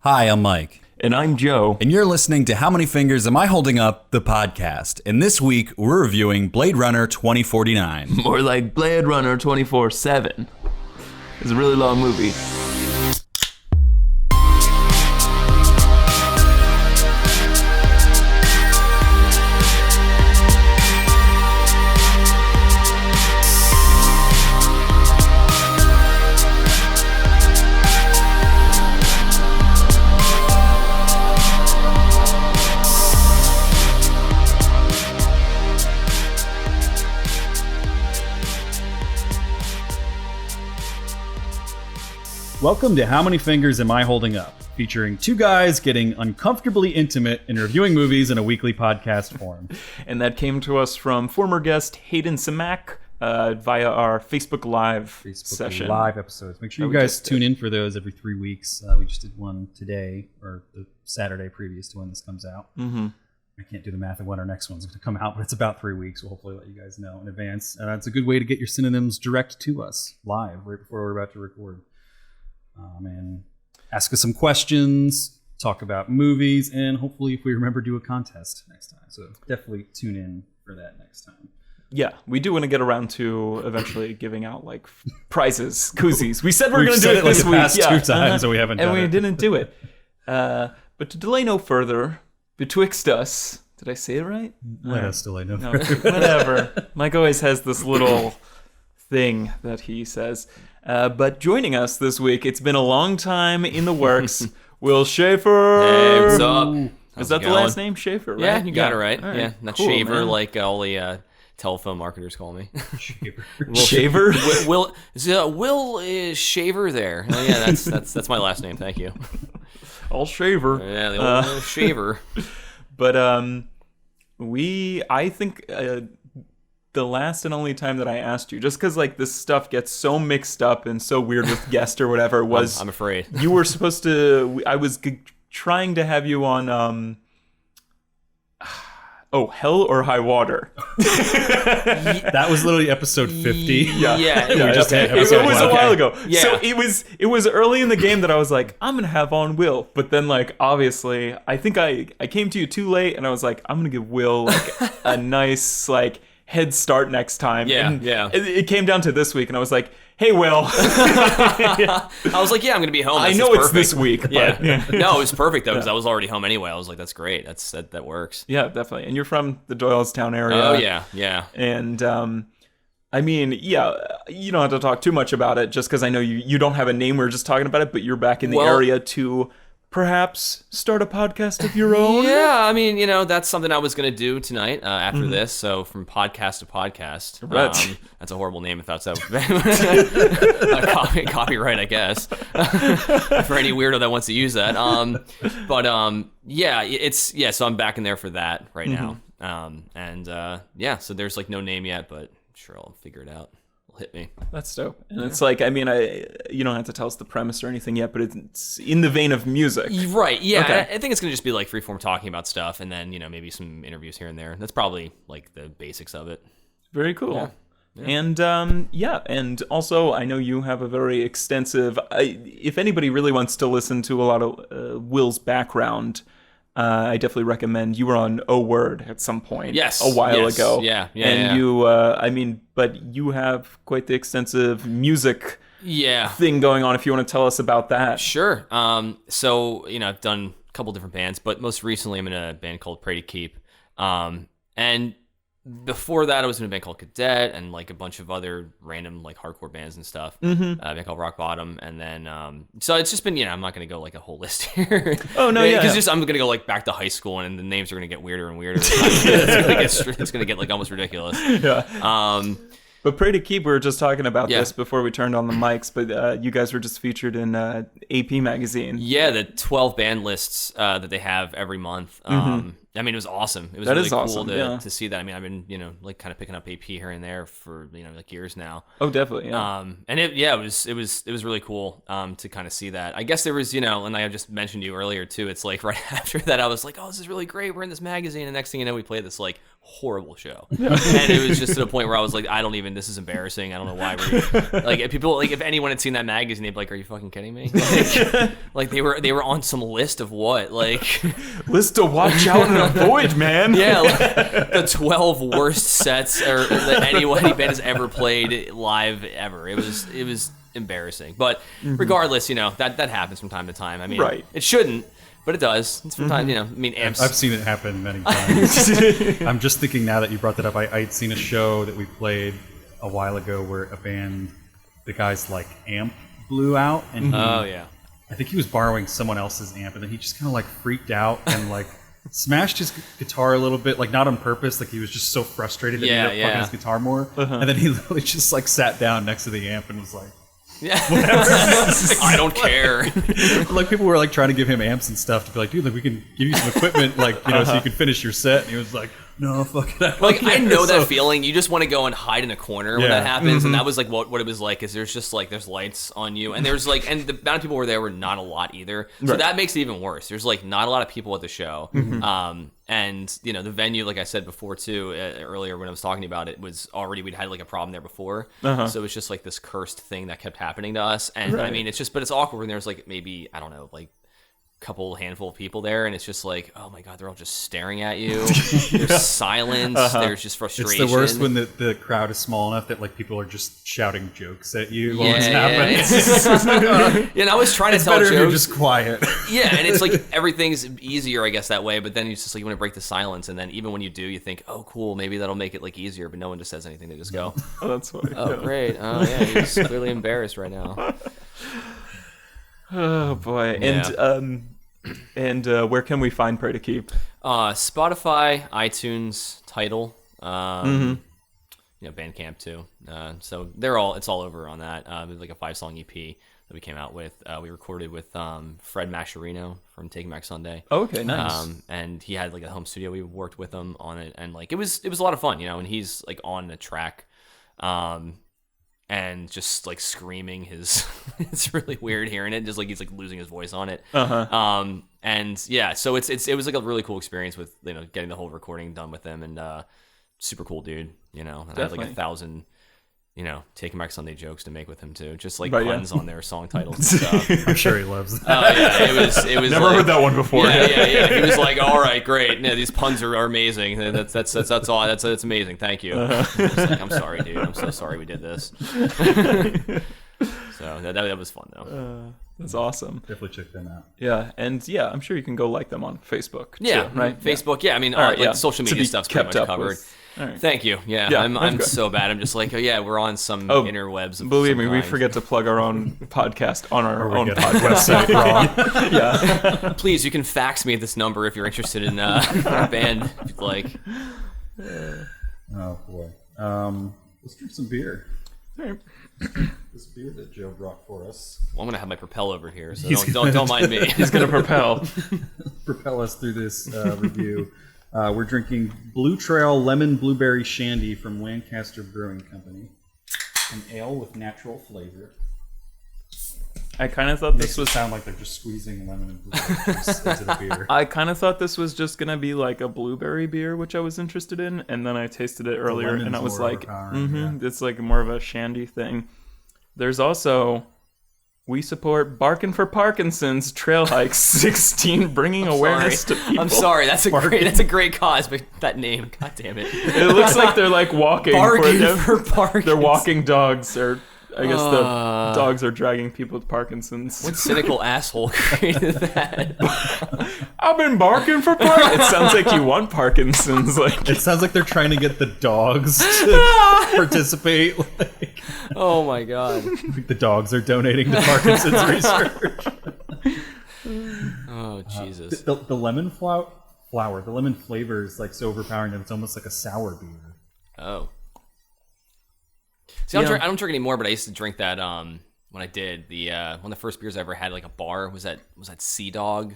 Hi, I'm Mike. And I'm Joe. And you're listening to How Many Fingers Am I Holding Up? The podcast. And this week, we're reviewing Blade Runner 2049. More like Blade Runner 24/7. It's a really long movie. Welcome to How Many Fingers Am I Holding Up? Featuring two guys getting uncomfortably intimate and reviewing movies in a weekly podcast form. And that came to us from former guest Hayden Samak via our Facebook Live session. Live episodes. Make sure you guys tune in for those every 3 weeks. We just did one today, or the Saturday previous to when this comes out. Mm-hmm. I can't do the math of when our next one's going to come out, but it's about 3 weeks. We'll hopefully let you guys know in advance. It's a good way to get your synonyms direct to us live right before we're about to record. And ask us some questions, talk about movies, and hopefully, if we remember, do a contest next time. So definitely tune in for that next time. Yeah, we do want to get around to eventually giving out like prizes, koozies. We said we were going to do it this week. Past two times, so we haven't done it. And we didn't do it. But to delay no further, betwixt us, did I say it right? Let us delay no further. Whatever. Mike always has this little thing that he says. But joining us this week, it's been a long time in the works, Will Schaeffer. Hey, what's up? Is that the last name, Schaeffer, right? Yeah, you got it right. All Yeah, not cool, Shaver man. like all the telephone marketers call me. Shaver? Will is Shaver there? Oh, yeah, that's my last name. Thank you. All Shaver. Yeah, the old Shaver. But I think the last and only time that I asked you, just because like this stuff gets so mixed up and so weird with guest or whatever, was I'm afraid you were supposed to. I was trying to have you on. Hell or High Water. That was literally episode 50. Yeah, It was a while ago. Yeah. So it was early in the game that I was like, I'm gonna have on Will, but then like obviously I think I came to you too late, and I was like, I'm gonna give Will like a nice like head start next time. Yeah, and yeah. It came down to this week, and I was like, hey, Will. I was like, yeah, I'm gonna be home. I know it's this week. Yeah. But, No, it was perfect though because I was already home anyway. I was like, that's great. That works. yeah, definitely. And you're from the Doylestown area. Oh yeah. And I mean, yeah, you don't have to talk too much about it just because I know you don't have a name. We're just talking about it, but you're back in the area to perhaps start a podcast of your own. Yeah, I mean, that's something I was going to do tonight after this. So from podcast to podcast. Right. That's a horrible name if that's a copyright, I guess. For any weirdo that wants to use that. So I'm back in there for that right now. So there's like no name yet, but sure I'll figure it out. Hit me. That's dope. And it's like, I mean, you don't have to tell us the premise or anything yet, but it's in the vein of music. Right, yeah. Okay. I think it's going to just be like freeform talking about stuff and then, maybe some interviews here and there. That's probably like the basics of it. Very cool. Yeah. And and also I know you have a very extensive, if anybody really wants to listen to a lot of Will's background, I definitely recommend. You were on O Word at some point. Yes. A while ago. Yeah. And you, but you have quite the extensive music thing going on if you want to tell us about that. Sure. So, I've done a couple different bands, but most recently I'm in a band called Pray to Keep. And before that I was in a band called Cadet and like a bunch of other random like hardcore bands and stuff. A band called Rock Bottom. And then, so it's just been, I'm not going to go like a whole list here. Oh, no, yeah. Because I'm going to go like back to high school and the names are going to get weirder and weirder. It's going to get like almost ridiculous. Yeah. But Pray to Keep, we were just talking about this before we turned on the mics, but you guys were just featured in AP magazine. Yeah, the 12 band lists that they have every month. I mean, it was awesome. It was really cool to see that. I mean, I've been, like kind of picking up AP here and there for, like years now. Oh, definitely. Yeah. And it was really cool to kind of see that. I guess there was, and I just mentioned to you earlier too. It's like right after that, I was like, oh, this is really great. We're in this magazine. And next thing you know, we played this like horrible show. And it was just to the point where I was like, this is embarrassing. I don't know why we're like, people, like, if anyone had seen that magazine, they'd be like, are you fucking kidding me? Like they were on some list of what? Like, list to watch out and avoid, man. yeah, like, the 12 worst sets that any band has ever played live ever. It was embarrassing. But regardless, that happens from time to time. I mean, right. It shouldn't. But it does. It's from time, I mean, amps. I've seen it happen many times. I'm just thinking now that you brought that up, I'd seen a show that we played a while ago where the guy's like amp blew out, and I think he was borrowing someone else's amp, and then he just kind of like freaked out and like smashed his guitar a little bit, like not on purpose, like he was just so frustrated that he ended up fucking his guitar more, and then he literally just like sat down next to the amp and was like, yeah, I don't care. Like people were like trying to give him amps and stuff to be like, dude, like we can give you some equipment, like so you can finish your set. And he was like, no, fuck it. I know that feeling. You just want to go and hide in a corner when that happens, and that was like what it was like. Is there's just like there's lights on you, and there's like, and the amount of people were there were not a lot either, so that makes it even worse. There's like not a lot of people at the show, and the venue, like I said before too, earlier when I was talking about it, was already we'd had like a problem there before, so it was just like this cursed thing that kept happening to us, and I mean but it's awkward when there's like maybe I don't know like handful of people there, and it's just like, oh my god, they're all just staring at you. There's silence. There's just frustration. It's the worst when the crowd is small enough that like people are just shouting jokes at you while it's happening. And I was trying to tell better jokes. If you're just quiet. Yeah, and it's like everything's easier, I guess, that way. But then it's just like you want to break the silence, and then even when you do, you think, oh, cool, maybe that'll make it like easier. But no one just says anything. They just go, oh, that's funny. Oh, great. Oh, yeah, he's clearly embarrassed right now. Oh boy, Yeah. And where can we find Pray to Keep? Spotify, iTunes, Tidal, Bandcamp too. So it's all over on that. It's like a 5-song EP that we came out with. We recorded with Fred Mascherino from Taking Back Sunday. Okay, nice. And he had like a home studio. We worked with him on it, and like it was a lot of fun, and he's like on the track. And just like screaming it's really weird hearing it, just like he's like losing his voice on it. And yeah, so it was like a really cool experience with getting the whole recording done with him, and super cool dude, and I had like 1,000 Taking Back Sunday jokes to make with him too, just like puns on their song titles and stuff. I'm sure he loves that. Yeah, it was never heard that one before. Yeah. He was like, all right, great. No, these puns are amazing. That's all. That's amazing. Thank you. I was like, I'm sorry, dude. I'm so sorry we did this. So that was fun though. That's awesome. Definitely check them out. Yeah, and I'm sure you can go like them on Facebook. Yeah, too, right. Facebook. Yeah, I mean, social media stuff's pretty much covered. Right. Thank you. Yeah, I'm so bad. I'm just like, we're on some interwebs. Believe me, we forget to plug our own podcast on our own podcast website. Yeah. Please, you can fax me at this number if you're interested in our band, if you'd like. Oh boy. Let's drink some beer. All right. This beer that Joe brought for us. Well, I'm gonna have my Propel over here, so don't mind me. He's gonna propel us through this review. We're drinking Blue Trail Lemon Blueberry Shandy from Lancaster Brewing Company, an ale with natural flavor. I kind of thought this would sound like they're just squeezing lemon and blueberry juice into the beer. I kind of thought this was just gonna be like a blueberry beer, which I was interested in, and then I tasted it earlier, and I was like, it's like more of a shandy thing. There's also, we support Barkin' for Parkinson's Trail Hikes 16, bringing awareness to people. I'm sorry, that's a great cause, but that name, god damn it. It looks like they're like walking. Barkin' for Parkinson's. They're walking dogs, or I guess the dogs are dragging people with Parkinson's. What cynical asshole created that? I've been barking for Parkinson's. It sounds like you want Parkinson's. Like it sounds like they're trying to get the dogs to participate. Like, oh my god! The dogs are donating to Parkinson's research. Oh Jesus! The lemon flower, the lemon flavor is like so overpowering that it's almost like a sour beer. Oh. See, I don't drink anymore, but I used to drink that when I did one of the first beers I ever had like a bar was that Sea Dog,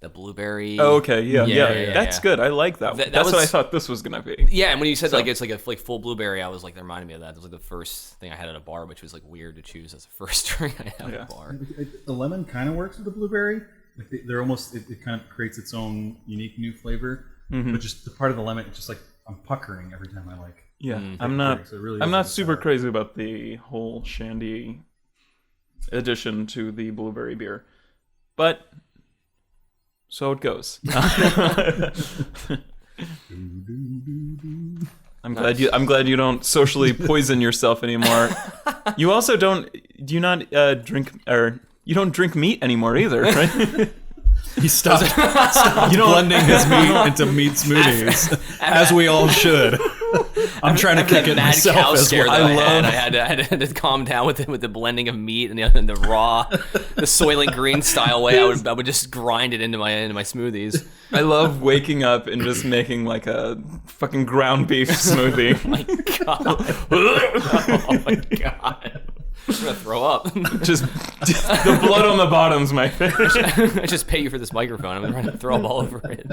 the blueberry. Oh, okay, yeah. That's good. I like that. That's what I thought this was gonna be. Yeah, and when you said like it's like a full blueberry, I was like, that reminded me of that. It was like the first thing I had at a bar, which was like weird to choose as the first drink I had at a bar. The lemon kind of works with the blueberry. Like they're almost it kind of creates its own unique new flavor. But just the part of the lemon, it just like I'm puckering every time I like. Yeah, take I'm a not. break, so it really I'm is not really super sour. crazy about the whole shandy addition to the blueberry beer, but so it goes. I'm glad you don't socially poison yourself anymore. You also don't. Do you not drink or you don't drink meat anymore either, right? He stopped blending his meat into meat smoothies, as we all should. I'm trying to kick it mad myself cow as scare well. that I had to calm down with the blending of meat and the raw, the Soylent Green style way. I would just grind it into my smoothies. I love waking up and just making like a fucking ground beef smoothie. Oh my god! Oh my god! I'm gonna throw up. just the blood on the bottom's my favorite. I just pay you for this microphone. I'm trying to throw up all over it.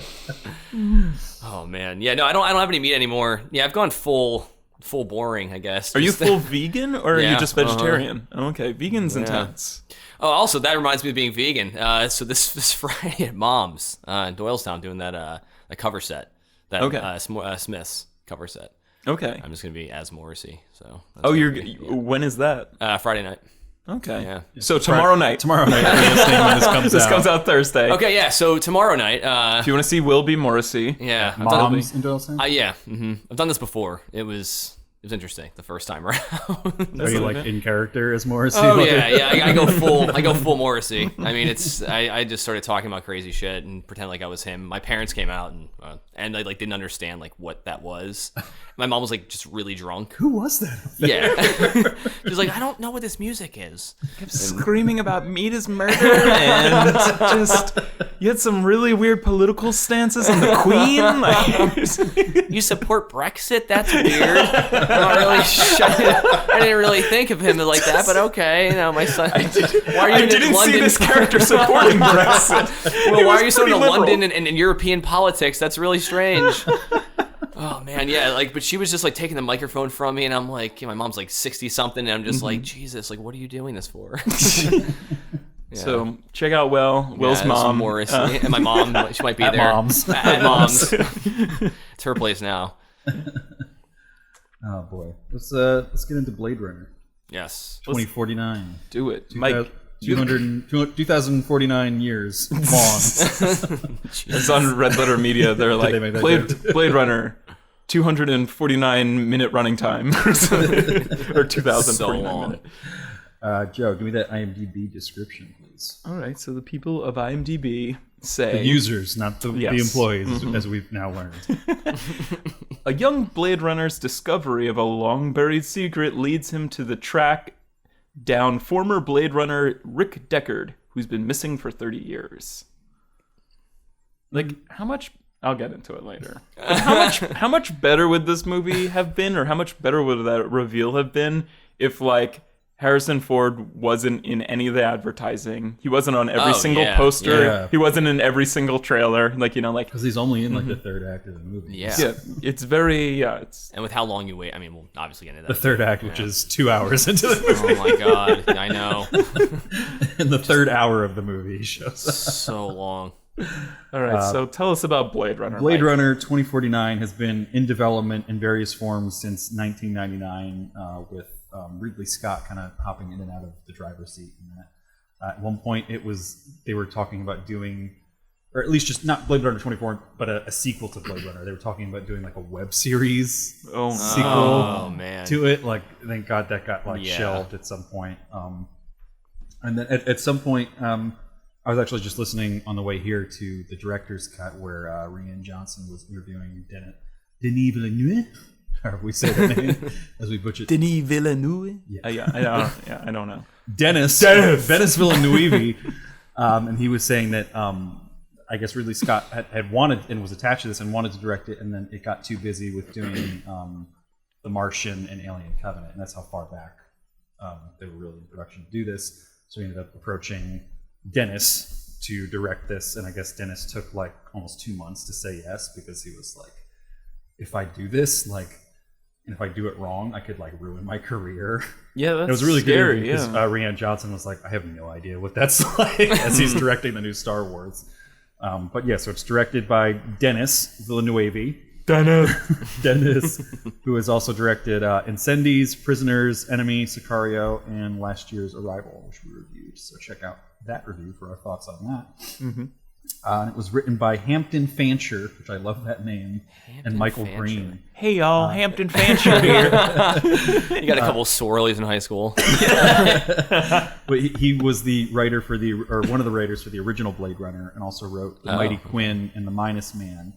Oh man, yeah, no, I don't have any meat anymore. Yeah, I've gone full boring, I guess. Are you full vegan or are Yeah, you just vegetarian? Okay, vegan's Yeah. intense. Oh, also that reminds me of being vegan. So this Friday at Mom's in Doylestown doing that cover set, that Okay. Smith's cover set. Okay. I'm just gonna be as Morrissey. So that's Oh, gonna be- when is that? Friday night. Okay. Yeah. So tomorrow night. Tomorrow night, if you're listening when this comes This out. comes out Thursday. Okay, yeah. So tomorrow night. If you want to see Will B. Morrissey, Yeah, I've done, Moms in Doylestown? yeah. I've done this before. It was interesting the first time around. Are you like in character as Morrissey? Oh yeah. I go full Morrissey. I mean, I just started talking about crazy shit and pretend like I was him. My parents came out and I like didn't understand like what that was. My mom was like just really drunk. Who was that? Yeah, she's like, I don't know what this music is. screaming about meat is murder, and just you had some really weird political stances on the Queen. Like, You support Brexit? That's weird. I'm not really sure. I didn't really think of him like that, but okay. You know, my son. Why are you I in didn't London? see this character supporting Brexit. Well, It why was are you so pretty into liberal. London and European politics? That's really strange. Oh man, yeah, like, but she was just like taking the microphone from me, and I'm like, my mom's like 60 something, and I'm just like, Jesus, like, what are you doing this for? Yeah. So check out Will's Yeah, mom. Morris, and my mom, she might be At there. Mom's. At Mom's. It's her place now. Oh boy. Let's get into Blade Runner. Yes. 2049. Do it, Mike. 2049 years long. It's on Red Letter Media. They're like they make that Blade Runner, 249-minute running time, or 2049 So long. minute. Joe, give me that IMDb description, please. All right. So the people of IMDb say The users, not the Yes. employees, as we've now learned. a young Blade Runner's discovery of a long-buried secret leads him to the track down former Blade Runner Rick Deckard, who's been missing for 30 years. Like, how much... I'll get into it later. But how much better would this movie have been, or how much better would that reveal have been if, like, Harrison Ford wasn't in any of the advertising. He wasn't on every single poster. Yeah. He wasn't in every single trailer. Like, you know, like... Because he's only in like the third act of the movie. Yeah. Yeah, it's very... it's... And with how long you wait, I mean, we'll obviously get into The that. third act, which is 2 hours into the movie. Oh my god, I know. In the third hour of the movie, he shows up. So long. All right, so tell us about Blade Runner. Blade Mike. Runner 2049 has been in development in various forms since 1999, with Ridley Scott kind of hopping in and out of the driver's seat in that. At one point, they were talking about doing, or at least just not Blade Runner 24, but a sequel to Blade Runner. They were talking about doing like a web series Oh, sequel Oh man. to it. Like, thank God that got like Yeah. shelved at some point. And then at some point, I was actually just listening on the way here to the director's cut where Rian Johnson was interviewing Denis Villeneuve. However we say that name, as we butcher it. Denis Villeneuve? Yeah. I don't know. Dennis Villeneuve. And he was saying that I guess Ridley Scott had wanted and was attached to this and wanted to direct it, and then it got too busy with doing The Martian and Alien Covenant, and that's how far back they were really in production to do this. So he ended up approaching Dennis to direct this, and I guess Dennis took like almost 2 months to say yes, because he was like, if I do this, like, and if I do it wrong, I could like ruin my career. Yeah, that's It was really scary. good because Rian Johnson was like, I have no idea what that's like, as he's directing the new Star Wars. But yeah, so it's directed by Denis Villeneuve. Dennis, who has also directed Incendies, Prisoners, Enemy, Sicario, and last year's Arrival, which we reviewed. So check out that review for our thoughts on that. Mm-hmm. And it was written by Hampton Fancher, which I love that name, and Michael Green. Hey y'all, Hampton Fancher here. You got a couple swirlies in high school. But he was the writer for one of the writers for the original Blade Runner, and also wrote The Mighty Quinn and The Minus Man.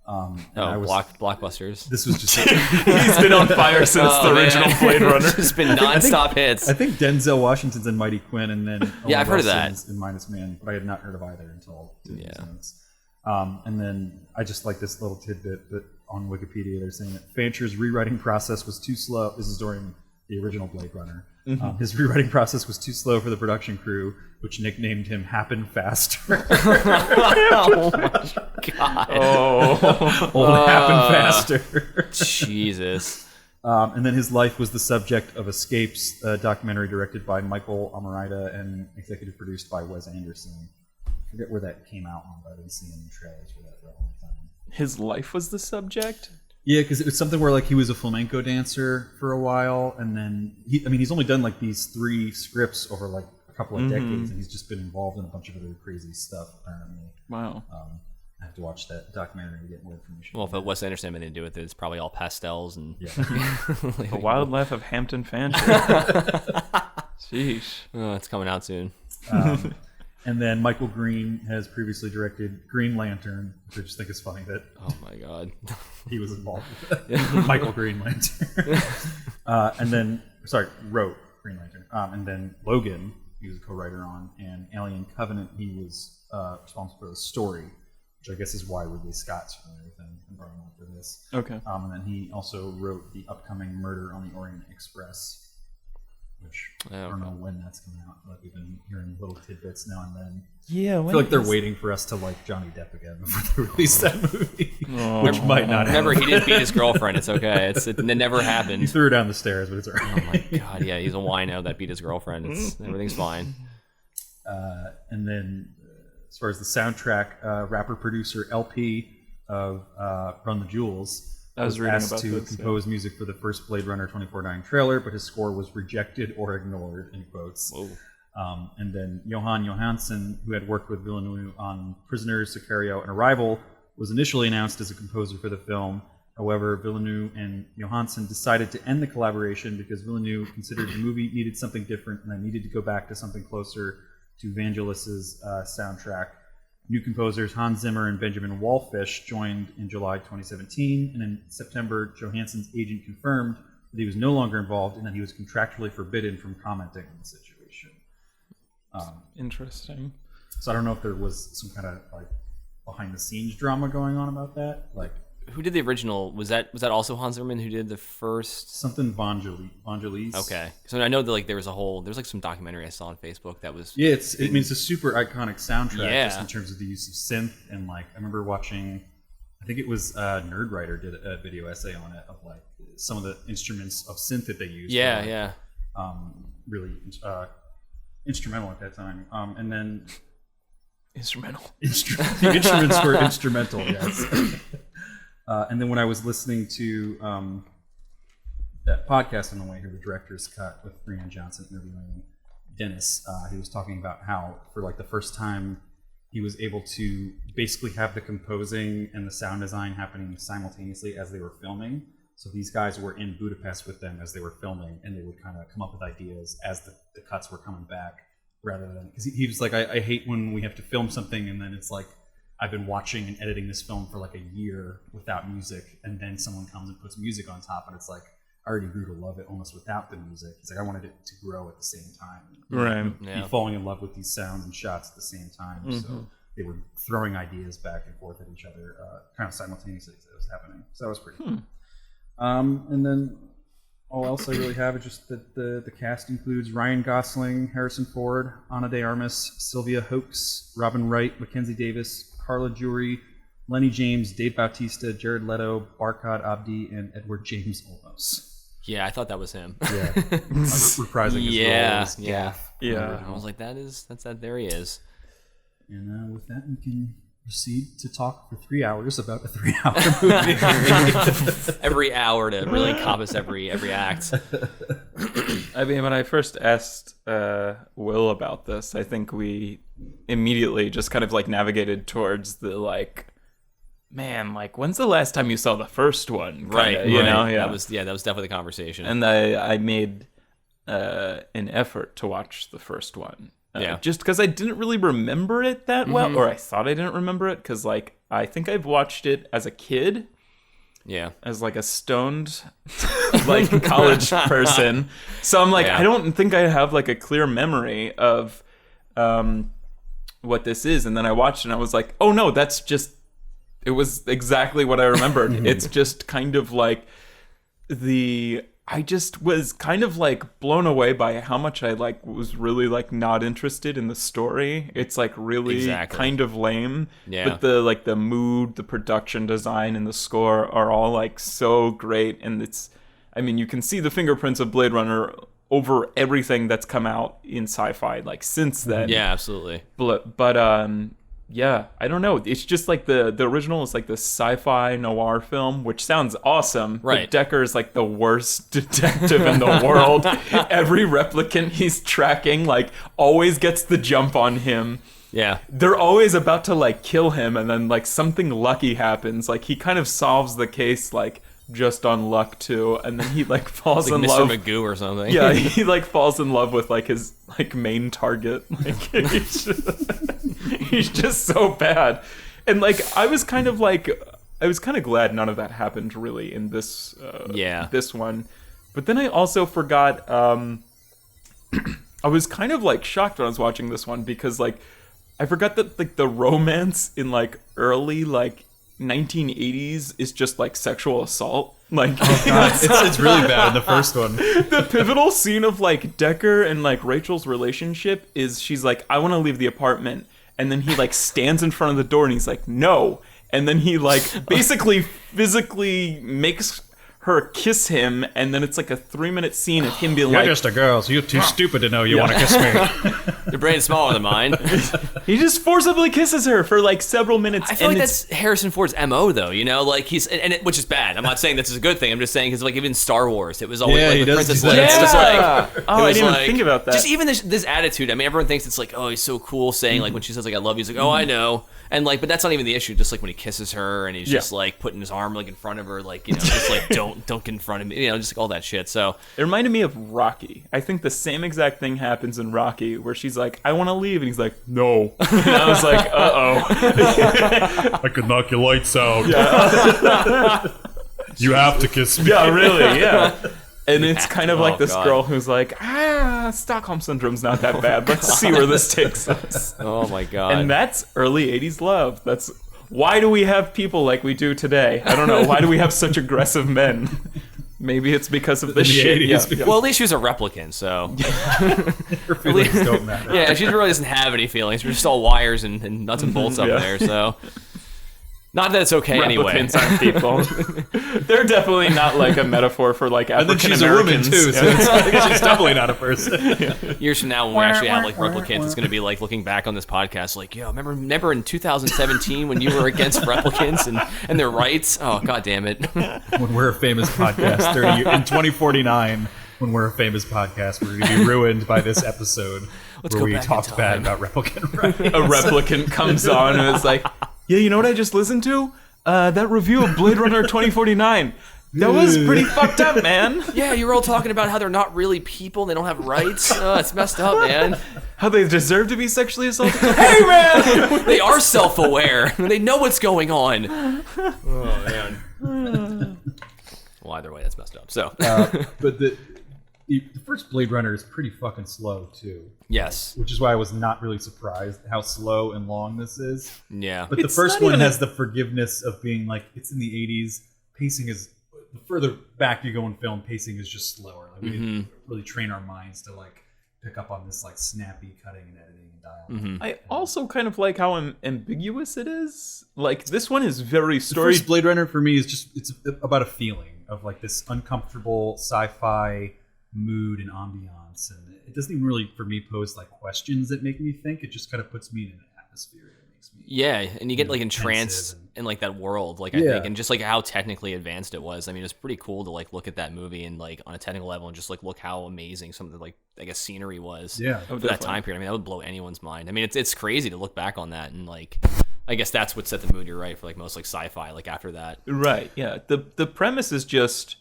Blockbusters. This was just He's been on fire since the original Blade Runner. It's been nonstop hits. I think Denzel Washington's in Mighty Quinn, and then Yeah, I've heard of that. in Minus Man, but I had not heard of either until doing these notes. And then I just like this little tidbit that on Wikipedia they're saying that Fancher's rewriting process was too slow. This is during the original Blade Runner. His rewriting process was too slow for the production crew, which nicknamed him Happen Faster. Oh my god! Old Happen Faster. Jesus. And then his life was the subject of Escapes, a documentary directed by Michael Amarita and executive produced by Wes Anderson. I forget where that came out on, but I've been seeing trailers for that for a long time. His life was the subject? Yeah, because it was something where like he was a flamenco dancer for a while, and then he's only done like these 3 scripts over like a couple of decades, and he's just been involved in a bunch of other crazy stuff apparently. Wow. I have to watch that documentary to get more information. Well, if Wes Anderson had anything to do with it, it's probably all pastels and The Wild Life of Hampton Fancher. Sheesh. Oh, it's coming out soon. And then Michael Green has previously directed Green Lantern, which I just think is funny that Oh my god. he was involved with that. Michael Green Lantern. Wrote Green Lantern. And then Logan, he was a co-writer on, and Alien Covenant, he was responsible for the story, which I guess is why Ridley Scott's from everything and brought him on for this. Okay. And then he also wrote the upcoming Murder on the Orient Express, which I don't know when that's coming out. I feel like we've been hearing little tidbits now and then. Yeah, I feel like they're waiting for us to like Johnny Depp again before they release that movie, which might not happen. Remember, he didn't beat his girlfriend. It's okay. It never He happened. threw her down the stairs, but it's alright. Oh my god, yeah, he's a wino that beat his girlfriend. Everything's fine. And then, as far as the soundtrack, rapper-producer LP of Run the Jewels was asked to compose music for the first Blade Runner 2049 trailer, but his score was rejected or ignored, in quotes. And then Johan Johansson, who had worked with Villeneuve on Prisoners, Sicario, and Arrival, was initially announced as a composer for the film. However, Villeneuve and Johansson decided to end the collaboration because Villeneuve considered the movie needed something different, and they needed to go back to something closer to Vangelis's soundtrack. New composers Hans Zimmer and Benjamin Wallfisch joined in July 2017, and in September, Johansson's agent confirmed that he was no longer involved and that he was contractually forbidden from commenting on the situation. Interesting. So I don't know if there was some kind of like behind-the-scenes drama going on about that. Like, who did the original? Was that also Hans Zimmerman who did the first? Something Vangelis. Okay, so I know that like there was like some documentary I saw on Facebook that was. Yeah, it's a super iconic soundtrack Yeah. just in terms of the use of synth, and like I remember watching, I think it was Nerdwriter did a video essay on it of like some of the instruments of synth that they used. Yeah, for, yeah. Really instrumental at that time, and then Instrumental. the instruments were instrumental. Yes. And then when I was listening to that podcast on the way here, the director's cut with Brian Johnson interviewing Dennis, he was talking about how for like the first time he was able to basically have the composing and the sound design happening simultaneously as they were filming. So these guys were in Budapest with them as they were filming, and they would kind of come up with ideas as the cuts were coming back, rather than because he was like, I hate when we have to film something and then it's like I've been watching and editing this film for like a year without music, and then someone comes and puts music on top, and it's like I already grew to love it almost without the music. It's like I wanted it to grow at the same time, Right? Be falling in love with these sounds and shots at the same time. So they were throwing ideas back and forth at each other, kind of simultaneously as it was happening. So that was pretty cool. And then all else I really have is just that the cast includes Ryan Gosling, Harrison Ford, Ana de Armas, Sylvia Hoeks, Robin Wright, Mackenzie Davis, Carla Jewry, Lenny James, Dave Bautista, Jared Leto, Barkhad Abdi, and Edward James Olmos. Yeah, I thought that was him. Yeah, reprising his role as yeah. Gaff. Yeah. I was like, that's that. There he is. And with that, we can proceed to talk for 3 hours about a 3-hour movie. Every hour to really encompass every act. I mean, when I first asked Will about this, I think we immediately just kind of like navigated towards the like, man, like when's the last time you saw the first one? Kinda, Right. You know, That was definitely the conversation. And I made an effort to watch the first one. Just because I didn't really remember it that well, or I thought I didn't remember it, because like I think I've watched it as a kid. Yeah. As like a stoned like college person. So I'm like, I don't think I have like a clear memory of what this is. And then I watched it and I was like, oh no, it was exactly what I remembered. It's just kind of like I just was kind of like blown away by how much I like was really like not interested in the story. It's like really kind of lame. Yeah. But the mood, the production design, and the score are all like so great. And you can see the fingerprints of Blade Runner over everything that's come out in sci-fi like since then. Yeah, absolutely. But yeah, I don't know. It's just like the original is like the sci-fi noir film, which sounds awesome. Right. But Decker is like the worst detective in the world. Every replicant he's tracking like always gets the jump on him. Yeah. They're always about to like kill him, and then like something lucky happens. Like he kind of solves the case like just on luck too, and then he like falls like in Mr. love. Magoo or something. Yeah, he like falls in love with like his like main target. Like he's just so bad, and like I was kind of glad none of that happened really in this this one, but then I also forgot. I was kind of like shocked when I was watching this one because like I forgot that like the romance in like early like 1980s is just like sexual assault. Like, oh god, it's really bad in the first one. The pivotal scene of like Decker and like Rachel's relationship is she's like, I want to leave the apartment, and then he like stands in front of the door and he's like, no, and then he like basically physically makes her kiss him, and then it's like a 3-minute scene of him being You're like, just a girl, so you're too stupid to know you want to kiss me. Your brain's smaller than mine. He just forcibly kisses her for like several minutes. I feel like that's Harrison Ford's MO though, you know, like which is bad. I'm not saying this is a good thing. I'm just saying because like even Star Wars, it was always like with Princess Leia. It's just like, I didn't even think about that. Just even this attitude. I mean, everyone thinks it's like, oh, he's so cool saying like when she says like I love you, he's like, oh, I know. And like, but that's not even the issue. Just like when he kisses her and he's just like putting his arm like in front of her, like, you know, just like don't get in front of me, you know, just like all that shit. So it reminded me of Rocky. I think the same exact thing happens in Rocky, where she's like, I want to leave, and he's like, no. And I was like, I could knock your lights out. Yeah. You have to kiss me. Yeah, really, yeah. And it's kind of like this girl who's like, Stockholm Syndrome's not that bad. Let's see where this takes us. Oh my god. And that's early 80s love. That's why do we have people like we do today? I don't know. Why do we have such aggressive men? Maybe it's because of this shit. Yeah. Well, at least she was a replicant, so her feelings don't matter. Yeah, she really doesn't have any feelings. We're just all wires and nuts and bolts up there, so not that it's okay anyway. Replicants aren't people. They're definitely not like a metaphor for like African Americans. And then she's a woman too, so she's definitely not a person. Years from now, when we actually have like replicants, it's going to be like looking back on this podcast, like, yo, remember in 2017 when you were against replicants and their rights? Oh, god damn it! When we're a famous podcast, in 2049, when we're a famous podcast, we're going to be ruined by this episode where we talked bad about replicant rights. A replicant comes on and is like, yeah, you know what I just listened to? That review of Blade Runner 2049. That was pretty fucked up, man. Yeah, you were all talking about how they're not really people, they don't have rights. It's messed up, man. How they deserve to be sexually assaulted. Hey, man! They are self-aware. They know what's going on. Oh, man. Well, either way, that's messed up. So, but the first Blade Runner is pretty fucking slow, too. Yes. Which is why I was not really surprised how slow and long this is. Yeah. But the first one has the forgiveness of being like, it's in the 80s. Pacing is, the further back you go in film, pacing is just slower. Like, we didn't really train our minds to like pick up on this like snappy cutting and editing and dialogue. I also kind of like how ambiguous it is. Like, this one is very story. The first Blade Runner for me is just, it's about a feeling of like this uncomfortable sci-fi mood and ambiance, and it doesn't even really for me pose like questions that make me think. It just kind of puts me in an atmosphere. makes me and you get like entranced pensive in like that world, like I think, and just like how technically advanced it was. I mean, it's pretty cool to like look at that movie and like on a technical level and just like look how amazing some of the like I guess scenery was for that time period. I mean, that would blow anyone's mind. I mean, it's crazy to look back on that and like I guess that's what set the mood. You're right, for like most like sci-fi. Like after that, right? Yeah. The premise is just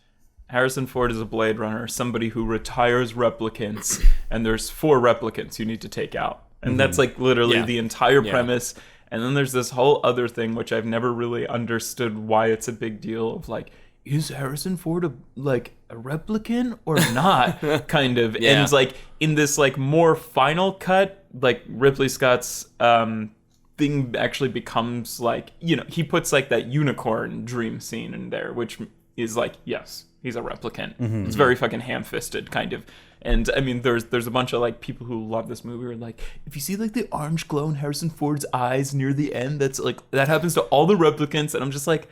Harrison Ford is a Blade Runner, somebody who retires replicants, and there's 4 replicants you need to take out, and that's like literally the entire premise. And then there's this whole other thing which I've never really understood why it's a big deal of like, is Harrison Ford a replicant or not? Kind of, and it's like in this like more final cut, like Ridley Scott's thing actually becomes like, you know, he puts like that unicorn dream scene in there, which is like, yes, he's a replicant. It's very fucking ham-fisted kind of. And I mean, there's a bunch of like people who love this movie are like, if you see like the orange glow in Harrison Ford's eyes near the end, that's like, that happens to all the replicants. And I'm just like,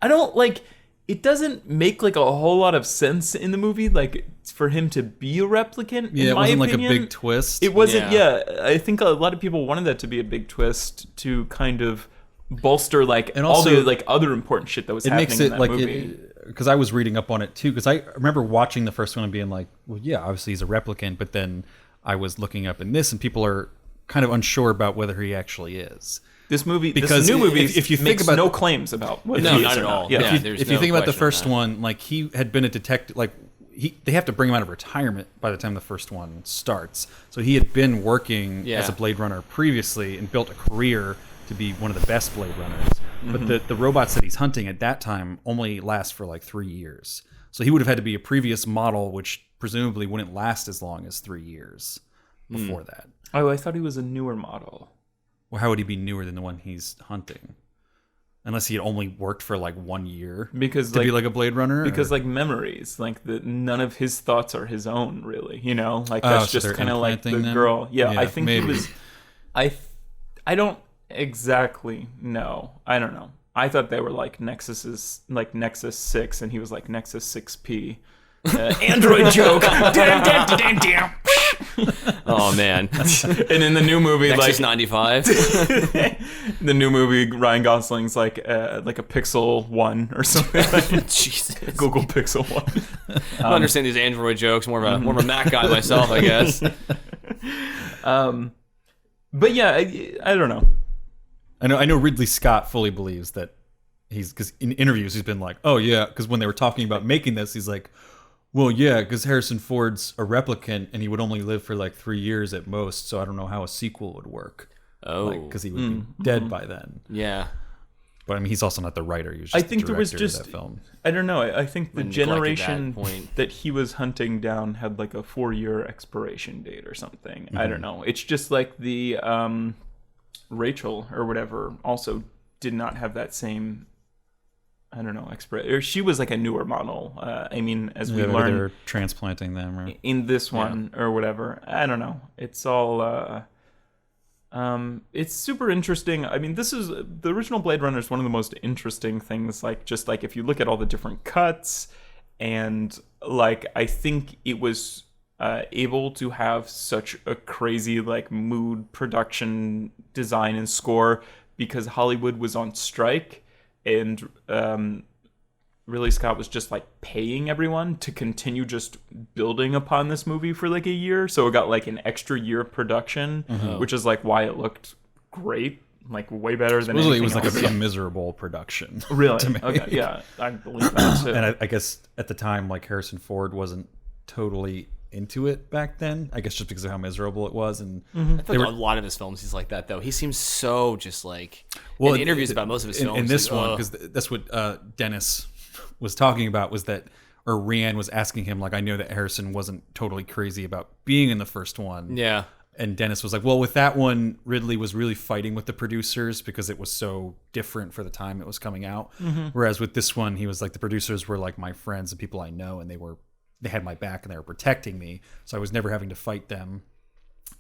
I don't like, it doesn't make like a whole lot of sense in the movie, like for him to be a replicant. Yeah, in my it wasn't opinion. like a big twist. It wasn't. Yeah, I think a lot of people wanted that to be a big twist to kind of bolster like and all also, the like other important shit that was happening makes it in that like movie. Because I was reading up on it too. Because I remember watching the first one and being like, well, yeah, obviously he's a replicant. But then I was looking up in this, and people are kind of unsure about whether he actually is. This movie, because this new movie, if you think makes about no claims about what No, he is not or at all. Yeah. If you think about the first one, like he had been a detective, like they have to bring him out of retirement by the time the first one starts. So he had been working as a Blade Runner previously and built a career to be one of the best Blade Runners. But the robots that he's hunting at that time only last for like 3 years. So he would have had to be a previous model, which presumably wouldn't last as long as 3 years before that. Oh, I thought he was a newer model. Well, how would he be newer than the one he's hunting? Unless he had only worked for like 1 year Because to be like a Blade Runner? Because like memories, like none of his thoughts are his own, really. You know, like that's so just they're kind of like the implanting them? girl. Yeah, Yeah, I think maybe. he was. I don't exactly know. I don't know. I thought they were like Nexus 6, and he was like Nexus 6P. Android joke. oh man, And in the new movie, Nexus like 95. the new movie, Ryan Gosling's like a Pixel 1 or something. Jesus. Google Pixel 1. I don't understand these Android jokes. More of a Mac guy myself, I guess. But yeah, I don't know. I know Ridley Scott fully believes that because in interviews he's been like, oh yeah, because when they were talking about making this, he's like, well yeah, because Harrison Ford's a replicant and he would only live for like 3 years at most, so I don't know how a sequel would work. Oh, because he would be dead by then. Yeah. But I mean, he's also not the writer. He was just I think the there was director of just that film. I don't know. I think the When neglected generation that point. that he was hunting down had like a 4-year expiration date or something. I don't know. It's just like the Rachel or whatever also did not have that same. I don't know. Or she was like a newer model. I mean, as we They learned were transplanting them. Or... in this one or whatever. I don't know. It's all. It's super interesting. I mean, this is the original Blade Runner is one of the most interesting things. Like, just like if you look at all the different cuts, and like I think it was able to have such a crazy like mood, production, design, and score because Hollywood was on strike, and Ridley Scott was just like paying everyone to continue just building upon this movie for like a year. So it got like an extra year of production, which is like why it looked great, like way better than Supposedly anything it was like else. a miserable production. Really? to make. Okay, yeah, I believe that too. And I guess at the time, like Harrison Ford wasn't totally into it back then. I guess just because of how miserable it was, and I feel like a lot of his films, he's like that though. He seems so just like. well, in interviews about most of his films. In this like, one, because that's what Dennis was talking about, was that, or Rianne was asking him, like, I know that Harrison wasn't totally crazy about being in the first one. yeah. And Dennis was like, well, with that one, Ridley was really fighting with the producers because it was so different for the time it was coming out. Whereas with this one, he was like, the producers were like my friends and people I know, and they had my back and they were protecting me. So I was never having to fight them.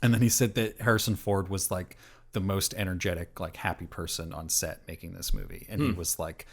And then he said that Harrison Ford was like the most energetic, like happy person on set making this movie. And he was like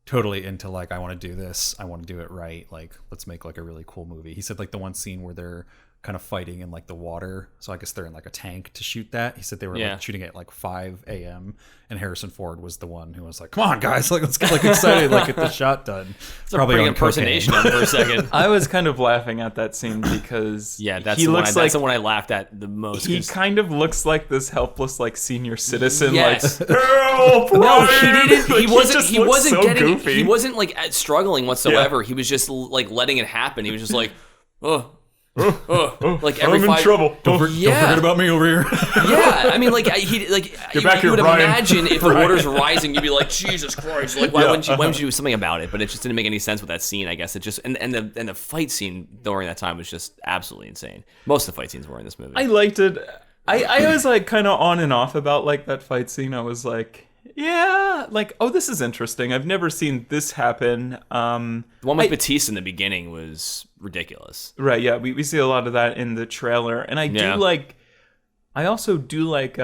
totally into like, I want to do this. I want to do it right. Like, let's make like a really cool movie. He said like the one scene where they're kind of fighting in like the water. So I guess they're in like a tank to shoot that. He said they were like shooting at like 5 a.m. and Harrison Ford was the one who was like, "Come on, guys, like let's get like excited, like get the shot done." It's probably an impersonation of him for a second. I was kind of laughing at that scene because that's the one I laughed at the most. He kind of looks like this helpless like senior citizen. Yes. Like, help! No, he didn't. Like, He wasn't. He wasn't so getting. goofy. He wasn't like struggling whatsoever. He was just like letting it happen. He was just like, like every I'm in 5 trouble. Don't forget about me over here. Yeah, I mean, like you back here, would Brian. imagine if the water's rising, you'd be like, Jesus Christ! Like, why wouldn't you do something about it? But it just didn't make any sense with that scene. I guess it just and the fight scene during that time was just absolutely insane. Most of the fight scenes were in this movie. I liked it. I was like kind of on and off about like that fight scene. I was like, yeah, like, oh, this is interesting. I've never seen this happen. The one with Batiste in the beginning was ridiculous. Right, yeah, we see a lot of that in the trailer, and I also do like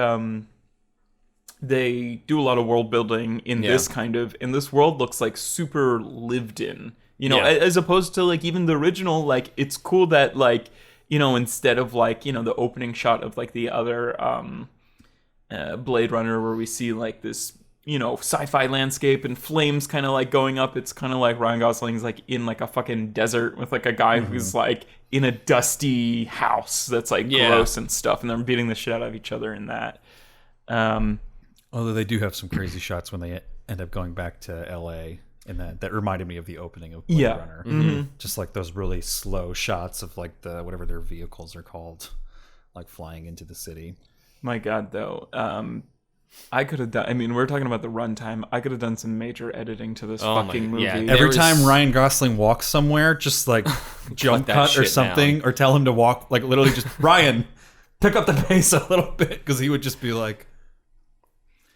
they do a lot of world building in this and this world looks like super lived in, as opposed to like even the original. Like, it's cool that like, instead of like, the opening shot of like the other Blade Runner where we see like this sci-fi landscape and flames kind of like going up, it's kind of like Ryan Gosling's like in like a fucking desert with like a guy who's like in a dusty house that's like gross and stuff, and they're beating the shit out of each other in that. Although they do have some crazy shots when they end up going back to LA, and that reminded me of the opening of Blade Runner. Mm-hmm. Just like those really slow shots of like the whatever their vehicles are called, like flying into the city. My God, though, I could have done. I mean, we're talking about the runtime. I could have done some major editing to this fucking movie. Yeah, every time Ryan Gosling walks somewhere, just like jump cut or something, or tell him to walk, like literally just Ryan, pick up the pace a little bit, because he would just be like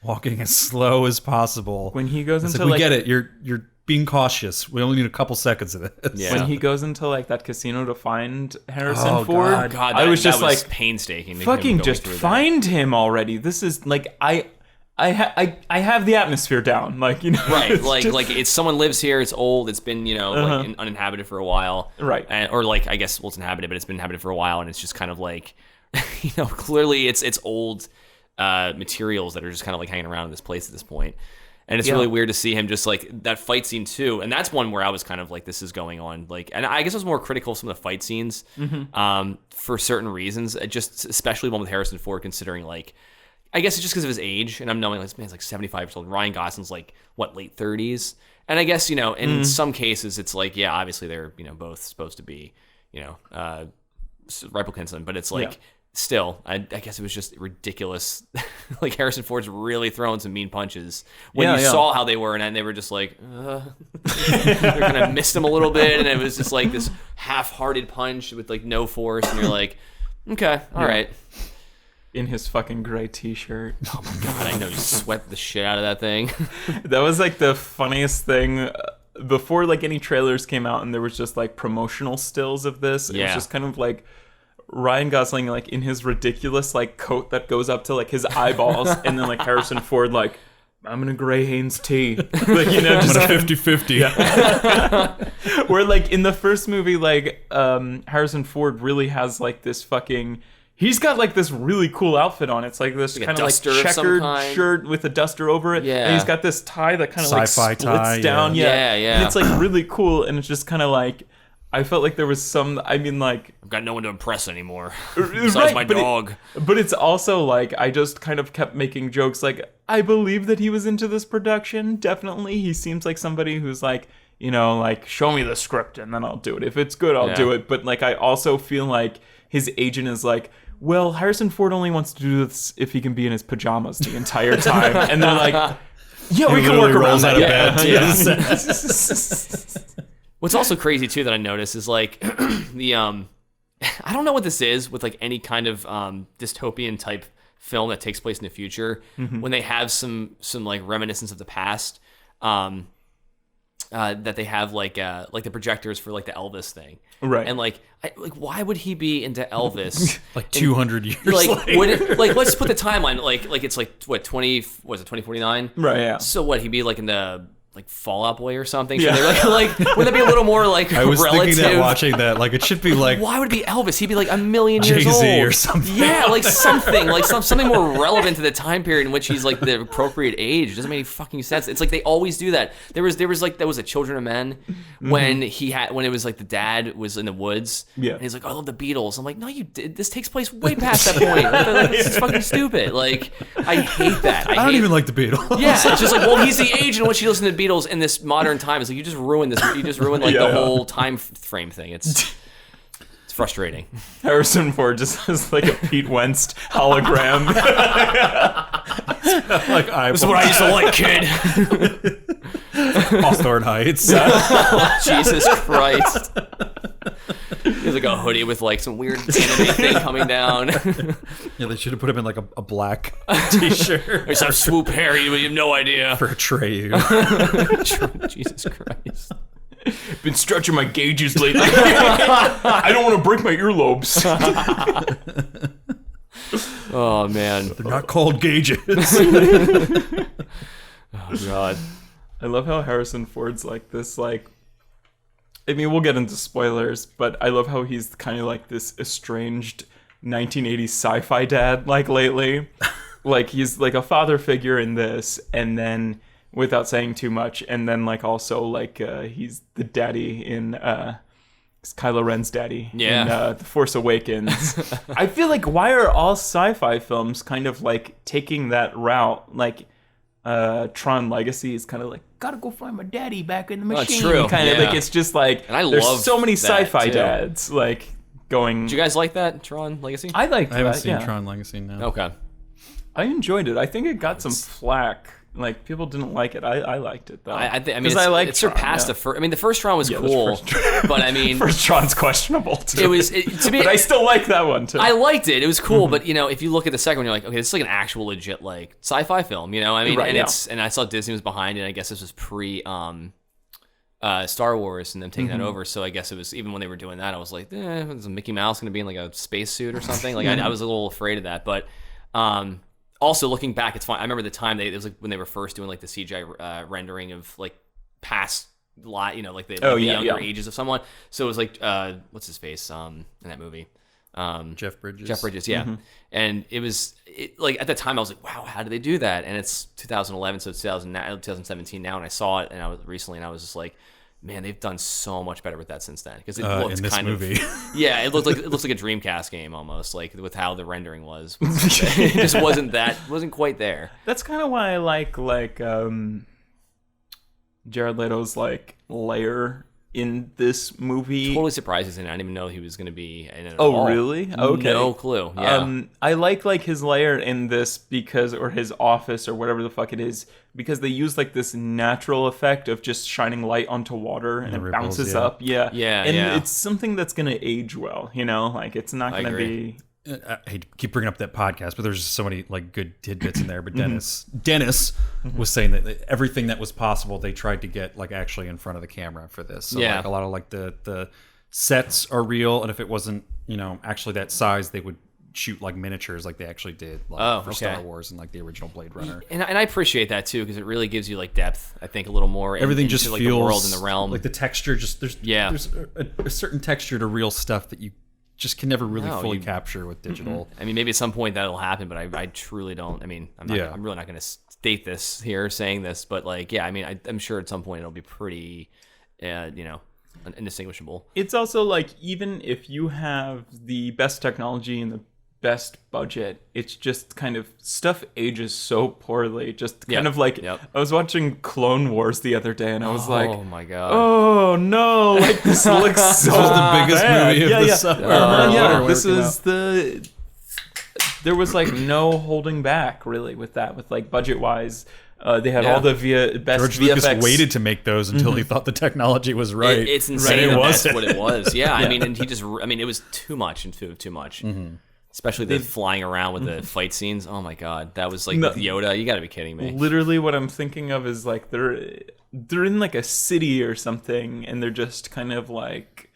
walking as slow as possible. When he goes into we get it. You're being cautious. We only need a couple seconds of this. Yeah. When he goes into like that casino to find Harrison Ford, God, I was just that was like painstaking. Fucking just find him already. This is like I have the atmosphere down. Like, right? Like it's someone lives here. It's old. It's been like uninhabited for a while. Right. Or like I guess it's inhabited, but it's been inhabited for a while, and it's just kind of like clearly it's old materials that are just kind of like hanging around in this place at this point. And it's really weird to see him just like that fight scene too. And that's one where I was kind of like, this is going on. Like, and I guess I was more critical of some of the fight scenes for certain reasons. Just especially one with Harrison Ford, considering like, I guess it's just because of his age. And I'm knowing like, this man's like 75 years old. Ryan Gosling's like, what, late 30s? And I guess, in some cases it's like, yeah, obviously they're, both supposed to be, replicants of them. But it's like, still, I guess it was just ridiculous. Like Harrison Ford's really throwing some mean punches when you saw how they were, and they were just like, they're gonna miss him a little bit, and it was just like this half-hearted punch with like no force, and you're like, okay, all right. In his fucking gray t-shirt. Oh my God, I know, you sweat the shit out of that thing. That was like the funniest thing. Before like any trailers came out, and there was just like promotional stills of this. It was just kind of like Ryan Gosling like in his ridiculous like coat that goes up to like his eyeballs, and then like Harrison Ford like, I'm in a gray Hanes tee, like, just a 50-50. Where like in the first movie, like Harrison Ford really has like this fucking, he's got like this really cool outfit on. It's like this kind of like checkered shirt with a duster over it, and he's got this tie that kind of like splits down, and it's like really cool, and it's just kind of like, I felt like there was some, I mean, like, I've got no one to impress anymore besides my dog. But it's also like, I just kind of kept making jokes like, I believe that he was into this production. Definitely. He seems like somebody who's like, like, show me the script and then I'll do it. If it's good, I'll do it. But like, I also feel like his agent is like, well, Harrison Ford only wants to do this if he can be in his pajamas the entire time. And they're like, yeah, we can work around that. What's also crazy too that I noticed is like the I don't know what this is with like any kind of dystopian type film that takes place in the future, when they have some like reminiscence of the past, that they have like the projectors for like the Elvis thing, right? And like why would he be into Elvis? Like 200 years like later. Would it, like let's put the timeline like it's like what 20 was it 2049, right? Yeah. So what, he'd be like in the like Fall Out Boy or something. Should they like would that be a little more like I was relative? thinking that watching that, like it should be like Why would it be Elvis? He'd be like a million years old. Jay-Z or something. Yeah, like something, like something more relevant to the time period in which he's like the appropriate age. It doesn't make any fucking sense. It's like they always do that. There was a Children of Men when when it was like the dad was in the woods. Yeah. And he's like, I love the Beatles. I'm like, no, you did. This takes place way past that point. Like, this is fucking stupid. Like, I hate that. I don't even like the Beatles. Yeah, it's just like, well, he's the age in which he listens to the Beatles in this modern time. It's like you just ruined this. You just ruined like the whole time frame thing. It's frustrating. Harrison Ford just has like a Pete Wentz hologram. Like This is what I used to like, kid. Hawthorne Heights. Jesus Christ. He has like a hoodie with like some weird anime thing coming down. Yeah, they should have put him in like a black t-shirt. He's have swoop hair, you have no idea. For Atreyu. Jesus Christ. Been stretching my gauges lately. I don't want to break my earlobes. Oh man. They're not called gauges. Oh God. I love how Harrison Ford's like this, like, I mean, we'll get into spoilers, but I love how he's kind of like this estranged 1980s sci-fi dad, like, lately. Like, he's like a father figure in this, and then, without saying too much, and then, like, also, like, he's the daddy in, it's Kylo Ren's daddy in The Force Awakens. I feel like, why are all sci-fi films kind of, like, taking that route? Like, Tron Legacy is kind of like, gotta go find my daddy back in the machine. True. Kind of like, it's just like, and there's love so many that, sci-fi too. dads like going. Did you guys like that Tron Legacy? I liked I haven't that, seen yeah. Tron Legacy now. Okay. I enjoyed it. I think it got some flack. Like, people didn't like it. I liked it though. I mean, 'Cause I like it surpassed the first. I mean, the first Tron was cool, but I mean, first Tron's questionable too. it was to me. But I still like that one too. I liked it. It was cool, but you know, if you look at the second one, you're like, okay, this is like an actual legit like sci-fi film. You know, I mean, Right, and yeah. and I saw Disney was behind it. I guess this was pre Star Wars and them taking that over. So I guess it was, even when they were doing that, I was like, is Mickey Mouse going to be in like a spacesuit or something? Like I was a little afraid of that, but also looking back, it's fine. I remember the time it was like when they were first doing like the CGI rendering of like past like the younger ages of someone. So it was like what's his face in that movie. Jeff Bridges. Jeff Bridges, yeah. And it was like at the time I was like, wow, how did they do that? And it's 2011, so it's 2017 now, and I saw it and I was just like, man, they've done so much better with that since then, because it looked in this kind movie. of it looks like a Dreamcast game almost, like with how the rendering was. It just wasn't quite there. That's kind of why I like Jared Leto's like layer in this movie. Totally surprised he's in it. I didn't even know he was going to be in it at all. Oh, really? Okay. No clue. Yeah. I like his layer in this because, or his office or whatever the fuck it is, because they use like this natural effect of just shining light onto water and it ripples, bounces yeah. up. Yeah. Yeah, And yeah. it's something that's going to age well, you know? Like, it's not going to agree. be... I hate to keep bringing up that podcast, but there's just so many like good tidbits in there. But Dennis was saying that everything that was possible, they tried to get like actually in front of the camera for this. So like a lot of like the sets are real, and if it wasn't actually that size, they would shoot like miniatures like they actually did for Star Wars and like the original Blade Runner. And I appreciate that too, because it really gives you like depth. I think a little more. Everything into, just like, feels the world and the realm. like the texture. Just there's a certain texture to real stuff that you just can never really fully capture with digital. I mean, maybe at some point that'll happen, but I truly don't. I mean, I'm really not going to state this here, saying this, but like, yeah, I mean, I'm sure at some point it'll be pretty, indistinguishable. It's also like, even if you have the best technology and the best budget, it's just kind of stuff ages so poorly. Just kind of like, I was watching Clone Wars the other day and I was like, oh my god, oh no, like this looks so This was the biggest movie of the summer. This is there was like no holding back really with that, with like budget wise. They had all the best George VFX. Lucas waited to make those until he thought the technology was right. It's insane. Right, That's what it was. Yeah, I mean, and it was too much and too much. Especially the flying around with the fight scenes. Oh my god, that was like with Yoda. You got to be kidding me. Literally, what I'm thinking of is like they're in like a city or something, and they're just kind of like,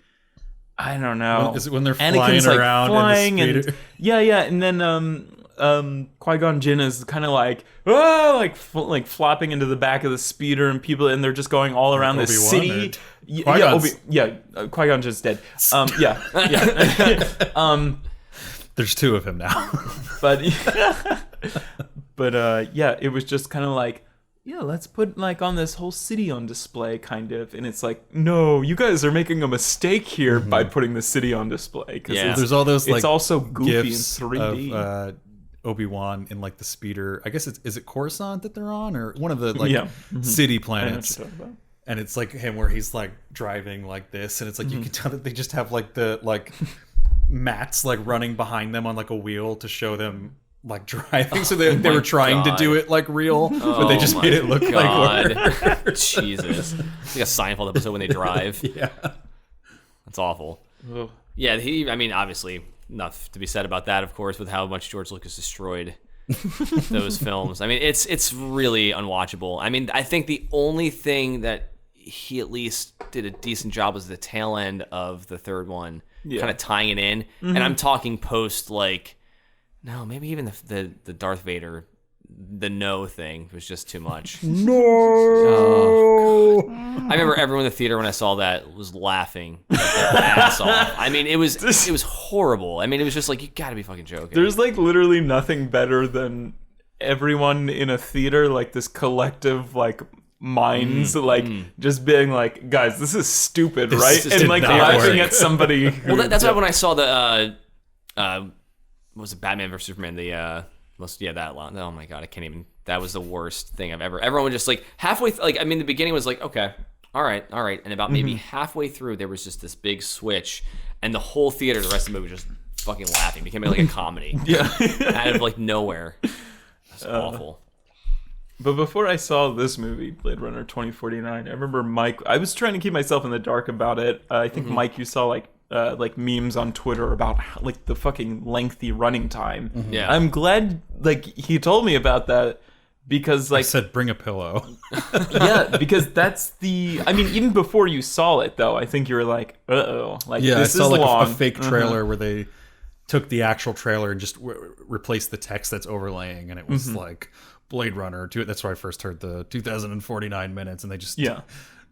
I don't know. Is it when they're Anakin's flying around? flying in the and speeder? yeah, and then Qui-Gon Jinn is kind of like, oh, like flopping into the back of the speeder, and people, and they're just going all around this Obi-Wan city. Qui-Gon Jinn's dead. There's two of him now. but it was just kind of like, yeah, let's put like on this whole city on display, kind of, and it's like, no, you guys are making a mistake here by putting the city on display, because there's all those like it's also goofy in gifs 3D. of Obi-Wan in like the speeder. I guess is it Coruscant that they're on, or one of the like city planets? And it's like him where he's like driving like this, and it's like you can tell that they just have like the like mats like running behind them on like a wheel to show them like driving. So they were trying to do it like real, but they just made it look like work. Jesus. It's like a Seinfeld episode when they drive. Yeah. That's awful. Ugh. Yeah, I mean, obviously, enough to be said about that, of course, with how much George Lucas destroyed those films. I mean, it's really unwatchable. I mean, I think the only thing that he at least did a decent job was the tail end of the third one, kind of tying it in. And I'm talking post, like, no, maybe even the Darth Vader, the no thing was just too much. No. Oh, I remember everyone in the theater when I saw that was laughing their ass off. I mean, it was horrible. I mean, it was just like, you gotta be fucking joking. There's like literally nothing better than everyone in a theater, like this collective like minds, just being like, guys, this is stupid, right? And like laughing at somebody. Well, that's why when I saw the what was it, Batman vs Superman? That line. Oh my god, I can't even. That was the worst thing I've ever. Everyone was just like halfway. Like, I mean, the beginning was like, okay, all right, and about maybe halfway through, there was just this big switch, and the whole theater, the rest of the movie, was just fucking laughing. It became like a comedy. Out of like nowhere. It's awful. But before I saw this movie, Blade Runner 2049, I remember Mike. I was trying to keep myself in the dark about it. I think Mike, you saw like memes on Twitter about like the fucking lengthy running time. Yeah, I'm glad like he told me about that, because like I said, bring a pillow. Yeah, because that's the. I mean, even before you saw it, though, I think you were like, like this I saw is like long. a fake trailer where they took the actual trailer and just replaced the text that's overlaying, and it was like Blade Runner. That's where I first heard the 2049 minutes, and they just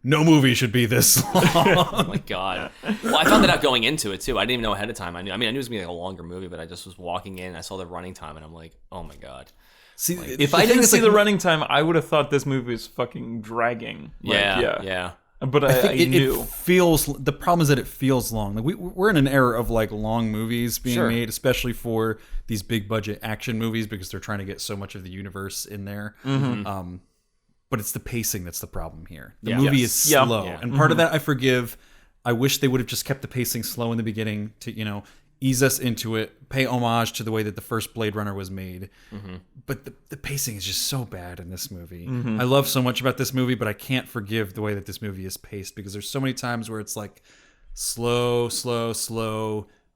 no movie should be this long. Oh my god. Well, I found that out going into it too. I didn't even know ahead of time. I knew it was gonna be like a longer movie, but I just was walking in, I saw the running time, and I'm like, oh my god. See, if I didn't see the running time, I would have thought this movie was fucking dragging. Yeah. But I knew. It feels. The problem is that it feels long. Like we're in an era of like long movies being made, especially for these big budget action movies, because they're trying to get so much of the universe in there. But it's the pacing that's the problem here. The movie is slow, and part of that I forgive. I wish they would have just kept the pacing slow in the beginning to ease us into it, pay homage to the way that the first Blade Runner was made. But the pacing is just so bad in this movie. I love so much about this movie, but I can't forgive the way that this movie is paced, because there's so many times where it's like slow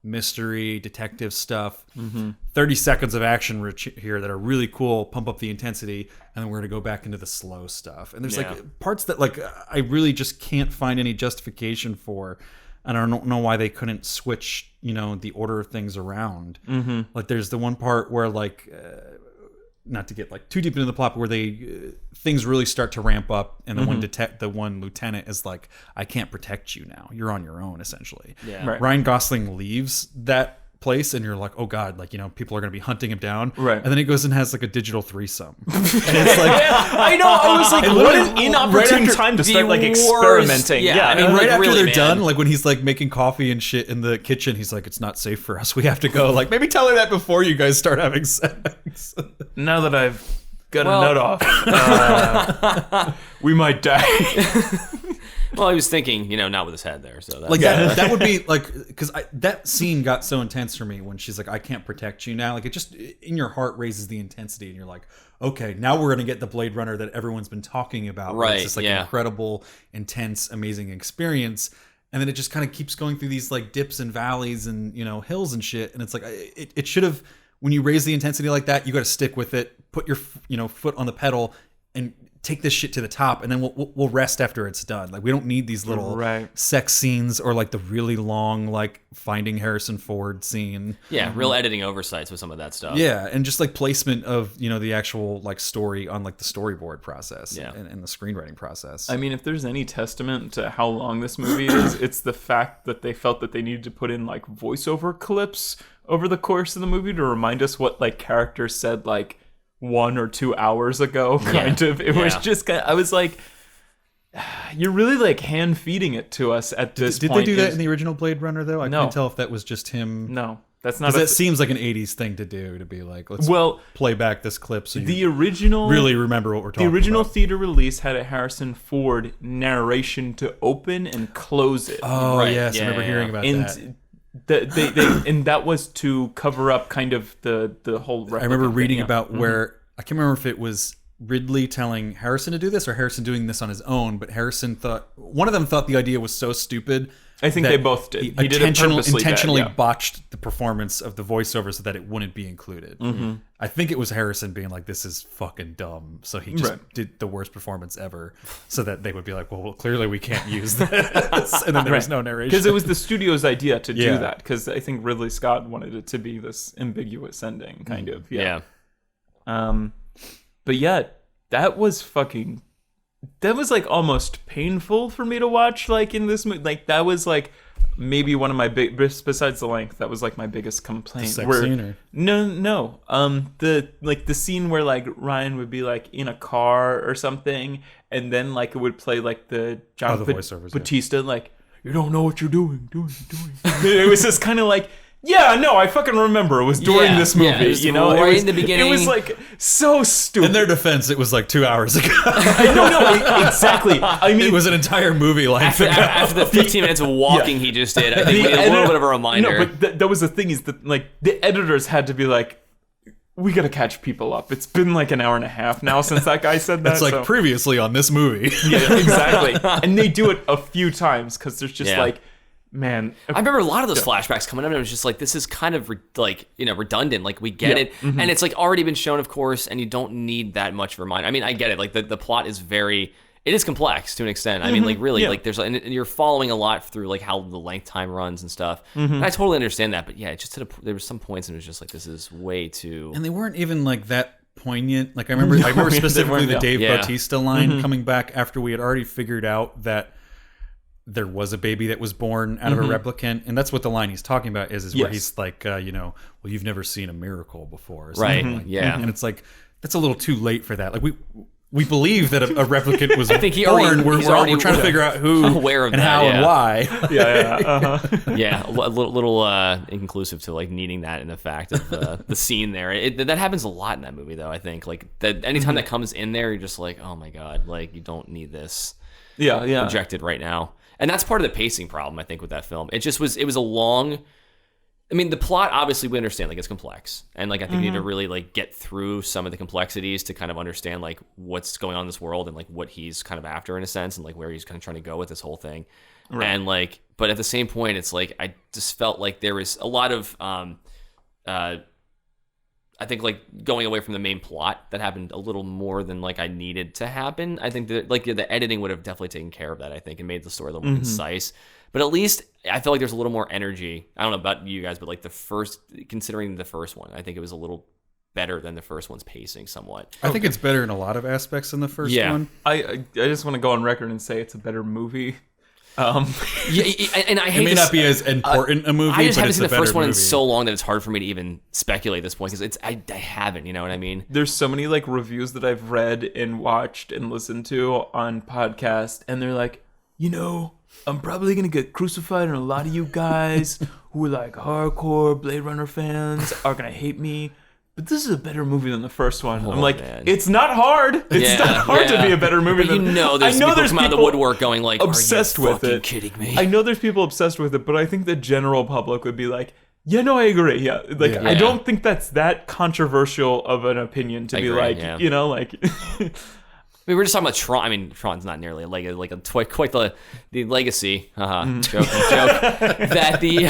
mystery detective stuff. 30 seconds of action here that are really cool, pump up the intensity, and then we're gonna go back into the slow stuff. And there's like parts that like I really just can't find any justification for. And I don't know why they couldn't switch, the order of things around. Like there's the one part where like, not to get like too deep into the plot, but where they things really start to ramp up, and the one lieutenant is like, "I can't protect you now. You're on your own," essentially. Yeah. Right. Ryan Gosling leaves that place, and you're like, "Oh God!" Like people are gonna be hunting him down. Right. And then he goes and has like a digital threesome. And it's like, I know. I was like, what an inopportune time to start like experimenting. Yeah, I mean, right after really, they're done, like when he's like making coffee and shit in the kitchen, he's like, "It's not safe for us. We have to go." Like maybe tell her that before you guys start having sex. Now that I've got a nut off, we might die. Well, I was thinking, not with his head there. So that's, like that would be like, because that scene got so intense for me when she's like, "I can't protect you now." Like it just in your heart raises the intensity, and you're like, okay, now we're gonna get the Blade Runner that everyone's been talking about. Right. It's this like incredible, intense, amazing experience. And then it just kind of keeps going through these like dips and valleys and hills and shit. And it's like it should have, when you raise the intensity like that, you got to stick with it. Put your foot on the pedal and take this shit to the top, and then we'll rest after it's done. Like, we don't need these little sex scenes or like the really long like finding Harrison Ford scene. Yeah, real editing oversights with some of that stuff. Yeah, and just like placement of the actual like story on like the storyboard process and the screenwriting process. I mean, if there's any testament to how long this movie is, it's the fact that they felt that they needed to put in like voiceover clips over the course of the movie to remind us what like characters said like 1 or 2 hours ago, kind of. It was just I was like, you're really like hand feeding it to us at this point. Did they do that in the original Blade Runner though? I couldn't tell if that was just him. No, that's not. That seems like an 80s thing to do, to be like, let's play back this clip so the original really remember what we're talking about. The original theater release had a Harrison Ford narration to open and close it. Oh, yes, I remember hearing about that. And that was to cover up kind of the whole. I remember reading about where I can't remember if it was Ridley telling Harrison to do this or Harrison doing this on his own, but Harrison thought one of them thought the idea was so stupid. I think they both did. He did it intentionally botched the performance of the voiceover so that it wouldn't be included. I think it was Harrison being like, "This is fucking dumb," so he just did the worst performance ever, so that they would be like, "Well, clearly we can't use this," and then there was no narration because it was the studio's idea to do that. Because I think Ridley Scott wanted it to be this ambiguous ending, kind of. Yeah. But yeah, that was like almost painful for me to watch, like in this movie. Like that was like maybe one of my besides the length, that was like my biggest complaint. The sex scene or? No. The scene where like Ryan would be like in a car or something, and then like it would play like the John Batista like, "You don't know what you're doing. It was just kind of like, yeah, no, I fucking remember. It was during this movie, right in the beginning. It was like so stupid. In their defense, it was like 2 hours ago. No, exactly. I mean, it was an entire movie length after the 15 minutes of walking he just did. I think we need a little bit of a reminder. No, but that was the thing, is that like the editors had to be like, we gotta catch people up. It's been like an hour and a half now since that guy said that. It's like previously on this movie. Yeah, exactly. And they do it a few times because there's just like, man, I remember a lot of those flashbacks coming up, and it was just like, this is kind of redundant. Like, we get it, and it's like already been shown, of course, and you don't need that much of a reminder. I mean, I get it. Like the plot is it is complex to an extent. I mean, like really, like there's and you're following a lot through like how the length time runs and stuff. And I totally understand that, but yeah, it just there was some points and it was just like, this is way too. And they weren't even like that poignant. Like I remember specifically the Dave Bautista line coming back after we had already figured out that there was a baby that was born out of a replicant, and that's what the line he's talking about is where he's like, well, you've never seen a miracle before, or something like that. And it's like, that's a little too late for that. Like we believe that a replicant was I think born. We're trying to figure out who, aware of and that, how, and why. Yeah, a little inconclusive to like needing that in the fact of the scene there. That happens a lot in that movie, though. I think like that anytime that comes in there, you're just like, oh my god, like you don't need this. Projected right now. And that's part of the pacing problem, I think, with that film. It was a long. I mean, the plot, obviously, we understand, like, it's complex. And, like, I think you need to really, like, get through some of the complexities to kind of understand, like, what's going on in this world and, like, what he's kind of after, in a sense, and, like, where he's kind of trying to go with this whole thing. Right. And, like, but at the same point, it's, like, I just felt like there was a lot of, I think, like, going away from the main plot that happened a little more than, like, I needed to happen. I think that, like, the editing would have definitely taken care of that, I think, and made the story a little more concise. But at least I feel like there's a little more energy. I don't know about you guys, but, like, considering the first one, I think it was a little better than the first one's pacing somewhat. I think it's better in a lot of aspects than the first one. I just want to go on record and say it's a better movie. And I hate it may not be as important a movie. I just but haven't it's seen the first one in movie. so long that it's hard for me to even speculate at this point because I haven't. You know what I mean? There's so many like reviews that I've read and watched and listened to on podcast, and they're like, I'm probably gonna get crucified, and a lot of you guys who are like hardcore Blade Runner fans are gonna hate me. But this is a better movie than the first one. I'm like, it's not hard. It's not hard to be a better movie but there's people come out of the woodwork going like, obsessed are you with fucking it. Kidding me? I know there's people obsessed with it, but I think the general public would be like, yeah, no, I agree. Yeah, like I don't think that's that controversial of an opinion to be like, like. We were just talking about Tron. I mean, Tron's not nearly quite the legacy. Joke. That the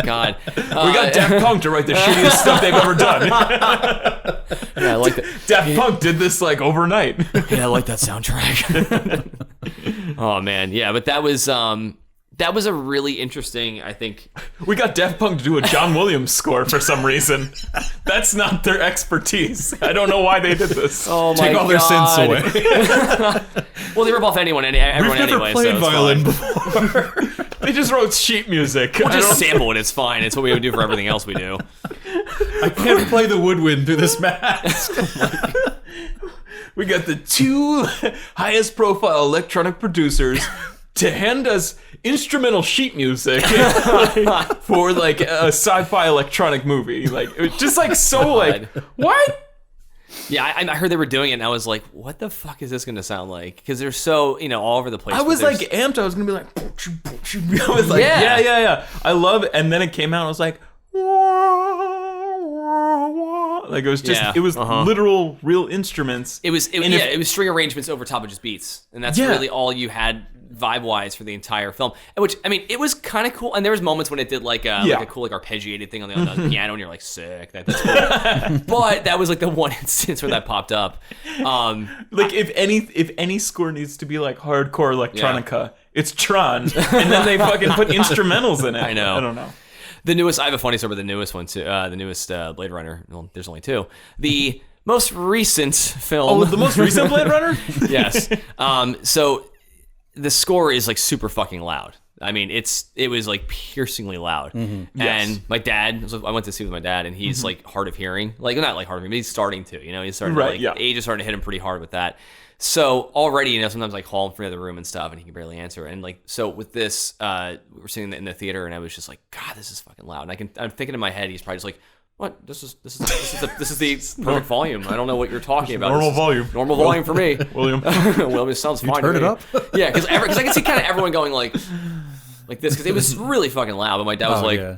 God. We got Daft Punk to write the shittiest stuff they've ever done. Yeah, I like that. Daft Punk did this like overnight. Yeah, I like that soundtrack. Oh man, yeah, but that was a really interesting, I think. We got Daft Punk to do a John Williams score for some reason. That's not their expertise. I don't know why they did this. Oh my Take all their synths away. Well, they rip off everyone anyway. We've never played so violin before. They just wrote sheet music. We'll just sample it. It's fine. It's what we would do for everything else we do. I can't play the woodwind through this mask. We got the 2 highest profile electronic producers to hand us instrumental sheet music for like a sci-fi electronic movie. Like it was just like so like what? Yeah, I heard they were doing it, and I was like, "What the fuck is this going to sound like?" Because they're so all over the place. I was like amped. I was gonna be like, I was like, yeah. I love it. And then it came out. And I was like, like it was just it was literal real instruments. It was string arrangements over top of just beats, and that's really all you had vibe-wise for the entire film. Which, I mean, it was kind of cool, and there was moments when it did like a cool like arpeggiated thing on the piano, and you're like, sick, that's cool. But that was like the one instance where that popped up. Like if any score needs to be like hardcore electronica, it's Tron, and then they fucking put instrumentals in it. I know. I don't know. The newest, I have a funny story about the newest one too. The newest Blade Runner. Well, there's only 2. The most recent film. Oh, the most recent Blade Runner? Yes. So the score is like super fucking loud. I mean, it was like piercingly loud. Mm-hmm. And my dad, I went to see with my dad, and he's like hard of hearing. Like, not like hard of hearing, but he's starting to, he's starting to age is starting to hit him pretty hard with that. So already, sometimes I call him from the other room and stuff, and he can barely answer. And like, so with this, we were sitting in the theater, and I was just like, God, this is fucking loud. And I'm thinking in my head, he's probably just like, what? This is the perfect volume. I don't know what you're talking about. Normal volume for me. William, it sounds fine. Turn it up. Yeah, because I can see kind of everyone going like this, because it was really fucking loud. But my dad was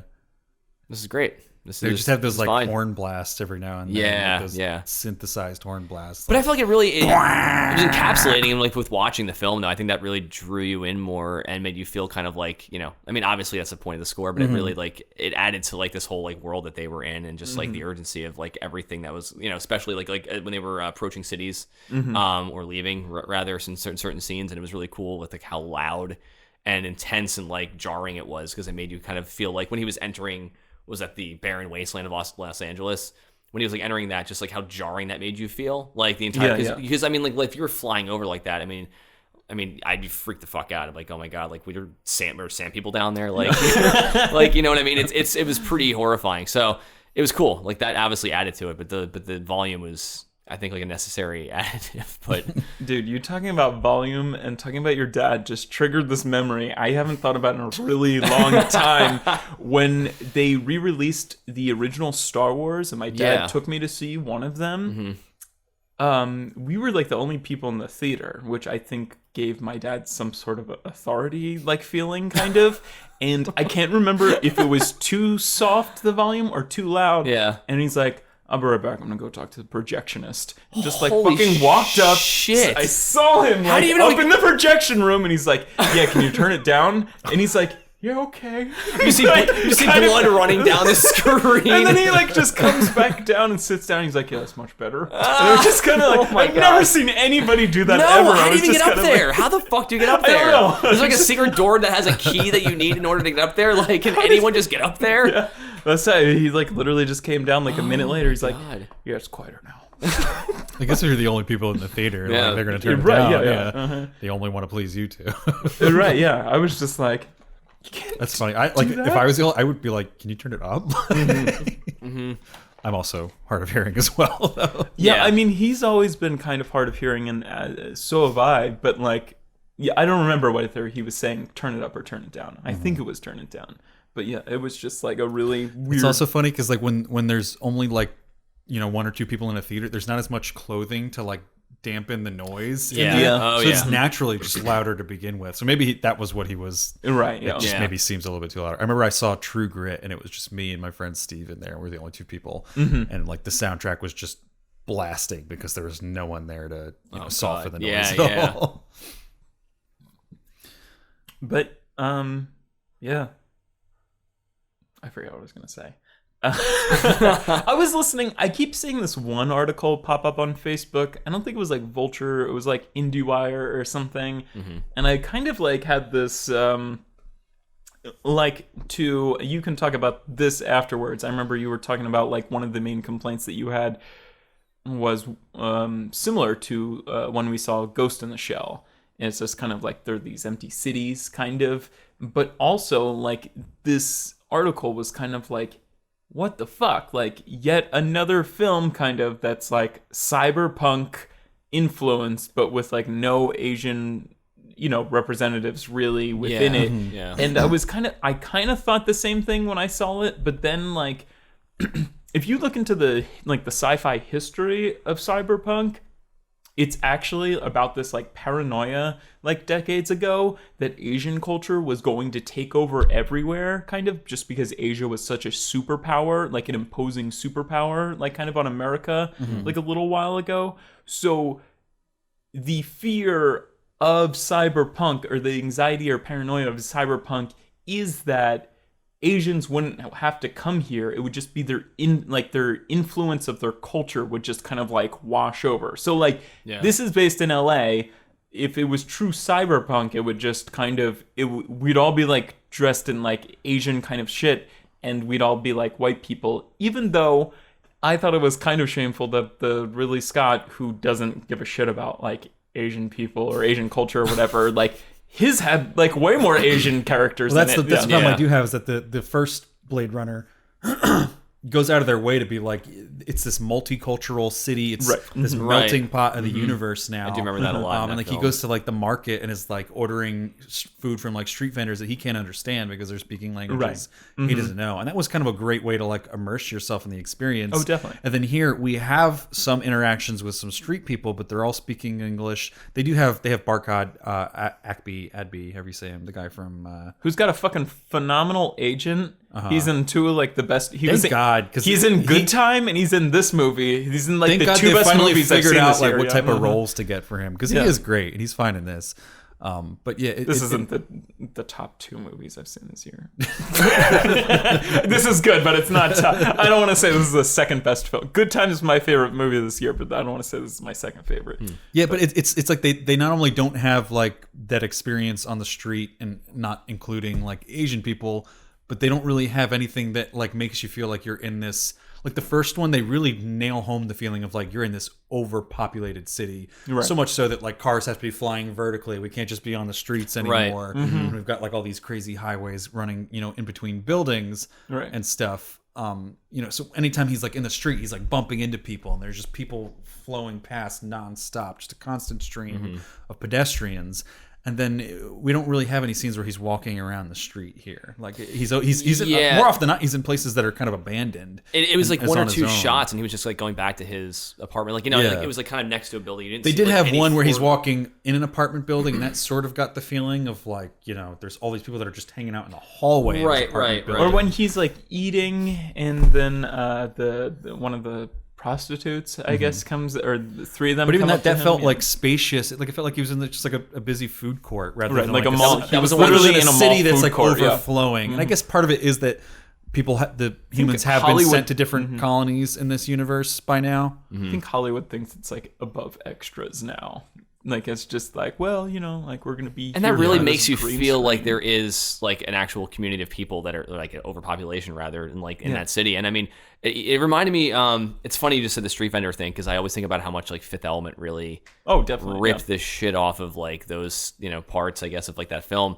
this is great. They just have those like fine horn blasts every now and then. Yeah, like those synthesized horn blasts. But I feel like it was encapsulating him, like with watching the film. Though I think that really drew you in more and made you feel kind of like, I mean, obviously that's the point of the score, but it really like it added to like this whole like world that they were in, and just like the urgency of like everything that was, especially like when they were approaching cities, or leaving rather in certain scenes, and it was really cool with like how loud and intense and like jarring it was, because it made you kind of feel like when he was entering. Was at the barren wasteland of Los Angeles, when he was like entering that, just like how jarring that made you feel, like the entire because I mean like if you were flying over like that, I mean I'd be freaked the fuck out. I'm like, oh my god, like we were sand people down there, like like what I mean. It was pretty horrifying. So it was cool. Like that obviously added to it, but the volume was, I think, like a necessary additive. But dude, you talking about volume and talking about your dad just triggered this memory I haven't thought about in a really long time. When they re-released the original Star Wars, and my dad took me to see one of them, we were like the only people in the theater, which I think gave my dad some sort of authority like feeling, kind of. And I can't remember if it was too soft, the volume, or too loud. Yeah. And he's like, I'll be right back. I'm gonna go talk to the projectionist. And just like Holy fucking walked up. Shit. I saw him like up in the projection room, and he's like, "Yeah, can you turn it down?" And he's like, "Yeah, okay." You see blood running down the screen, and then he like just comes back down and sits down. He's like, "Yeah, that's much better." And it was just kind of like, I've never seen anybody do that ever. How do you even get up there? How the fuck do you get up there? I don't know. There's like a secret door that has a key that you need in order to get up there. Like, can anyone just get up there? Yeah. That's how he like literally just came down like a minute later. He's like, "Yeah, it's quieter now." I guess they're the only people in the theater. Yeah. Like, they're going to turn it right, down. Yeah. They only want to please you two. Right? Yeah. I was just like, that's funny. If I was ill, I would be like, "Can you turn it up?" I'm also hard of hearing as well, though. Yeah, I mean, he's always been kind of hard of hearing, and so have I. But like, I don't remember whether he was saying turn it up or turn it down. I think it was turn it down. But yeah, it was just like a really weird. It's also funny because like when there's only like 1 or 2 people in a theater, there's not as much clothing to like dampen the noise. Yeah. So it's naturally just louder to begin with. So maybe that was what he was. Right. It just maybe seems a little bit too loud. I remember I saw True Grit, and it was just me and my friend Steve in there. We're the only 2 people, and like the soundtrack was just blasting because there was no one there to soften the noise at all. But yeah. I forgot what I was going to say. I was listening. I keep seeing this one article pop up on Facebook. I don't think it was like Vulture. It was like IndieWire or something. And I kind of like had this, you can talk about this afterwards. I remember you were talking about like one of the main complaints that you had was similar to when we saw Ghost in the Shell. And it's just kind of like there are these empty cities, kind of. But also, like, this article was kind of like, what the fuck? Like, yet another film kind of that's like cyberpunk influenced, but with like no Asian, representatives really within it. Yeah. And I kind of thought the same thing when I saw it, but then like, if you look into the sci-fi history of cyberpunk, it's actually about this like paranoia like decades ago that Asian culture was going to take over everywhere, kind of just because Asia was such a superpower, like an imposing superpower, like kind of on America like a little while ago. So the fear of cyberpunk, or the anxiety or paranoia of cyberpunk, is that Asians wouldn't have to come here. It would just be their influence of their culture would just kind of like wash over. So like this is based in LA. If it was true cyberpunk, it would just kind of we'd all be like dressed in like Asian kind of shit, and we'd all be like white people. Even though I thought it was kind of shameful that the Ridley Scott, who doesn't give a shit about like Asian people or Asian culture or whatever, like his had like way more Asian characters. Well, that's in it. the problem I do have, is that the first Blade Runner goes out of their way to be like, it's this multicultural city. It's this melting pot of the universe now. I do remember that a lot. And like he goes to like the market and is like ordering food from like street vendors that he can't understand because they're speaking languages he doesn't know. And that was kind of a great way to like immerse yourself in the experience. Oh, definitely. And then here we have some interactions with some street people, but they're all speaking English. They have Barkhad Adby, however you say him, the guy from who's got a fucking phenomenal agent. He's in two of like the best. Thank God, because he's in Good Time and he's in this movie. He's in like thank the God two they best finally movies I've figured seen out this like year. what type of roles to get for him, because he is great and he's fine in this. But yeah, this isn't the top two movies I've seen this year. This is good, but it's not top. I don't want to say this is the second best film. Good Time is my favorite movie this year, but I don't want to say this is my second favorite. Yeah, but it's like they not only don't have like that experience on the street, and not including like Asian people, but they don't really have anything that like makes you feel like you're in this. Like the first one, they really nail home the feeling of like you're in this overpopulated city. Right. So much so that like cars have to be flying vertically. We can't just be on the streets anymore. Right. We've got like all these crazy highways running, in between buildings and stuff. So anytime he's like in the street, he's like bumping into people, and there's just people flowing past nonstop, just a constant stream of pedestrians. And then we don't really have any scenes where he's walking around the street here. Like he's in, more often than not, he's in places that are kind of abandoned. It was like one or two shots, and he was just like going back to his apartment. Like like it was like kind of next to a building. They did have one where he's walking in an apartment building, and that sort of got the feeling of like there's all these people that are just hanging out in the hallway. Right. Or when he's like eating, and then the one of the prostitutes, I guess, comes, or the three of them. But even come that felt like spacious. It felt like he was in just like a busy food court rather than like a mall. He was literally in a city that's like overflowing. And I guess part of it is that people, the humans have been sent to different colonies in this universe by now. I think Hollywood thinks it's like above extras now. Like it's just like, well, like we're gonna be, and that really makes you feel like there is like an actual community of people that are like an overpopulation rather than like in that city. And I mean, it reminded me. It's funny you just said the street vendor thing, because I always think about how much like Fifth Element really definitely ripped this shit off of like those parts, I guess, of like that film.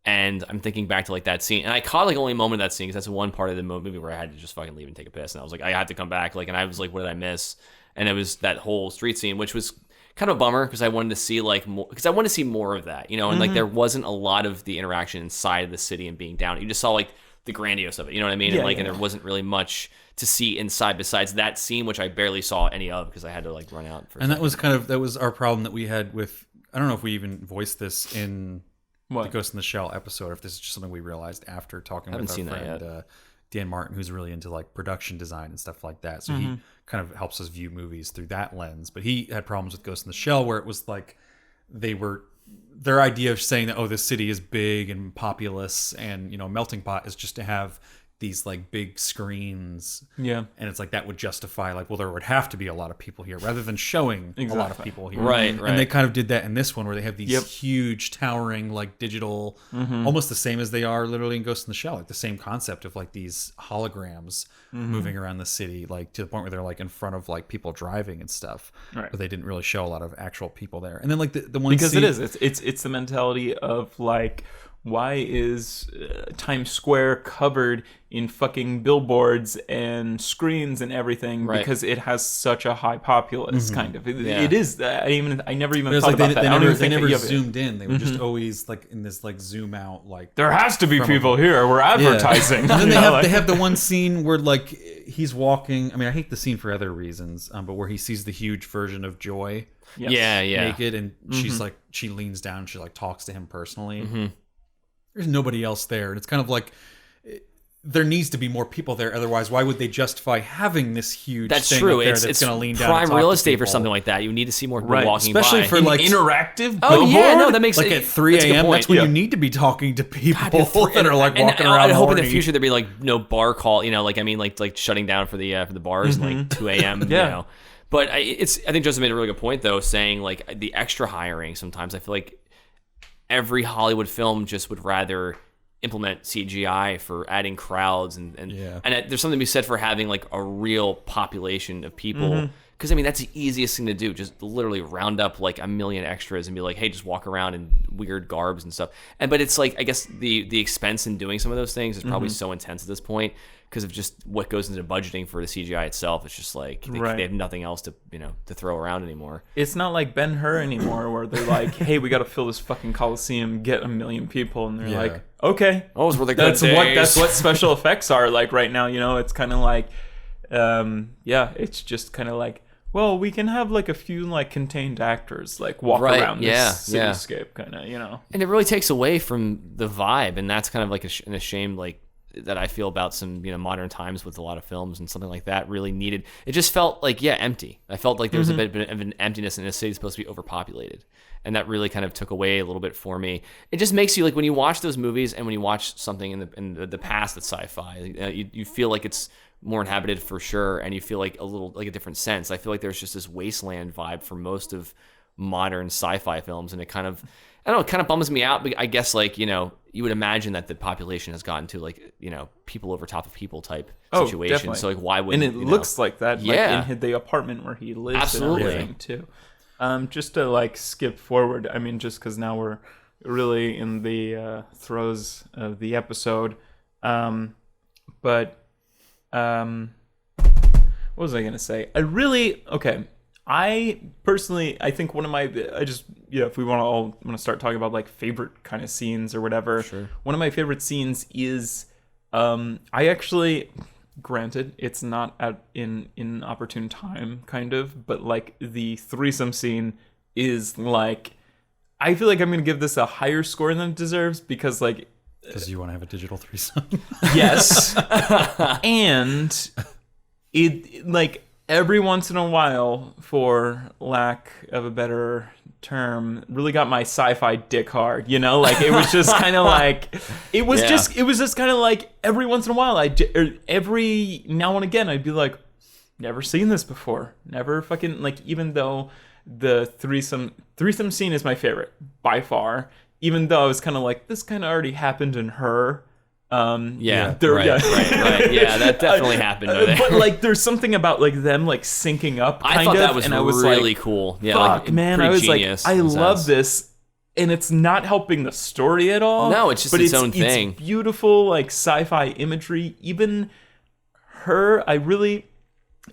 And I'm thinking back to like that scene, and I caught like only a moment of that scene because that's one part of the movie where I had to just fucking leave and take a piss, and I was like, I had to come back, like, and I was like, what did I miss? And it was that whole street scene, which was kind of a bummer because I wanted to see like more, because I wanted to see more of that, and like there wasn't a lot of the interaction inside of the city and being down. You just saw like the grandiose of it, you know what I mean? And there wasn't really much to see inside besides that scene, which I barely saw any of because I had to like run out. And that was our problem that we had with, I don't know if we even voiced this in the Ghost in the Shell episode, or if this is just something we realized after talking with our friend Dan Martin, who's really into like production design and stuff like that. So he kind of helps us view movies through that lens. But he had problems with Ghost in the Shell where it was like their idea of saying that, this city is big and populous and, melting pot is just to have these like big screens. Yeah. And it's like that would justify like, well, there would have to be a lot of people here rather than showing a lot of people here. Right. And they kind of did that in this one where they have these Yep. huge towering like digital, almost the same as they are literally in Ghost in the Shell, like the same concept of like these holograms moving around the city, like to the point where they're like in front of like people driving and stuff. Right. But they didn't really show a lot of actual people there. And then like the one Because scene, it's the mentality of like, why is Times Square covered in fucking billboards and screens and everything? Right. Because it has such a high populace, kind of. It is. I never even it was thought like about that. I don't even they think never that you have it. zoomed in. They were just always like in this like zoom out like There has to be from people here. We're advertising. And then You they know, have like- they have the one scene where like he's walking. I mean, I hate the scene for other reasons, but where he sees the huge version of Joy Yes. Yeah. naked, and she's like she leans down, she like talks to him personally. There's nobody else there, and it's kind of like there needs to be more people there. Otherwise, why would they justify having this huge? That's thing true. Up there It's that's going to lean down. prime and talk real to estate for people? something like that. You need to see more people Right. walking Especially by. for like interactive Oh billboard? yeah, no, that makes like it, at 3 that's a good a.m. point. That's when Yeah. you need to be talking to people God, dude, that are like and walking I around. hope in the horny. future there'd be like no bar call, like I mean like shutting down for the bars and like 2 a.m. Yeah. But I think Joseph made a really good point though, saying like the extra hiring. Sometimes I feel like every Hollywood film just would rather implement CGI for adding crowds and there's something to be said for having like a real population of people. Because I mean that's the easiest thing to do. Just literally round up like a million extras and be like, hey, just walk around in weird garbs and stuff. But it's like I guess the expense in doing some of those things is probably so intense at this point because of just what goes into budgeting for the CGI itself. It's just like they have nothing else to to throw around anymore. It's not like Ben-Hur anymore, where they're like, "Hey, we got to fill this fucking Coliseum, get 1 million people," and they're like, "Okay, Those were the good that's days. what special effects are like right now." It's kind of like, it's just kind of like, well, we can have like a few like contained actors like walk around this cityscape, kind of, And it really takes away from the vibe, and that's kind of like a shame, like that I feel about some modern times with a lot of films and something like that really needed. It just felt like empty. I felt like there was a bit of an emptiness, and the city's supposed to be overpopulated, and that really kind of took away a little bit for me. It just makes you like when you watch those movies and when you watch something in the past that's sci-fi, you feel like it's more inhabited for sure, and you feel like a little like a different sense. I feel like there's just this wasteland vibe for most of modern sci-fi films, and it kind of bums me out. But I guess like you would imagine that the population has gotten to like people over top of people type situation. Definitely. So like why wouldn't and it looks like that Yeah. like in the apartment where he lives Absolutely. and everything too. Just to like skip forward, I mean, just because now we're really in the throes of the episode, but what was I gonna say? I personally, I think one of my, if we want to start talking about like favorite kind of scenes or whatever, Sure. one of my favorite scenes is, I actually, granted, it's not in opportune time, kind of, but like the threesome scene is like, I feel like I'm gonna give this a higher score than it deserves because like, Because you want to have a digital threesome. yes, and it like every once in a while, for lack of a better term, really got my sci-fi dick hard. Like it was just kind of like it was just kind of like every once in a while, every now and again, I'd be like, never seen this before, never fucking like. Even though the threesome scene is my favorite by far, even though I was kind of like, this kind of already happened in Her. right. Yeah, that definitely happened. But like, there's something about like them like syncing up. I thought that was and I was really like, cool. Yeah, fuck, like, man, I pretty was genius like, I in a love sense. this, and it's not helping the story at all. No, it's just but its own thing. It's beautiful, like sci-fi imagery. Even Her,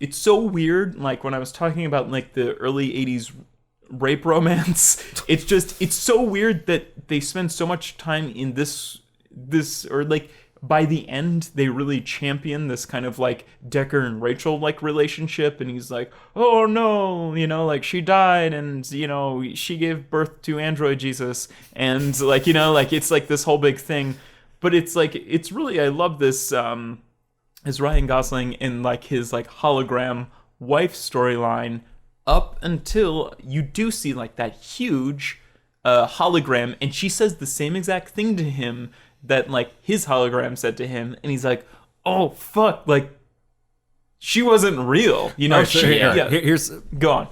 it's so weird. Like when I was talking about like the early '80s rape romance, it's so weird that they spend so much time in this or like by the end they really champion this kind of like Decker and Rachel like relationship, and he's like, oh no, like she died, and she gave birth to android Jesus, and like like it's like this whole big thing. But it's like, it's really, I love this is Ryan Gosling and like his like hologram wife storyline up until you do see like that huge hologram, and she says the same exact thing to him that like his hologram said to him, and he's like, oh fuck, like she wasn't real, you know. All right, so here's Go on.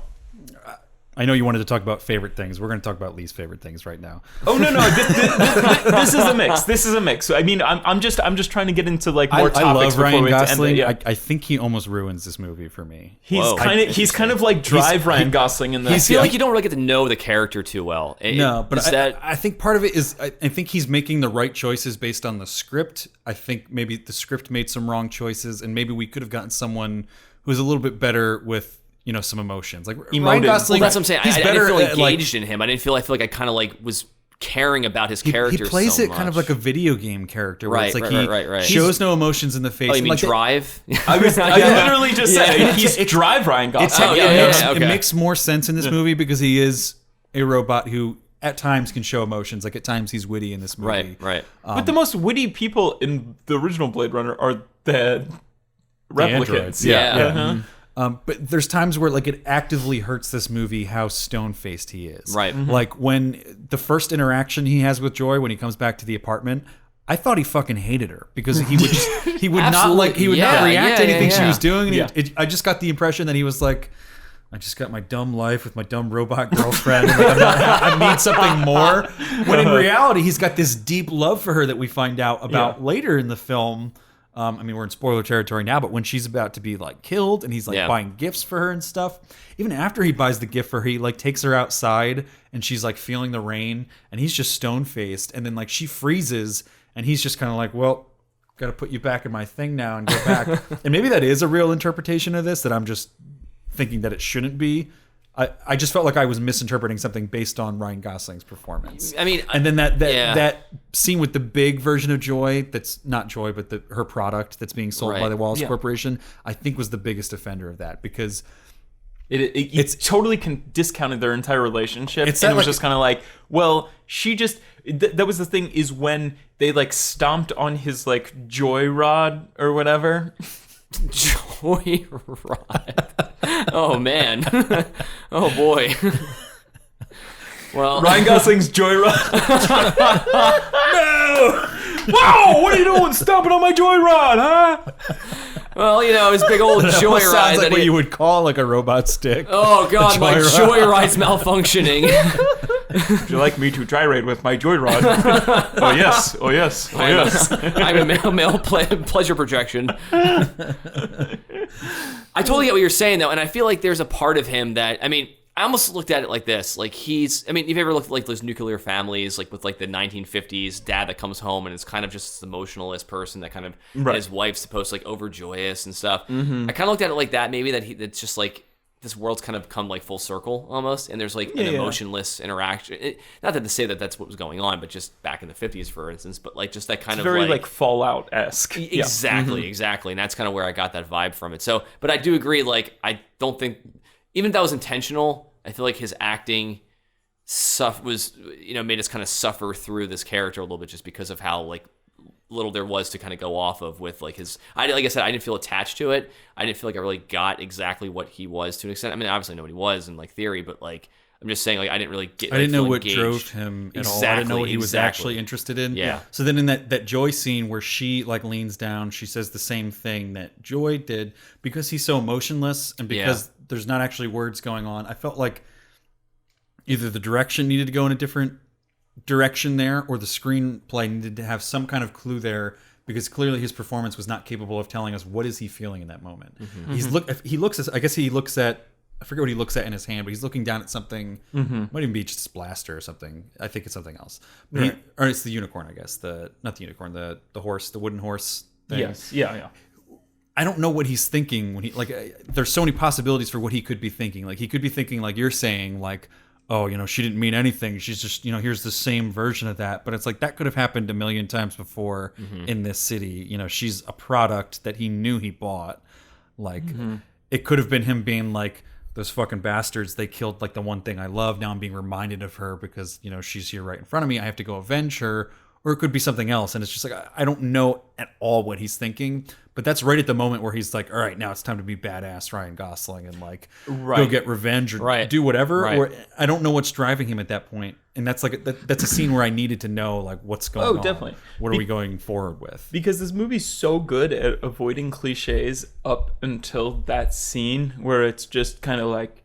I know you wanted to talk about favorite things. We're going to talk about least favorite things right now. Oh no, this is a mix. This is a mix. I mean, I'm just trying to get into like more topics. I love before Ryan we Gosling. end it. I think he almost ruins this movie for me. He's kind of like Ryan Gosling in the. I feel like you don't really get to know the character too well. I think part of it is I think he's making the right choices based on the script. I think maybe the script made some wrong choices, and maybe we could have gotten someone who's a little bit better with, you know, some emotions. Like Ryan Gosling, well, that's what I'm saying. He's I better didn't feel at, engaged in him. I feel like I kind of like was caring about his character. He plays so it kind of much. like a video game character, where it's like right. shows no emotions in the face. Oh, you mean like Drive? I literally just said he's Drive Ryan Gosling. It makes more sense in this movie because he is a robot who at times can show emotions. Like at times he's witty in this movie. Right. But the most witty people in the original Blade Runner are the replicants. Androids. Yeah. But there's times where like it actively hurts this movie how stone-faced he is. Right. Like when the first interaction he has with Joy when he comes back to the apartment, I thought he fucking hated her because he would not react to anything she was doing. And I just got the impression that he was like, I just got my dumb life with my dumb robot girlfriend. And I need something more. When in reality, he's got this deep love for her that we find out about later in the film. I mean, we're in spoiler territory now, but when she's about to be like killed and he's like buying gifts for her and stuff, even after he buys the gift for her, he like takes her outside and she's like feeling the rain and he's just stone faced. And then like she freezes and he's just kind of like, well, got to put you back in my thing now and go back. And maybe that is a real interpretation of this that I'm just thinking that it shouldn't be. I just felt like I was misinterpreting something based on Ryan Gosling's performance. I mean, and then that scene with the big version of Joy, that's not Joy, but her product that's being sold by the Wallace Corporation, I think was the biggest offender of that because it's totally discounted their entire relationship. It was just kind of like, well, she just that was the thing is when they like stomped on his like joy rod or whatever. Joy rod. Oh man. Oh boy. Well, Ryan Gosling's joy rod. No! Wow! What are you doing stomping on my joy rod, huh? Well, you know, his big old joy ride. Sounds like what you would call like a robot stick. Oh god, my joy ride's malfunctioning. Would you like me to gyrate with my joy rod? Oh yes. Oh yes. Oh yes. I'm a male pleasure projection. I totally get what you're saying though, and I feel like there's a part of him that, I mean, I almost looked at it like this, like I mean, you've ever looked at like those nuclear families, like with like the 1950s dad that comes home and is kind of just this emotionalist person that kind of, and his wife's supposed to like overjoyous and stuff. Mm-hmm. I kind of looked at it like that, maybe that's just like, this world's kind of come like full circle almost, and there's like an emotionless interaction. Not that to say that that's what was going on, but just back in the 50s, for instance, but like just that kind of very like Fallout-esque. Exactly, and that's kind of where I got that vibe from it. So, but I do agree, like I don't think, even if that was intentional, I feel like his acting was, you know, made us kind of suffer through this character a little bit just because of how like little there was to kind of go off of with like his, like I said, I didn't feel attached to it. I didn't feel like I really got exactly what he was to an extent. I mean, obviously I know what he was in like theory, but like I'm just saying, like I didn't really get. I didn't know what drove him at all. I didn't know what he was actually interested in. Yeah. So then in that Joy scene where she like leans down, she says the same thing that Joy did because he's so emotionless and because there's not actually words going on. I felt like either the direction needed to go in a different direction there, or the screenplay needed to have some kind of clue there, because clearly his performance was not capable of telling us what is he feeling in that moment. Mm-hmm. He looks at I forget what he looks at in his hand, but he's looking down at something. Mm-hmm. Might even be just blaster or something. I think it's something else. Or it's the unicorn, I guess. Not the unicorn, the horse, the wooden horse thing. Yes. Yeah. I don't know what he's thinking when he there's so many possibilities for what he could be thinking. Like he could be thinking like you're saying, like, oh, you know, she didn't mean anything. She's just, you know, here's the same version of that. But it's like that could have happened a million times before in this city. You know, she's a product that he knew he bought. Like it could have been him being like, those fucking bastards, they killed like the one thing I love. Now I'm being reminded of her because, you know, she's here right in front of me. I have to go avenge her. or it could be something else. And it's just like, I don't know at all what he's thinking. But that's right at the moment where he's like, all right, now it's time to be badass Ryan Gosling and like go get revenge or do whatever. Right. Or I don't know what's driving him at that point. And that's like that's a scene where I needed to know like what's going on. Oh, definitely. What are we going forward with? Because this movie's so good at avoiding cliches up until that scene where it's just kind of like,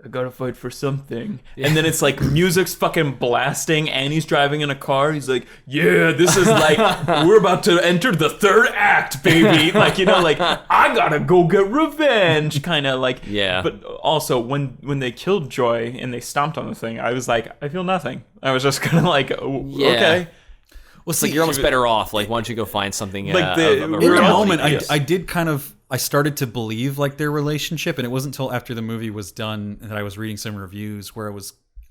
I gotta fight for something. And then it's like music's fucking blasting and he's driving in a car. He's like, yeah, this is like, we're about to enter the third act, baby. Like, like, I gotta go get revenge. Kind of like, yeah. But also when they killed Joy and they stomped on the thing, I was like, I feel nothing. I was just kind of like, okay. Well, it's like you're almost better off. Like, why don't you go find something? Like in the moment, I did kind of. I started to believe like their relationship, and it wasn't until after the movie was done that I was reading some reviews where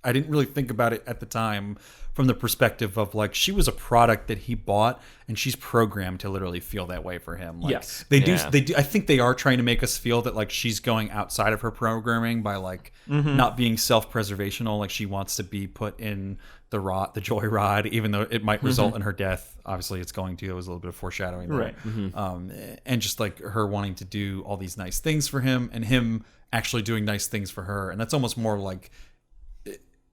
I didn't really think about it at the time from the perspective of like she was a product that he bought, and she's programmed to literally feel that way for him. Like, yes, they do. I think they are trying to make us feel that like she's going outside of her programming by like not being self-preservational. Like she wants to be put in the joy rod, even though it might result in her death. Obviously, it's going to. It was a little bit of foreshadowing, there. Right? And just like her wanting to do all these nice things for him, and him actually doing nice things for her, and that's almost more like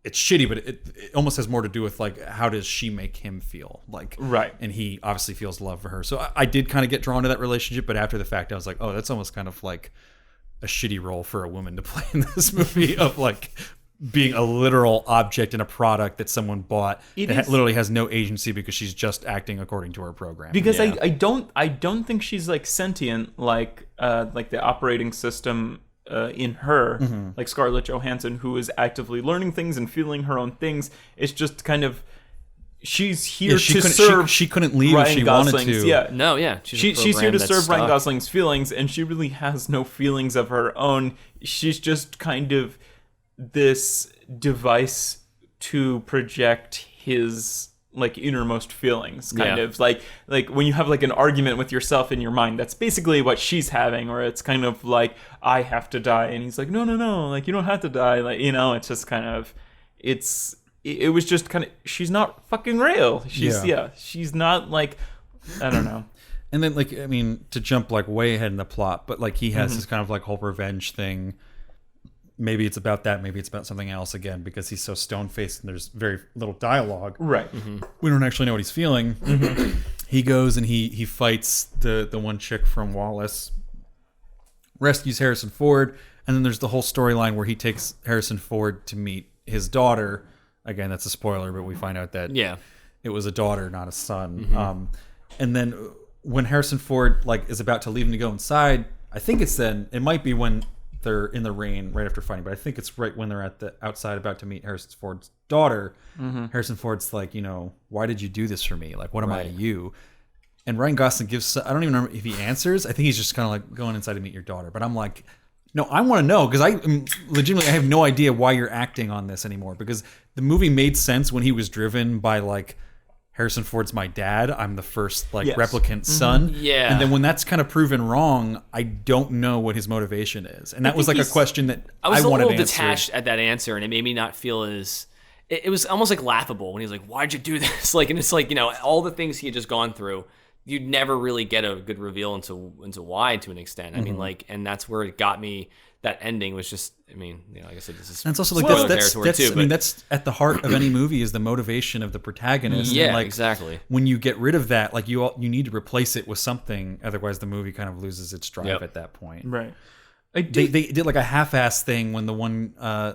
it's shitty, but it almost has more to do with like how does she make him feel, like right? And he obviously feels love for her, so I did kind of get drawn to that relationship. But after the fact, I was like, oh, that's almost kind of like a shitty role for a woman to play in this movie of like being a literal object and a product that someone bought that literally has no agency because she's just acting according to her program. Because I don't think she's like sentient like the operating system in her, like Scarlett Johansson, who is actively learning things and feeling her own things. It's just kind of she's here to serve. She couldn't leave Ryan if she Gosling's, wanted to. Yeah, no, yeah. She's here to serve Ryan Gosling's feelings, and she really has no feelings of her own. She's just kind of this device to project his like innermost feelings, kind of like when you have like an argument with yourself in your mind, that's basically what she's having, or it's kind of like, I have to die, and he's like, no, like you don't have to die, like, it's just kind of it was just kind of, she's not fucking real. She's not like, I don't know. And then like, I mean, to jump like way ahead in the plot, but like he has this kind of like whole revenge thing. Maybe it's about that. Maybe it's about something else again, because he's so stone-faced and there's very little dialogue. Right. We don't actually know what he's feeling. He goes and he fights the one chick from Wallace, rescues Harrison Ford, and then there's the whole storyline where he takes Harrison Ford to meet his daughter. Again, that's a spoiler, but we find out that it was a daughter, not a son. And then when Harrison Ford like is about to leave him to go inside, I think it's then, it might be when they're in the rain right after fighting, but I think it's right when they're at the outside about to meet Harrison Ford's daughter. Harrison Ford's like, why did you do this for me? Like, what am I to you? And Ryan Gosling gives, I don't even remember if he answers. I think he's just kind of like going inside to meet your daughter. But I'm like, no, I want to know, because I legitimately I have no idea why you're acting on this anymore, because the movie made sense when he was driven by like, Harrison Ford's my dad, I'm the first like replicant son. Yeah. And then when that's kind of proven wrong, I don't know what his motivation is. And that was like a question that I wanted to answer. I was a little detached at that answer, and it made me not feel as... It was almost like laughable when he was like, why'd you do this? Like, and it's like, all the things he had just gone through, you'd never really get a good reveal into why, to an extent. I mean, like, and that's where it got me. That ending was just, I mean, like I said, this is. And it's also like that's too, I mean, that's at the heart of any movie, is the motivation of the protagonist. Yeah, and like, exactly. When you get rid of that, like you need to replace it with something, otherwise the movie kind of loses its drive at that point. Right. They did like a half-ass thing when the one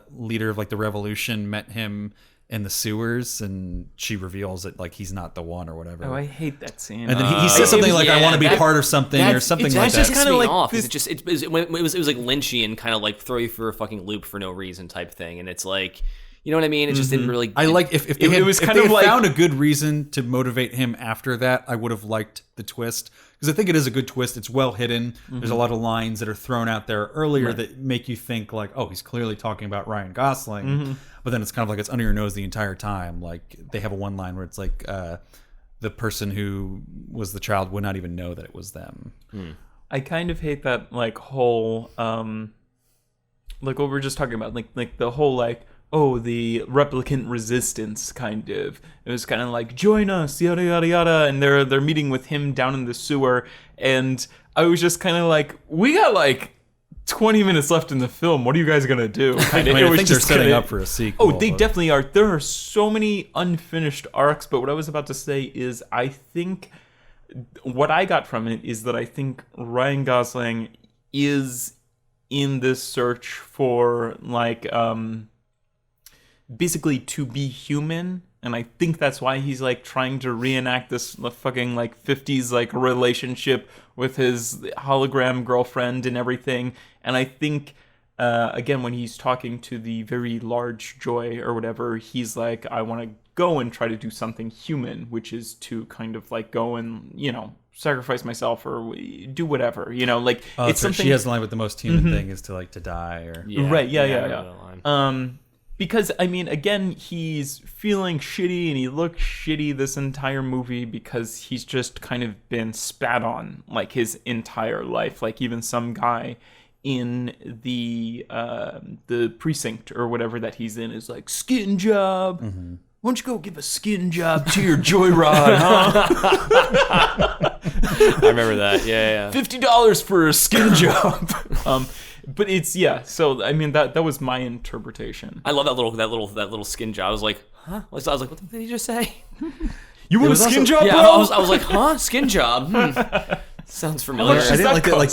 leader of like the revolution met him in the sewers, and she reveals that like he's not the one or whatever. Oh, I hate that scene. And then he says something like, "I want to be part of something" or something like that. It's just kind of like off. It was like Lynchian, kind of like throw you for a fucking loop for no reason type thing, and it's like, you know what I mean? It just didn't really. I like if they had found a good reason to motivate him after that, I would have liked the twist, because I think it is a good twist. It's well hidden. There's a lot of lines that are thrown out there earlier that make you think like, oh, he's clearly talking about Ryan Gosling. But then it's kind of like it's under your nose the entire time. Like they have a one line where it's like the person who was the child would not even know that it was them. I kind of hate that like whole like what we were just talking about, like the whole like, the replicant resistance kind of. It was kind of like, join us, yada yada yada, and they're meeting with him down in the sewer, and I was just kind of like, we got like 20 minutes left in the film. What are you guys gonna do? I think they're setting up for a sequel. Oh, they definitely are. There are so many unfinished arcs, but what I was about to say is I think what I got from it is that I think Ryan Gosling is in this search for like basically to be human, and I think that's why he's like trying to reenact this fucking like 50s like relationship with his hologram girlfriend and everything. And I think again, when he's talking to the very large Joy or whatever, he's like, I want to go and try to do something human, which is to kind of like go and, you know, sacrifice myself or do whatever, you know, like it's something. She has the line with the most human thing is to like to die, or right, yeah. Because I mean, again, he's feeling shitty and he looks shitty this entire movie because he's just kind of been spat on like his entire life. Like even some guy in the precinct or whatever that he's in is like, skin job. Mm-hmm. Why don't you go give a skin job to your joyride, huh? I remember that. Yeah. $50 for a skin job. But it's so I mean that was my interpretation. I love that little skin job. I was like, huh? I was like, what did he just say? You want a skin job, bro? Yeah, I was like, huh? Skin job? Sounds familiar. I didn't like that. Like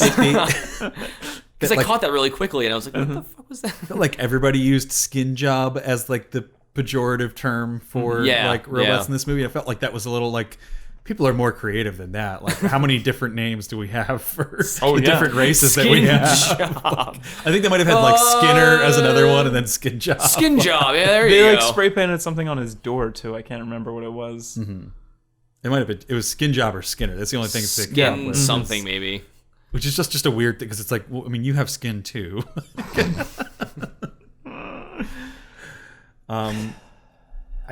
because I caught that really quickly, and I was like, what the fuck was that? I felt like everybody used skin job as like the pejorative term for like robots in this movie. I felt like that was a little like, people are more creative than that. Like, how many different names do we have for different races that we have? Job. I think they might have had like Skinner as another one, and then Skin Job. Skin Job, yeah, there you go. They like spray painted something on his door too. I can't remember what it was. Mm-hmm. It might have been. It was Skin Job or Skinner. That's the only thing. Skin something maybe. Which is just a weird thing because it's like, well, I mean, you have skin too. I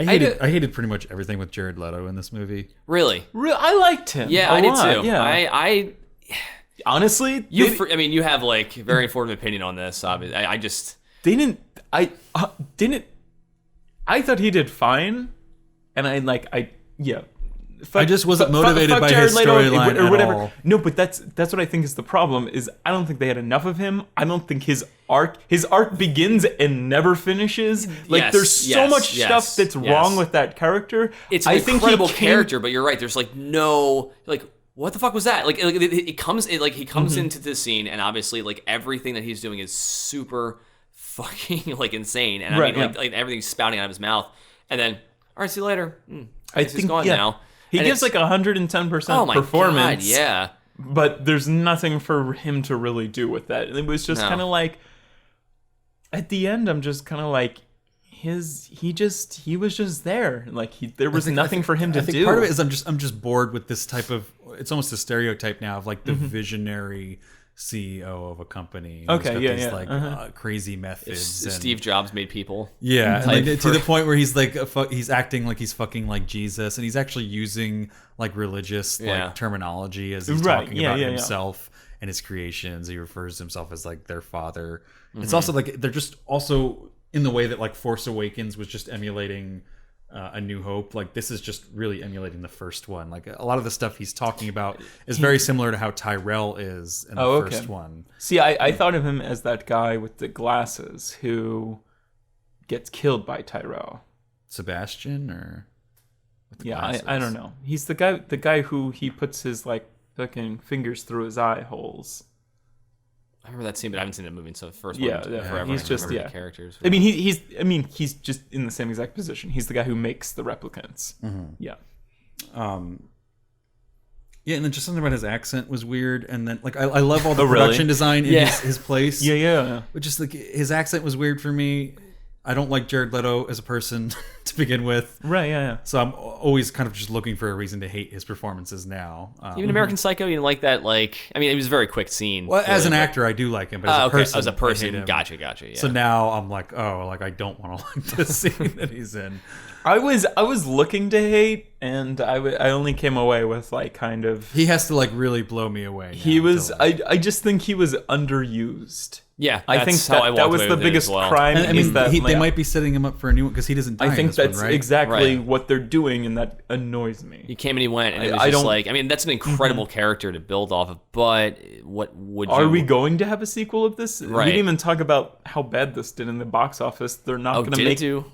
hated pretty much everything with Jared Leto in this movie. Really? I liked him. Yeah, I did too. Yeah, I honestly, you have like very informed opinion on this. Obviously, I just didn't. I thought he did fine, and I just wasn't motivated by his storyline or whatever. All. No, but that's what I think is the problem. Is I don't think they had enough of him. I don't think his arc begins and never finishes. Like there's so much stuff that's wrong with that character. It's an incredible character, but you're right. There's like no like. What the fuck was that? Like he comes into the scene, and obviously like everything that he's doing is super fucking like insane, and I mean like everything's spouting out of his mouth, and then all right, see you later. I think he's gone now. He gives like 110% performance. God, yeah. But there's nothing for him to really do with that. It was just kind of like, at the end, I'm just kind of like, he was just there. Like there was nothing for him to do. Part of it is I'm just bored with this type of, it's almost a stereotype now of like the visionary CEO of a company. Like crazy methods. Steve Jobs made people. Yeah, and like, to the point where he's like he's acting like he's fucking like Jesus, and he's actually using like religious like terminology as he's talking about himself and his creations. He refers to himself as like their father. Mm-hmm. It's also like they're just also in the way that like Force Awakens was just emulating A New Hope. Like this is just really emulating the first one. Like a lot of the stuff he's talking about is very similar to how Tyrell is in the first one. See, I thought of him as that guy with the glasses who gets killed by Tyrell. Sebastian or I don't know. He's the guy who he puts his like fucking fingers through his eye holes. I remember that scene, but I haven't seen that movie since the first one. Forever. He's just characters. I mean, he's just in the same exact position. He's the guy who makes the replicants. Mm-hmm. Yeah. And then just something about his accent was weird. And then like I love all the production design in his place. Yeah. But just like his accent was weird for me. I don't like Jared Leto as a person to begin with. Right, yeah. So I'm always kind of just looking for a reason to hate his performances now. Even American Psycho, you didn't like that? Like, I mean, it was a very quick scene. Well, as an actor, I do like him, but as a person, gotcha. Yeah. So now I'm like, oh, like I don't want to like the scene that he's in. I was looking to hate, and I only came away with like kind of. He has to like really blow me away. He was. I just think he was underused. Yeah, I think that was the biggest crime. And, I mean, that, they might be setting him up for a new one because he doesn't die. I think in this that's one, right? exactly Right. what they're doing, and that annoys me. He came and he went, and it was I just don't- like, I mean, that's an incredible character to build off of, but what would you... Are we going to have a sequel of this? Right. We didn't even talk about how bad this did in the box office. They're not going to did make. it do?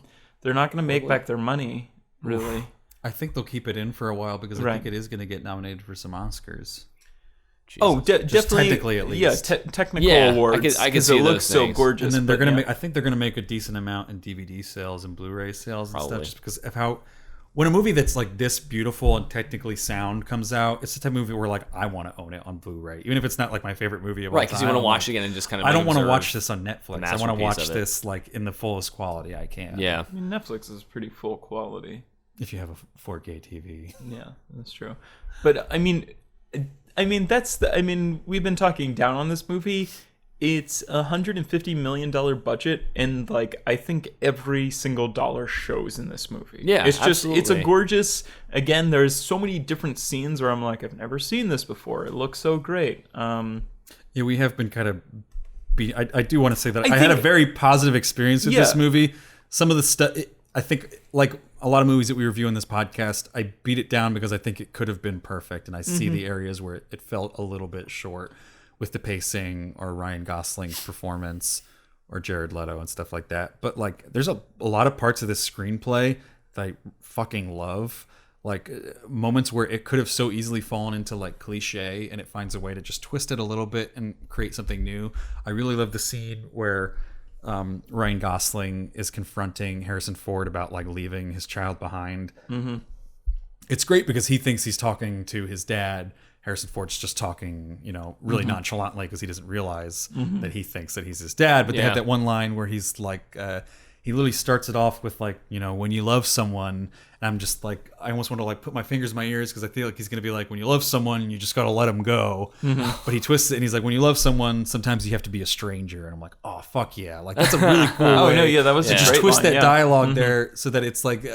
They're not going to make back their money. Really. I think they'll keep it in for a while because I Right. think it is going to get nominated for some Oscars. Oh, definitely. technically, at least. Yeah, technical Yeah, awards. I could 'cause see it those looks so things. gorgeous. And then they're but gonna yeah. make. I think they're gonna make a decent amount in DVD sales and Blu-ray sales and Probably. stuff, just because of how. When a movie that's like this beautiful and technically sound comes out, it's the type of movie where like I want to own it on Blu-ray, even if it's not like my favorite movie of all Right, because you time. want to I'm watch like, it again and just kind of... I don't want to observe. watch this on Netflix. I want to masterpiece watch of it. this like in the fullest quality I can. Yeah. I mean, Netflix is pretty full quality. If you have a 4K TV. Yeah, that's true. But I mean, that's the. I mean, we've been talking down on this movie. It's $150 million budget, and like I think every single dollar shows in this movie. Yeah, it's just it's a absolutely. gorgeous. Again, there's so many different scenes where I'm like, I've never seen this before. It looks so great. Yeah, we have been kind of. I do want to say that I, I had a think- very positive experience with this Yeah. movie. Some of the stuff, I think, like a lot of movies that we review in this podcast, I beat it down because I think it could have been perfect, and I see the areas where it felt a little bit short with the pacing or Ryan Gosling's performance or Jared Leto and stuff like that. But like, there's a lot of parts of this screenplay that I fucking love. Like moments where it could have so easily fallen into like cliche, and it finds a way to just twist it a little bit and create something new. I really love the scene where Ryan Gosling is confronting Harrison Ford about like leaving his child behind. Mm-hmm. It's great because he thinks he's talking to his dad. Harrison Ford's just talking, really nonchalantly because he doesn't realize that he thinks that he's his dad. But they have that one line where he's like, he literally starts it off with like, when you love someone. And I'm just like, I almost want to like put my fingers in my ears because I feel like he's going to be like, when you love someone, you just got to let them go. But he twists it and he's like, when you love someone, sometimes you have to be a stranger. And I'm like, oh, fuck yeah. Like, that's a really cool Oh way no, yeah, that was to a just great twist line, that yeah. dialogue there so that it's like,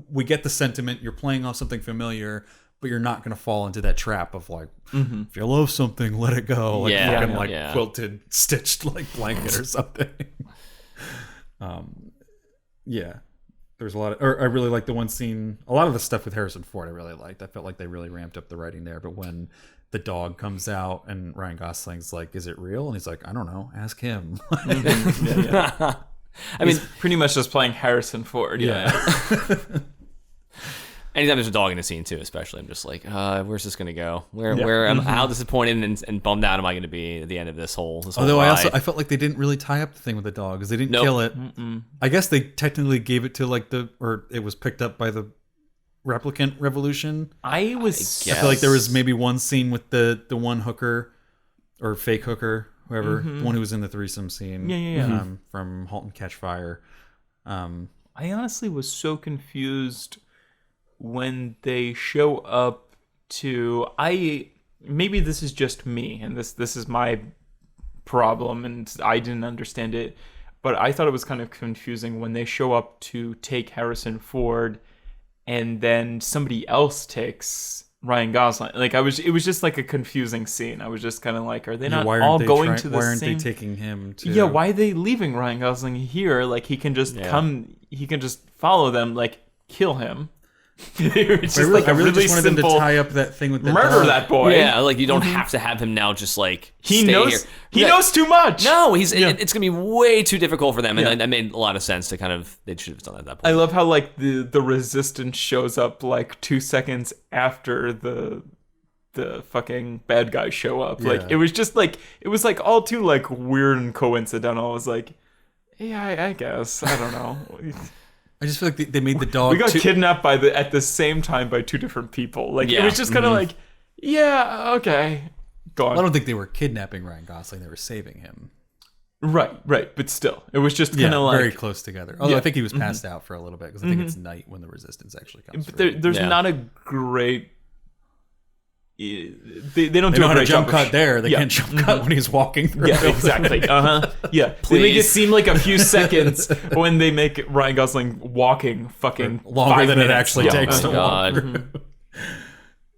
we get the sentiment. You're playing off something familiar, but you're not going to fall into that trap of like, if you love something, let it go. Like Yeah, fucking like yeah. quilted, stitched like blanket or something. Yeah. There's a lot of, or I really like the one scene, a lot of the stuff with Harrison Ford I really liked. I felt like they really ramped up the writing there. But when the dog comes out and Ryan Gosling's like, is it real? And he's like, I don't know, ask him. I mean, He's pretty much just playing Harrison Ford. Yeah. anytime there's a dog in the scene too, especially, I'm just like, where's this gonna go? How disappointed and bummed out am I gonna be at the end of this whole Although ride? I felt like they didn't really tie up the thing with the dog because they didn't Nope. kill it. I guess they technically gave it to like or it was picked up by the replicant revolution. I guess. I feel like there was maybe one scene with the one hooker or fake hooker, whoever, the one who was in the threesome scene. Yeah. From *Halt and Catch Fire*. I honestly was so confused when they show up to maybe this is just me and this is my problem and I didn't understand it, but I thought it was kind of confusing when they show up to take Harrison Ford and then somebody else takes Ryan Gosling. Like it was just like a confusing scene. I was just kind of like, are they not all going to the Why aren't same? they taking him to? Yeah, why are they leaving Ryan Gosling here? Like he can just he can just follow them, like kill him. It's just like I a really really just wanted them to simple tie up that thing with the murder dog. that boy. Yeah, like you don't have to have him now just like He stay knows here. he Yeah. knows too much. No, it's gonna be way too difficult for them, and Yeah. that made a lot of sense to kind of they should have done that at that I point. love how like the resistance shows up like 2 seconds after the fucking bad guys show up. Yeah. Like it was like all too like weird and coincidental. I was like, yeah, I guess. I don't know. I just feel like they made the dog. We got kidnapped at the same time by two different people. Like it Yeah. was just kind of like, yeah, okay, go on. I don't think they were kidnapping Ryan Gosling. They were saving him. Right, but still, it was just Yeah, kind of very like. close together. Although Yeah. I think he was passed out for a little bit because I think it's night when the resistance actually comes. But through. there's Yeah. not a great they don't They do know a how to great jump job cut there. They Yeah. can't jump cut when he's walking through. Yeah, exactly. Yeah, they make it seem like a few seconds when they make Ryan Gosling walking fucking Longer 5 than minutes. it actually takes to walk. God.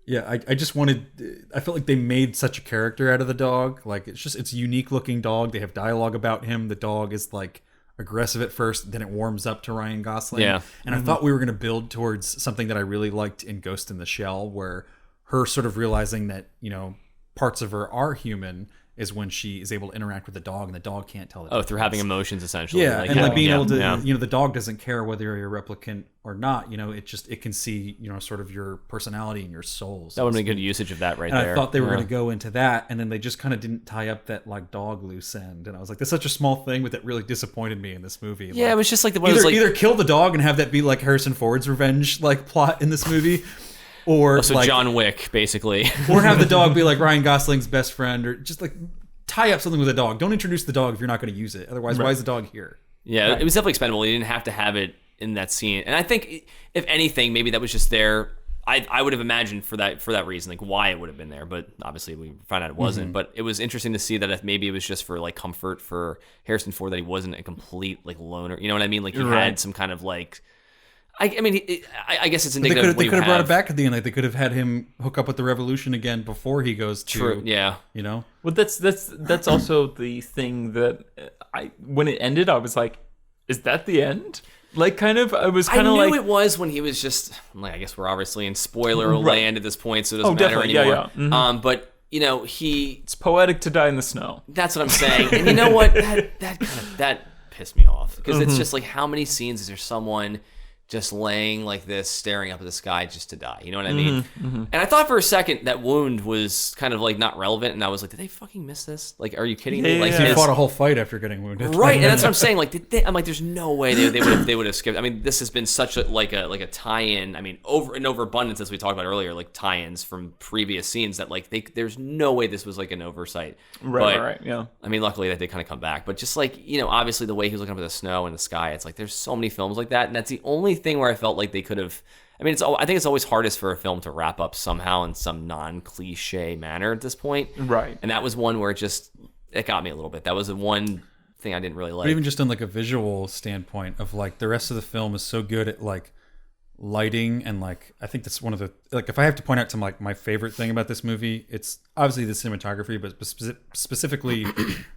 Yeah, I just wanted. I felt like they made such a character out of the dog. Like it's a unique looking dog. They have dialogue about him. The dog is like aggressive at first, then it warms up to Ryan Gosling. Yeah. And I thought we were going to build towards something that I really liked in Ghost in the Shell, where her sort of realizing that, you know, parts of her are human is when she is able to interact with the dog, and the dog can't tell it. Oh, through having emotions, essentially. Yeah, and like being able to, yeah. you know, the dog doesn't care whether you're a replicant or not. You know, it can see, you know, sort of your personality and your soul. That would be good usage of that right And there. I thought they were going to go into that, and then they just kind of didn't tie up that like dog loose end. And I was like, that's such a small thing, but that really disappointed me in this movie. Yeah, like, it was just like the one was like either kill the dog and have that be like Harrison Ford's revenge like plot in this movie, or so like, John Wick, basically. or have the dog be like Ryan Gosling's best friend, or just like tie up something with a dog. Don't introduce the dog if you're not going to use it. Otherwise, why is the dog here? Yeah, it was definitely expendable. You didn't have to have it in that scene. And I think, if anything, maybe that was just there. I would have imagined for that reason, like why it would have been there. But obviously, we found out it wasn't. But it was interesting to see that if maybe it was just for like comfort for Harrison Ford, that he wasn't a complete like loner. You know what I mean? Like he had some kind of like. I mean, I guess it's indicative. They could have brought it back at the end. Like they could have had him hook up with the Revolution again before he goes to. True. Yeah. You know. Well, that's also the thing that when it ended, I was like, is that the end? Like, kind of, I was kind of like, I knew it was when he was just like, I guess we're obviously in spoiler land at this point, so it doesn't matter definitely. anymore. Yeah. Mm-hmm. But you know, it's poetic to die in the snow. That's what I'm saying. And you know what? That pissed me off because it's just like, how many scenes is there someone just laying like this, staring up at the sky just to die? You know what I mean? And I thought for a second that wound was kind of like not relevant, and I was like, did they fucking miss this? Like, are you kidding me? Like, He fought a whole fight after getting wounded. right, and that's what I'm saying. Like, I'm like, there's no way they would have skipped. I mean, this has been such a tie-in. I mean, overabundance, as we talked about earlier, like tie-ins from previous scenes that like there's no way this was like an oversight. Right. Yeah. I mean, luckily that they kind of come back, but just like, you know, obviously the way he was looking up at the snow and the sky, it's like there's so many films like that, and that's the only thing where I felt like they could have. I mean, I think it's always hardest for a film to wrap up somehow in some non-cliche manner at this point. Right. And that was one where it got me a little bit. That was the one thing I didn't really like. But even just on like a visual standpoint of like the rest of the film is so good at like lighting, and like I think that's one of the, like, if I have to point out to like my favorite thing about this movie, it's obviously the cinematography, but specifically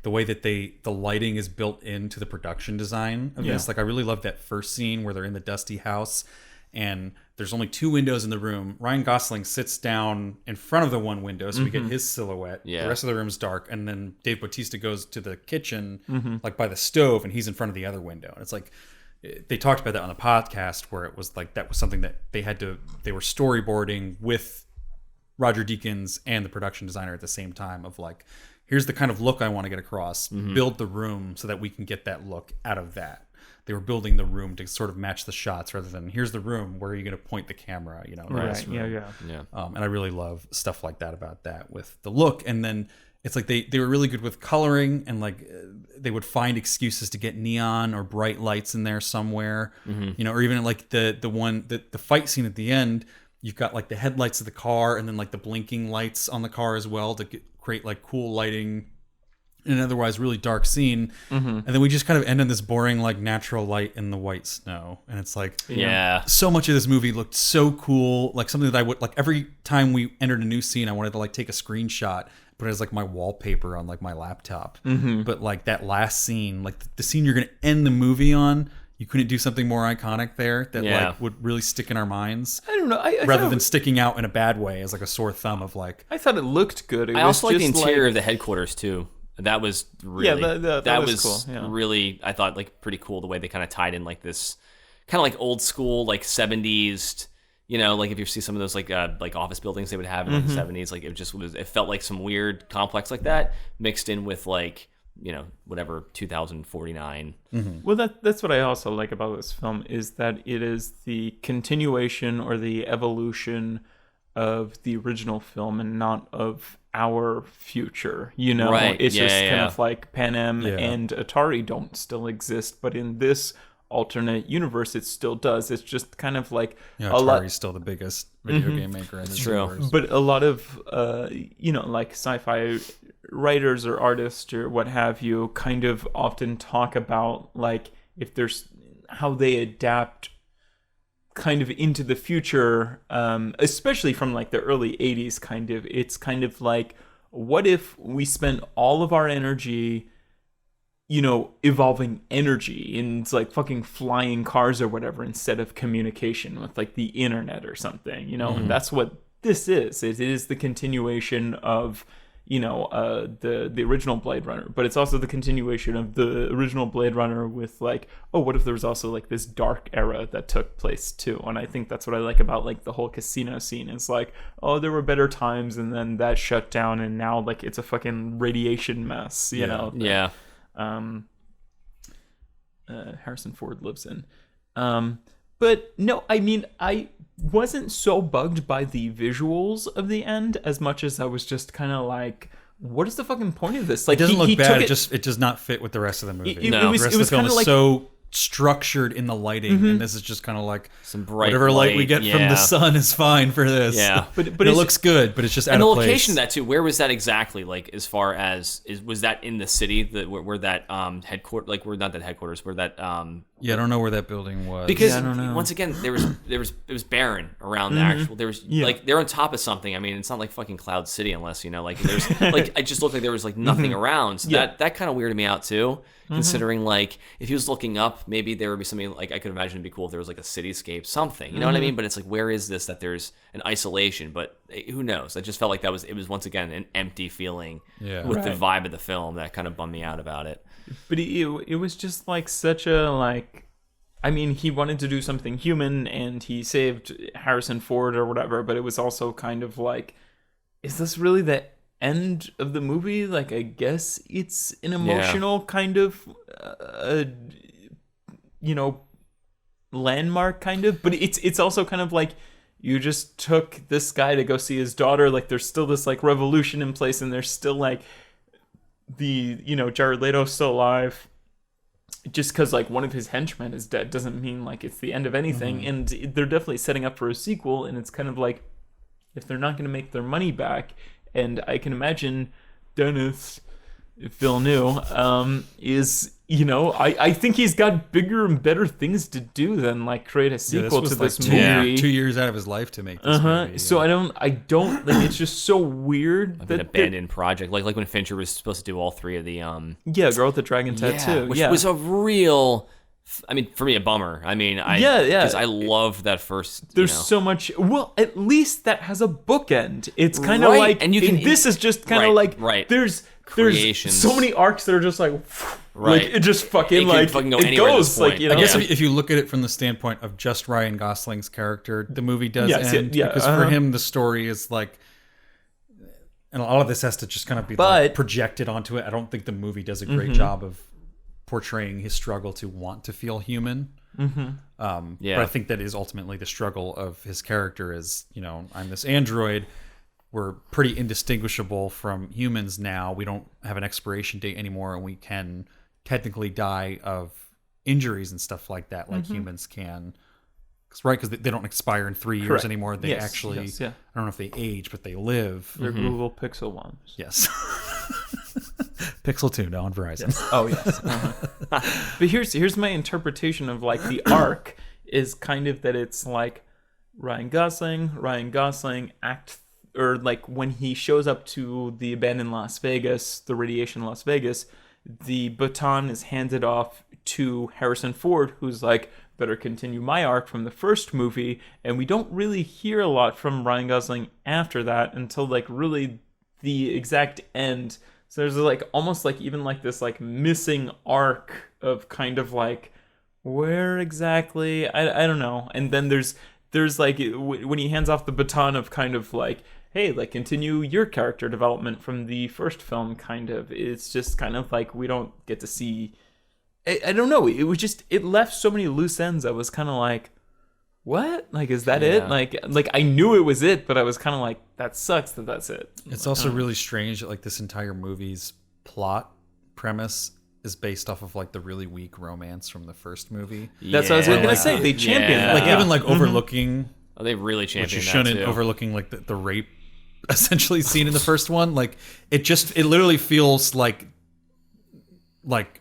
the way that the lighting is built into the production design of this. Like I really love that first scene where they're in the dusty house and there's only 2 windows in the room. Ryan Gosling sits down in front of the one window, so we get his silhouette. Yeah. The rest of the room is dark, and then Dave Bautista goes to the kitchen, like by the stove, and he's in front of the other window. And it's like, they talked about that on the podcast, where it was like that was something that they were storyboarding with Roger Deakins and the production designer at the same time, of like, here's the kind of look I want to get across, build the room so that we can get that look out of that. They were building the room to sort of match the shots, rather than here's the room, where are you going to point the camera, you know? Right. Yeah. And I really love stuff like that about that with the look. And then it's like they were really good with coloring, and like they would find excuses to get neon or bright lights in there somewhere, you know, or even like the fight scene at the end, you've got like the headlights of the car and then like the blinking lights on the car as well to create like cool lighting in an otherwise really dark scene. And then we just kind of end on this boring like natural light in the white snow, and it's like, so much of this movie looked so cool, like something that I would like every time we entered a new scene, I wanted to like take a screenshot, put it as like my wallpaper on like my laptop. But like that last scene, like the scene you're gonna end the movie on, you couldn't do something more iconic there that like would really stick in our minds. I don't know. Rather than sticking out in a bad way as like a sore thumb of like. I thought it looked good. I also like the interior of the headquarters too. That was really that was cool. Yeah. Really, I thought, like pretty cool the way they kind of tied in like this kind of like old school like 70s, you know, like if you see some of those like office buildings they would have in like the 70s, like it felt like some weird complex like that mixed in with like, you know, whatever 2049. Well, that's what I also like about this film, is that it is the continuation or the evolution of the original film and not of our future, you know. Right. It's just kind of like Pan Am and Atari don't still exist, but in this alternate universe, it still does. It's just kind of like Yeah, a lot. Atari's still the biggest video game maker in this True. universe. But a lot of like sci-fi writers or artists or what have you kind of often talk about like if there's how they adapt kind of into the future, especially from like the early 80s kind of. It's kind of like, what if we spent all of our energy evolving energy into like fucking flying cars or whatever instead of communication with like the internet or something, and that's what this is. It is the continuation of, the original Blade Runner, but it's also the continuation of the original Blade Runner with like, oh, what if there was also like this dark era that took place too? And I think that's what I like about like the whole casino scene is like, oh, there were better times and then that shut down and now like it's a fucking radiation mess, you know? Yeah. Harrison Ford lives in. But no, I mean, I wasn't so bugged by the visuals of the end as much as I was just kind of like, what is the fucking point of this? Like, it doesn't look bad. It It does not fit with the rest of the movie. It the was rest of the film kind of is like so structured in the lighting, and this is just kind of like Some bright whatever light we get from the sun is fine for this. Yeah. but it looks good, but it's just out And the of place. location of that too, where was that exactly? Like, as far as was that in the city where that headquarters, like, where not that headquarters, where that Yeah, I don't know where that building was. because I don't know. once again it was barren around the actual. There was like they're on top of something. I mean, it's not like fucking Cloud City unless like there's like it just looked like there was like nothing around. So that kind of weirded me out too. Considering like if he was looking up, maybe there would be something like I could imagine it'd be cool if there was like a cityscape, something. You know what I mean? But it's like, where is this that there's an isolation? But who knows? I just felt like it was once again an empty feeling with the vibe of the film that kind of bummed me out about it. But it was just like such a like, I mean, he wanted to do something human and he saved Harrison Ford or whatever, but it was also kind of like, is this really the end of the movie? Like, I guess it's an emotional kind of, landmark kind of, but it's also kind of like, you just took this guy to go see his daughter. Like, there's still this like revolution in place, and there's still like the Jared Leto's still alive. Just because like one of his henchmen is dead doesn't mean like it's the end of anything. And they're definitely setting up for a sequel, and it's kind of like, if they're not going to make their money back, and I can imagine Denis Villeneuve is, I think he's got bigger and better things to do than like create a sequel to this movie. 2 years out of his life to make this movie. So I don't like, it's just so weird Like that an abandoned project, like when Fincher was supposed to do all three of the Girl with the Dragon Tattoo, which was a real. I mean, for me, a bummer. I mean, because I loved that first. There's so much. Well, at least that has a bookend. It's kind of like, and you can. This is just kind of like, There's creations. so many arcs that are just like, Right. Like, it just fucking It like fucking go it anywhere at goes this point. like, I guess if you look at it from the standpoint of just Ryan Gosling's character, the movie does end. Because for him, the story is like, and all of this has to just kind of be like projected onto it. I don't think the movie does a great job of portraying his struggle to want to feel human. But I think that is ultimately the struggle of his character is, I'm this android. We're pretty indistinguishable from humans now. We don't have an expiration date anymore, and we can technically die of injuries and stuff like that, like humans can. Because they don't expire in 3 years anymore. They actually, I don't know if they age, but they live. They're Google Pixel ones. Yes. Pixel 2 now on Verizon. Yes. Oh, yes. But here's my interpretation of like the arc is kind of that it's like Ryan Gosling or like when he shows up to the abandoned Las Vegas, the radiation Las Vegas, the baton is handed off to Harrison Ford, who's like, better continue my arc from the first movie. And we don't really hear a lot from Ryan Gosling after that until like really the exact end. So there's like almost like even like this like missing arc of kind of like, where exactly? I don't know. And then there's like when he hands off the baton of kind of like, hey, like continue your character development from the first film, kind of. It's just kind of like we don't get to see. I don't know. It was just, it left so many loose ends. I was kind of like, what? Like, is that it? Like I knew it was it, but I was kind of like, that sucks that that's it. It's also really strange that like this entire movie's plot premise is based off of like the really weak romance from the first movie. That's what I was going to like, say. They champion that. Like even like overlooking, Oh, they really which you championed that shouldn't, too. overlooking like the rape essentially scene in the first one. Like it literally feels like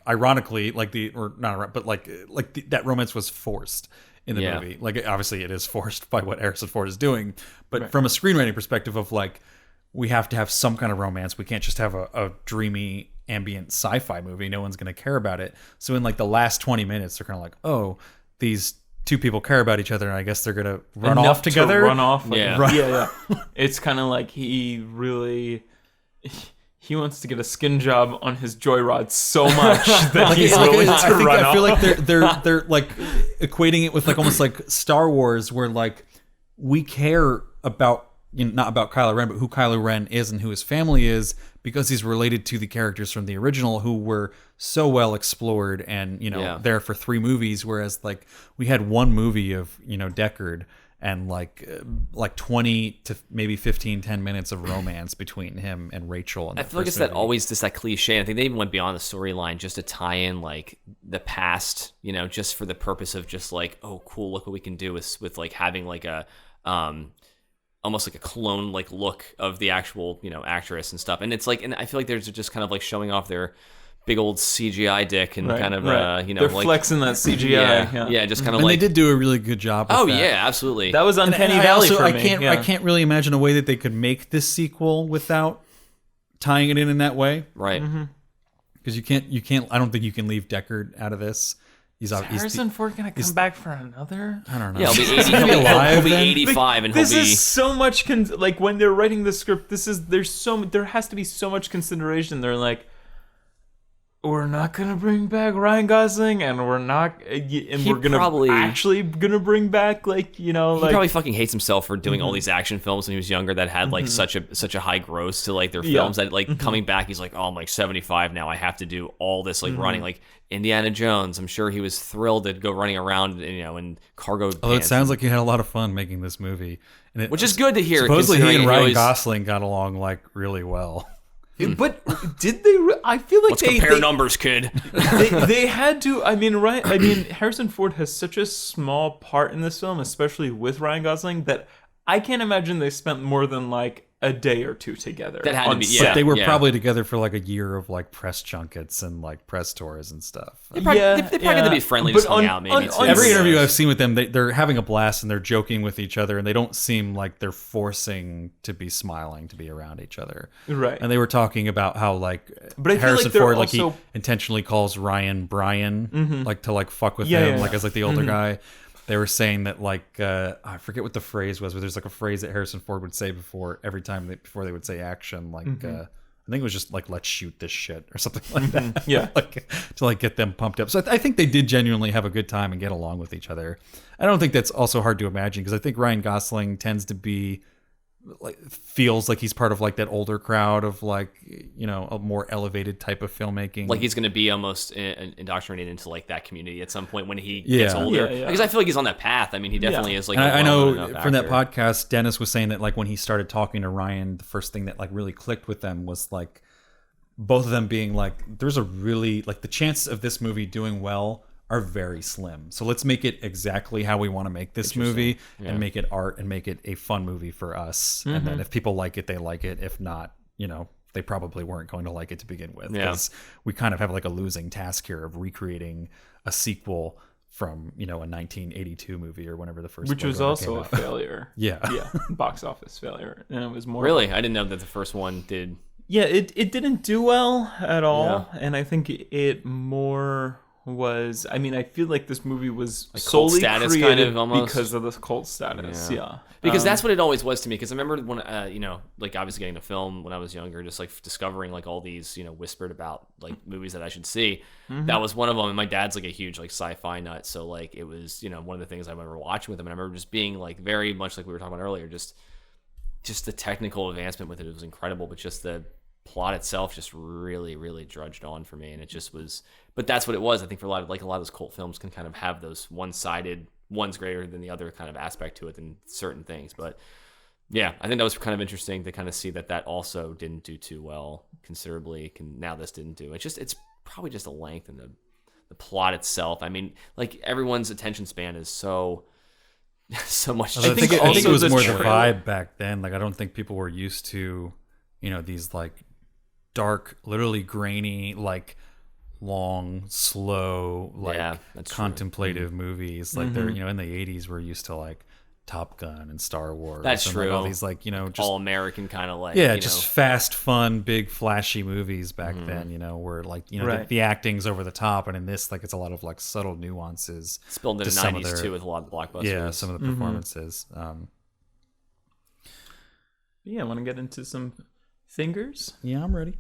ironically like that romance was forced in the movie. Like obviously it is forced by what Harrison Ford is doing, but from a screenwriting perspective of like, we have to have some kind of romance. We can't just have a dreamy ambient sci-fi movie. No one's going to care about it. So in like the last 20 minutes, they're kind of like, oh, these two people care about each other, and I guess they're going to run off together. Run off. Like, Yeah. Yeah. It's kind of like he wants to get a skin job on his joyrod so much that he's willing to run off. I feel like they're like equating it with like almost like Star Wars, where like we care about, not about Kylo Ren, but who Kylo Ren is and who his family is, because he's related to the characters from the original who were so well explored and there for 3 movies, whereas like we had 1 movie of Deckard and like 20 to maybe 10 minutes of romance between him and Rachel. I feel like it's that cliche. I think they even went beyond the storyline just to tie in like the past, just for the purpose of just like, oh cool, look what we can do with like having like a almost like a clone like look of the actual actress and stuff. And it's like, and I feel like they're just kind of like showing off their big old CGI dick and kind of they're like flexing that CGI. Yeah, just kind of and like they did do a really good job with that. yeah, absolutely. That was Uncanny And Valley for I me. can't yeah. I can't really imagine a way that they could make this sequel without tying it in that way, right. because you can't I don't think you can leave Deckard out of this. Is Harrison Ford gonna come back for another? I don't know. Yeah, he'll be 80. He'll be 85, and This he'll be. is so much like when they're writing the script. There has to be so much consideration. They're like, we're not gonna bring back Ryan Gosling, and we're actually gonna bring back He probably fucking hates himself for doing all these action films when he was younger that had like such a high gross to like their films that like coming back he's like, oh, I'm like 75 now, I have to do all this like running like Indiana Jones. I'm sure he was thrilled to go running around in cargo Although it pants. sounds like he had a lot of fun making this movie, and Which is good to hear. Supposedly he and considering Ryan Gosling got along like really well. But did they? I feel like Let's compare numbers, kid. they had to. I mean, Harrison Ford has such a small part in this film, especially with Ryan Gosling, that I can't imagine they spent more than like a day or two together. That had to be, set. yeah. But they were probably together for like a year of like press junkets and like press tours and stuff. They probably had to be friendly, just hung out maybe. Every interview I've seen with them, they're having a blast and they're joking with each other, and they don't seem like they're forcing to be smiling to be around each other. Right. And they were talking about how like But I feel Harrison like they're Ford like also- he intentionally calls Ryan Brian like to like fuck with Yeah, him yeah, like yeah. as like the older guy. They were saying that like I forget what the phrase was, but there's like a phrase that Harrison Ford would say before they would say action, like I think it was just like, let's shoot this shit or something like that. Yeah. Like to like get them pumped up. So I think they did genuinely have a good time and get along with each other. I don't think that's also hard to imagine, because I think Ryan Gosling tends to be like, feels like he's part of like that older crowd of like, a more elevated type of filmmaking. Like he's going to be almost indoctrinated into like that community at some point when he gets older. Yeah. Because I feel like he's on that path. I mean, he definitely is like. And I know well-known from that actor. podcast, Dennis was saying that like when he started talking to Ryan, the first thing that like really clicked with them was like both of them being like, there's a really like the chances of this movie doing well are very slim. So let's make it exactly how we want to make this movie and make it art and make it a fun movie for us. And then if people like it, they like it. If not, they probably weren't going to like it to begin with, because we kind of have like a losing task here of recreating a sequel from, a 1982 movie or whenever the first which Blade was Runner also came a out. failure. Yeah. Box office failure, and it was more Really? I didn't know that the first one did. Yeah, it didn't do well at all, and I think it more was. I mean, I feel like this movie was Like cult solely status created kind of, almost? because of the cult status. Yeah. Because that's what it always was to me. Because I remember when, like obviously getting a film when I was younger, just like discovering like all these, whispered about like movies that I should see. That was one of them. And my dad's like a huge like sci-fi nut, so like it was, one of the things I remember watching with him. And I remember just being like very much like we were talking about earlier, just the technical advancement with it was incredible, but just the plot itself just really, really drudged on for me. And it just was. But that's what it was. I think for a lot of those cult films can kind of have those one-sided, one's greater than the other kind of aspect to it than certain things. But yeah, I think that was kind of interesting to kind of see that also didn't do too well considerably. Now this didn't do. It's probably just the length and the plot itself. I mean, like everyone's attention span is so much. I think it also was the more the trailer- vibe back then. Like I don't think people were used to, these like dark, literally grainy, like long, slow, like Yeah, that's true. contemplative movies. Like they're in the 80s we're used to like Top Gun and Star Wars. That's and true. Like all these like just all American kind of like just fast, fun, big, flashy movies back then. Where like Right. the acting's over the top, and in this like it's a lot of like subtle nuances. spilled into to the some of 90s their- too with a lot of blockbusters. Yeah, some of the performances. Yeah, want to get into some fingers? Yeah, I'm ready.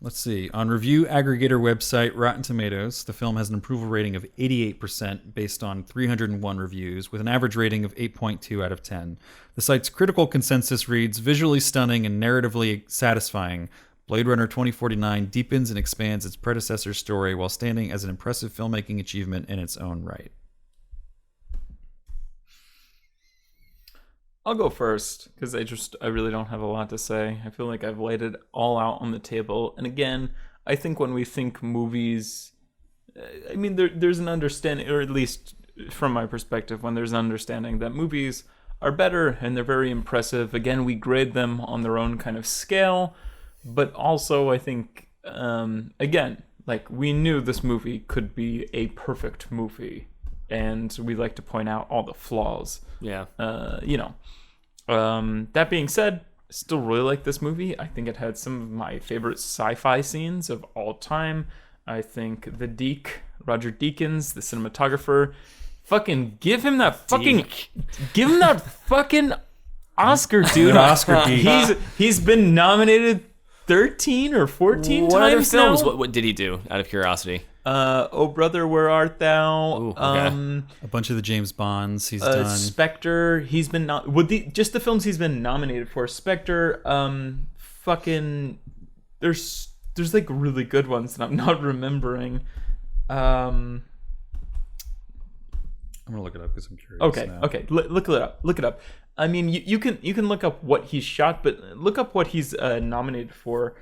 Let's see. On review aggregator website Rotten Tomatoes, the film has an approval rating of 88% based on 301 reviews, with an average rating of 8.2 out of 10. The site's critical consensus reads, visually stunning and narratively satisfying, Blade Runner 2049 deepens and expands its predecessor's story while standing as an impressive filmmaking achievement in its own right. I'll go first because I really don't have a lot to say. I feel like I've laid it all out on the table. And again, I think when we think movies, I mean, there's an understanding, or at least from my perspective, when there's an understanding that movies are better and they're very impressive. Again, we grade them on their own kind of scale, but also I think, again, like we knew this movie could be a perfect movie, and we like to point out all the flaws. Yeah. That being said, I still really like this movie. I think it had some of my favorite sci-fi scenes of all time. I think Roger Deakins, the cinematographer, fucking give him that fucking Oscar, dude. Oscar Deke. He's been nominated 13 or 14 What other times films? now. What did he do? Out of curiosity. Oh Brother, Where Art Thou? Ooh, okay. A bunch of the James Bonds he's done. Spectre. He's been just the films he's been nominated for. Spectre. Fucking. There's like really good ones that I'm not remembering. I'm gonna look it up because I'm curious. Okay. now. Okay. Look it up. Look it up. I mean, you can look up what he's shot, but look up what he's nominated for.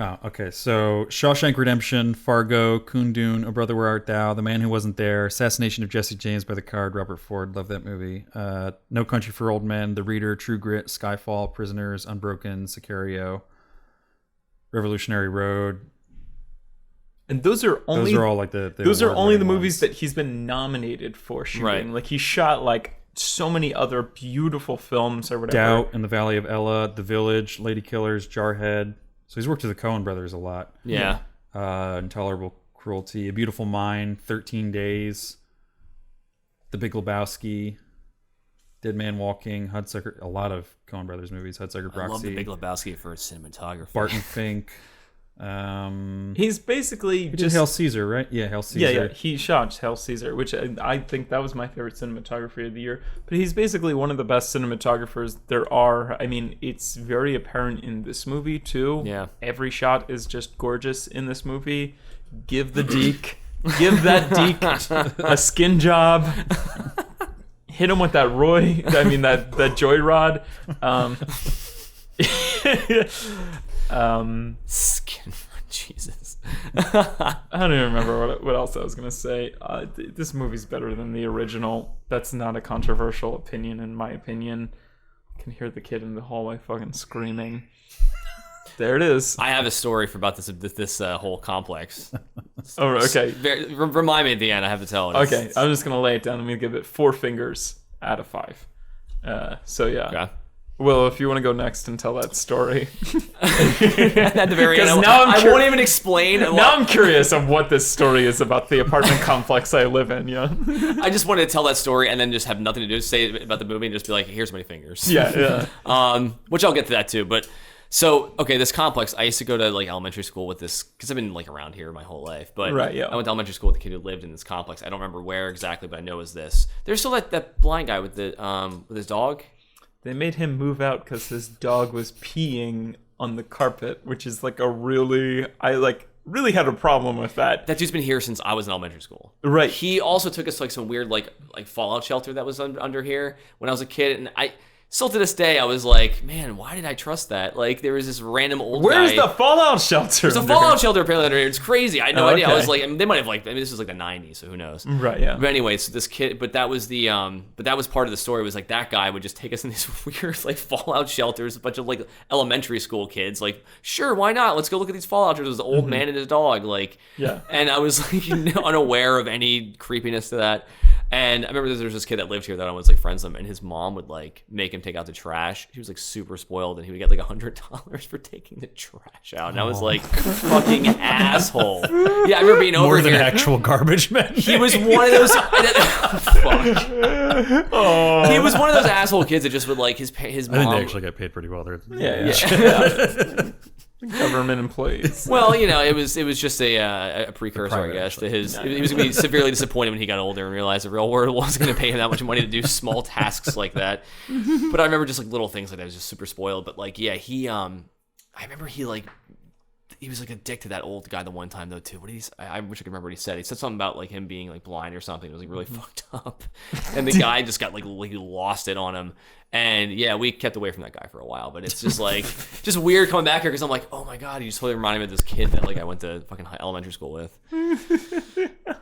Oh, okay. So Shawshank Redemption, Fargo, Kundun, A Brother Where Art Thou, The Man Who Wasn't There, Assassination of Jesse James by the Card, Robert Ford, love that movie. No Country for Old Men, The Reader, True Grit, Skyfall, Prisoners, Unbroken, Sicario, Revolutionary Road. And those are all like the those are only the award-winning movies ones. that he's been nominated for shooting. Right. Like he shot like so many other beautiful films or whatever. Doubt in the Valley of Ella, The Village, Lady Killers, Jarhead. So he's worked with the Coen brothers a lot. Yeah. Intolerable Cruelty, A Beautiful Mind, 13 Days, The Big Lebowski, Dead Man Walking, Hudsucker, a lot of Coen brothers movies, Hudsucker Proxy, I love the Big Lebowski for its cinematography. Barton Fink. He's basically He did just Hail Caesar, right? Yeah, Hail Caesar. Yeah, he shot Hail Caesar, which I think that was my favorite cinematography of the year. But he's basically one of the best cinematographers there are. I mean, it's very apparent in this movie too. Yeah. Every shot is just gorgeous in this movie. Give that Deke a skin job. Hit him with that that joy rod. Skin. Jesus. I don't even remember what else I was gonna say. This movie's better than the original. That's not a controversial opinion, in my opinion. I can hear the kid in the hallway fucking screaming. There it is. I have a story about this whole complex. Oh, okay. Remind me at the end. I have to tell it. Okay, I'm just gonna lay it down. I'm gonna give it 4 fingers out of 5. So yeah. Okay. Well, if you want to go next and tell that story. At the very end, now I won't even explain. Now I'm curious of what this story is about the apartment complex I live in. Yeah. I just wanted to tell that story and then just have nothing to do, say about the movie, and just be like, here's my fingers. Yeah. Which I'll get to that too. But so, okay, this complex, I used to go to like elementary school with this, because I've been like around here my whole life. But Right, yeah. I went to elementary school with a kid who lived in this complex. I don't remember where exactly, but I know it was this. There's still that blind guy with his dog. They made him move out because his dog was peeing on the carpet, which is like really had a problem with that. That dude's been here since I was in elementary school. Right. He also took us to like some weird like fallout shelter that was under here when I was a kid, and still to this day, I was like, man, why did I trust that? Like, there was this random old guy. Where's the fallout shelter? There's a fallout shelter apparently under here. It's crazy. I had no idea. I okay. was like, I mean, they might have like, I mean, this was like the 90s, so who knows? Right, yeah. But anyway, so this kid, but that was part of the story, was like that guy would just take us in these weird like fallout shelters, a bunch of like elementary school kids, like, sure, why not? Let's go look at these fallout shelters. There's an old man and his dog, like, Yeah. And I was like unaware of any creepiness to that. And I remember there was this kid that lived here that I was like friends with him, and his mom would like make him take out the trash. He was like super spoiled, and he would get like $100 for taking the trash out. And I was like, fucking asshole. Yeah, I remember being over More than here. actual garbage men. He was one of those. Fuck. He was one of those asshole kids that just would like his I mom. think they actually got paid pretty well there. Yeah. Government employees. Well, you know, it was just a precursor, I private, guess, to actually. his. He was going to be severely disappointed when he got older and realized the real world wasn't going to pay him that much money to do small tasks like that. But I remember just like little things like that. I was just super spoiled. But like, yeah, I remember he was like a dick to that old guy the one time though too. What did he? I wish I could remember what he said. He said something about like him being like blind or something. It was like really fucked up, and the guy just got like lost it on him. And yeah, we kept away from that guy for a while. But it's just like just weird coming back here because I'm like, oh my god, you just totally reminded me of this kid that like I went to fucking elementary school with.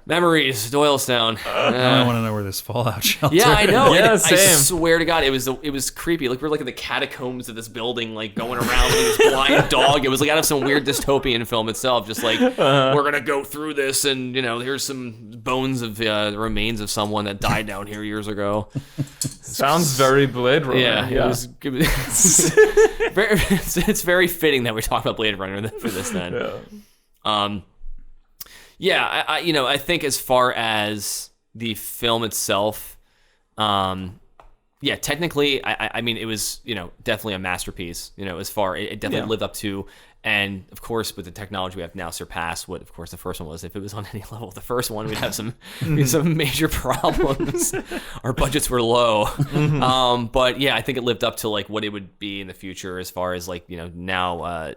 Memories, Doylestown. I want to know where this fallout shelter. Yeah, I know. Yeah, I same. swear to God, it was creepy. Like we're like in the catacombs of this building, like going around with this blind dog. It was like out of some weird dystopian film itself. Just like we're gonna go through this, and you know, here's some bones of the remains of someone that died down here years ago. Sounds very Blade Runner. Yeah, it's very fitting that we talk about Blade Runner for this then. Yeah. I think as far as the film itself, technically, I mean, it was, definitely a masterpiece, as far, it definitely lived up to, and of course, with the technology we have now, surpassed what, of course, the first one was. If it was on any level of the first one, we'd have some major problems. Our budgets were low. But yeah, I think it lived up to like what it would be in the future as far as like, now,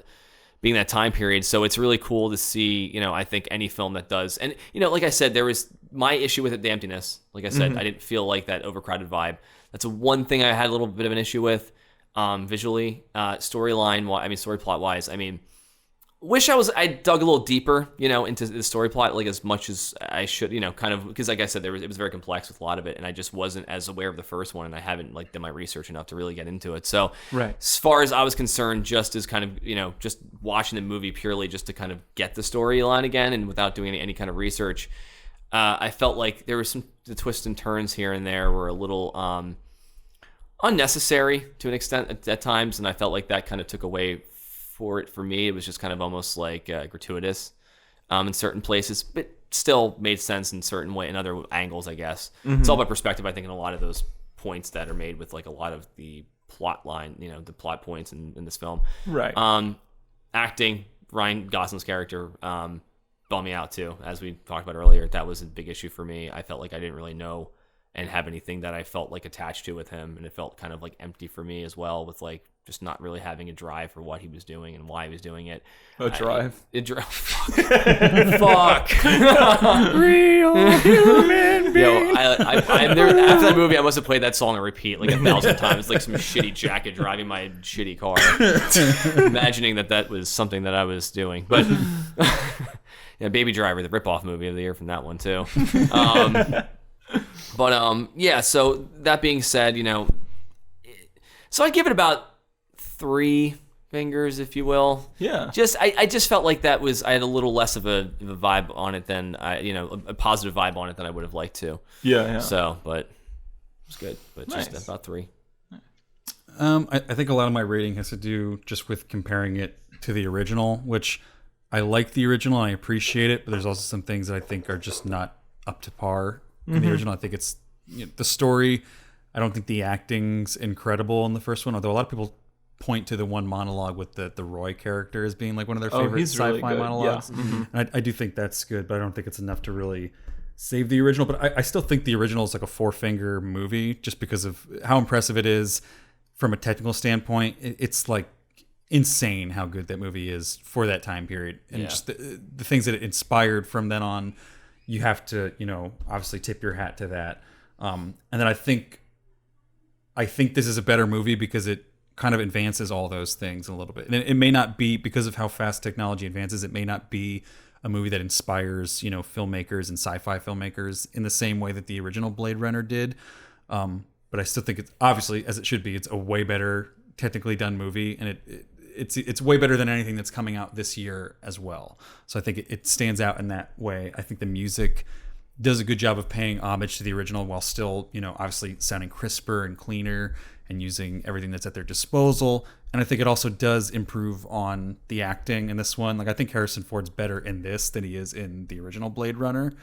being that time period. So it's really cool to see, I think any film that does. And, like I said, there was my issue with it, the emptiness. Like I said, I didn't feel like that overcrowded vibe. That's one thing I had a little bit of an issue with visually, story plot wise. I mean, wish I dug a little deeper, into the story plot, like as much as I should, kind of, because like I said, it was very complex with a lot of it, and I just wasn't as aware of the first one, and I haven't like done my research enough to really get into it. So, right. As far as I was concerned, just as kind of, just watching the movie purely just to kind of get the storyline again, and without doing any kind of research, I felt like there was the twists and turns here and there were a little unnecessary to an extent at times, and I felt like that kind of took away for me. It was just kind of almost like gratuitous in certain places, but still made sense in other angles, I guess. It's all about perspective, I think, in a lot of those points that are made with like a lot of the plot line, the plot points in this film. Right. Acting, Ryan Gosling's character bummed me out too. As we talked about earlier, that was a big issue for me. I felt like I didn't really know and have anything that I felt like attached to with him, and it felt kind of like empty for me as well, with like just not really having a drive for what he was doing and why he was doing it. Drive. Fuck. Real human being. I'm there, after that movie, I must have played that song on repeat like 1,000 times, like some shitty jacket driving my shitty car, imagining that was something that I was doing. But yeah, Baby Driver, the ripoff movie of the year from that one too. So that being said, so I'd give it about 3 fingers, if you will. Yeah. I just felt like I had a little less of a vibe on it than a positive vibe on it than I would have liked to. Yeah. So, but it was good. But Nice. just about 3. I think a lot of my rating has to do just with comparing it to the original, which I like the original and I appreciate it, but there's also some things that I think are just not up to par in the original. I think it's the story. I don't think the acting's incredible in the first one, although a lot of people point to the one monologue with the Roy character as being like one of their favorite he's sci-fi really good. monologues. Yeah. And I do think that's good, but I don't think it's enough to really save the original. But I still think the original is like a 4-finger movie just because of how impressive it is from a technical standpoint. It's like insane how good that movie is for that time period, and just the things that it inspired from then on. You have to, obviously tip your hat to that. And then I think I think this is a better movie because it kind of advances all those things a little bit. And it may not be, because of how fast technology advances, it may not be a movie that inspires, filmmakers and sci-fi filmmakers in the same way that the original Blade Runner did. But I still think it's, obviously, as it should be, it's a way better technically done movie, and it's way better than anything that's coming out this year as well. So I think it stands out in that way. I think the music does a good job of paying homage to the original while still, obviously sounding crisper and cleaner and using everything that's at their disposal. And I think it also does improve on the acting in this one. Like, I think Harrison Ford's better in this than he is in the original Blade Runner.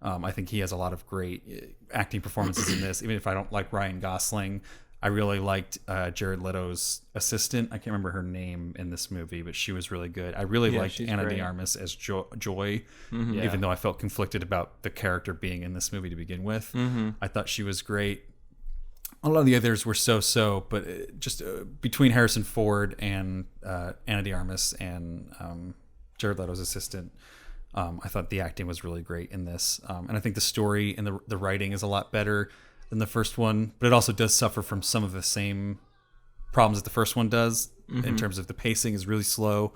I think he has a lot of great acting performances in this. Even if I don't like Ryan Gosling, I really liked Jared Leto's assistant. I can't remember her name in this movie, but she was really good. I really liked Ana de Armas as Joy, even though I felt conflicted about the character being in this movie to begin with. I thought she was great. A lot of the others were so-so, but just between Harrison Ford and Ana de Armas and Jared Leto's assistant, I thought the acting was really great in this. And I think the story and the writing is a lot better than the first one, but it also does suffer from some of the same problems that the first one does in terms of the pacing is really slow.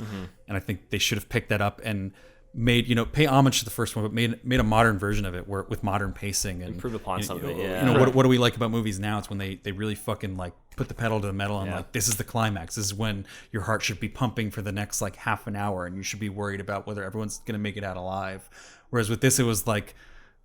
And I think they should have picked that up and made, pay homage to the first one, but made a modern version of it with modern pacing and improve upon something. What do we like about movies now? It's when they really fucking like put the pedal to the metal and like, this is the climax. This is when your heart should be pumping for the next like half an hour and you should be worried about whether everyone's going to make it out alive. Whereas with this, it was like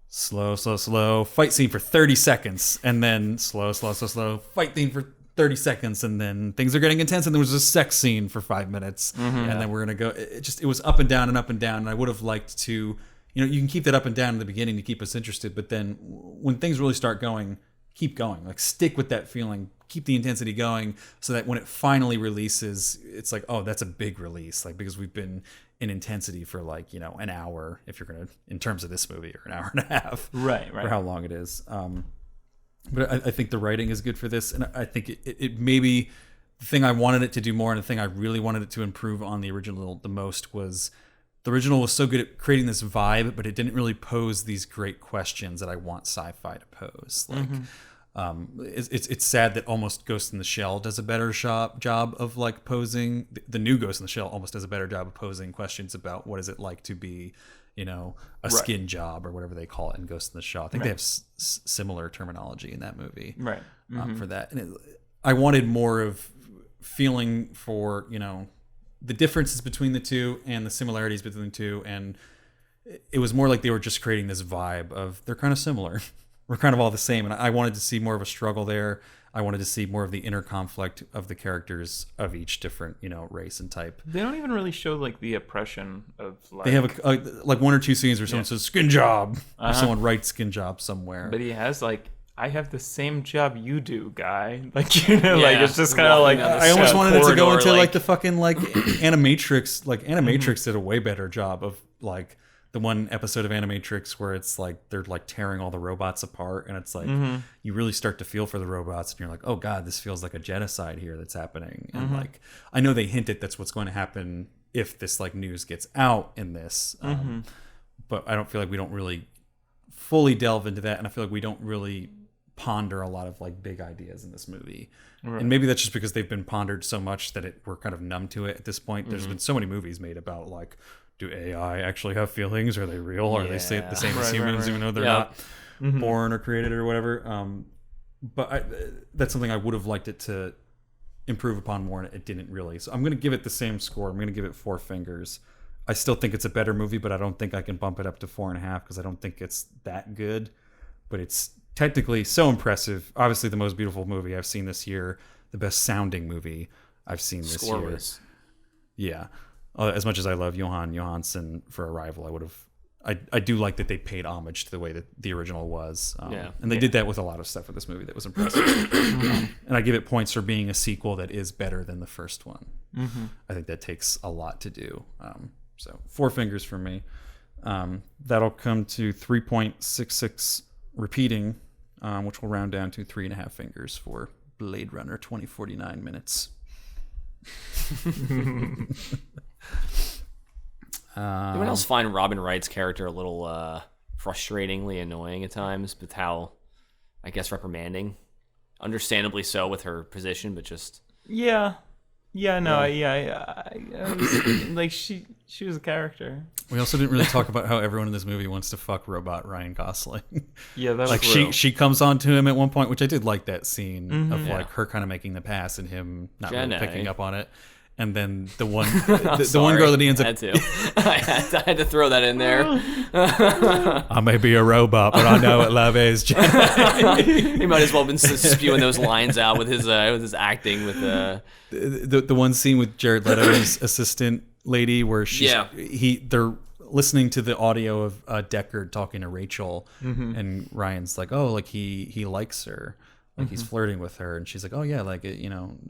slow fight scene for 30 seconds and then slow fight scene for 30 seconds and then things are getting intense and there was a sex scene for 5 minutes and then we're gonna go. It was up and down and I would have liked to, you can keep that up and down in the beginning to keep us interested, but then when things really start going, keep going, like stick with that feeling, keep the intensity going so that when it finally releases, it's like, oh, that's a big release, like, because we've been in intensity for like, an hour, if you're gonna, in terms of this movie, or an hour and a half, right for how long it is. But I think the writing is good for this, and I think it maybe the thing I wanted it to do more, and the thing I really wanted it to improve on the original the most was the original was so good at creating this vibe, but it didn't really pose these great questions that I want sci-fi to pose. Like, it's sad that almost Ghost in the Shell does a better job of like posing. The new Ghost in the Shell almost does a better job of posing questions about what is it like to be, a skin job or whatever they call it in Ghost in the Shell. I think they have similar terminology in that movie, for that. And I wanted more of feeling for, the differences between the two and the similarities between the two. And it was more like they were just creating this vibe of they're kind of similar. We're kind of all the same. And I wanted to see more of a struggle there. I wanted to see more of the inner conflict of the characters of each different, race and type. They don't even really show like the oppression of like. They have like one or two scenes where someone says skin job, or someone writes skin job somewhere. But he has like, I have the same job you do, guy. Like, like it's just kind of like. I almost wanted it to go into like the fucking like Animatrix. Like Animatrix did a way better job of like the one episode of Animatrix where it's like they're like tearing all the robots apart, and it's like you really start to feel for the robots, and you're like, oh god, this feels like a genocide here that's happening. And like I know they hinted that's what's going to happen if this like news gets out in this, but I don't feel like we don't really fully delve into that, and I feel like we don't really ponder a lot of like big ideas in this movie. And maybe that's just because they've been pondered so much that we're kind of numb to it at this point. There's been so many movies made about like, do AI actually have feelings? Are they real? Are they the same as humans, even though they're not born or created or whatever? But that's something I would have liked it to improve upon more, and it didn't really. So I'm going to give it the same score. I'm going to give it 4 fingers. I still think it's a better movie, but I don't think I can bump it up to 4.5 because I don't think it's that good. But it's technically so impressive. Obviously, the most beautiful movie I've seen this year. The best sounding movie I've seen this year. Yeah. As much as I love Johan Johansson for Arrival, I do like that they paid homage to the way that the original was. And they did that with a lot of stuff with this movie that was impressive. And I give it points for being a sequel that is better than the first one. I think that takes a lot to do. So 4 fingers for me. That'll come to 3.66 repeating, which will round down to 3.5 fingers for Blade Runner 2049 minutes. Anyone else find Robin Wright's character a little frustratingly annoying at times, but how, I guess, reprimanding understandably so with her position, but just Yeah, like she was a character. We also didn't really talk about how everyone in this movie wants to fuck robot Ryan Gosling. Yeah, that's like true. she comes on to him at one point, which I did like that scene of Yeah. like her kind of making the pass and him not Jenna, really picking eh? up on it. And then the one the one girl that he ends up I had to throw that in there. I may be a robot, but I know what love is. Jenna. He might as well have been spewing those lines out with his acting with the one scene with Jared Leto's assistant lady where they're listening to the audio of Deckard talking to Rachel, and Ryan's like, oh, like he likes her, like he's flirting with her, and she's like, oh yeah, like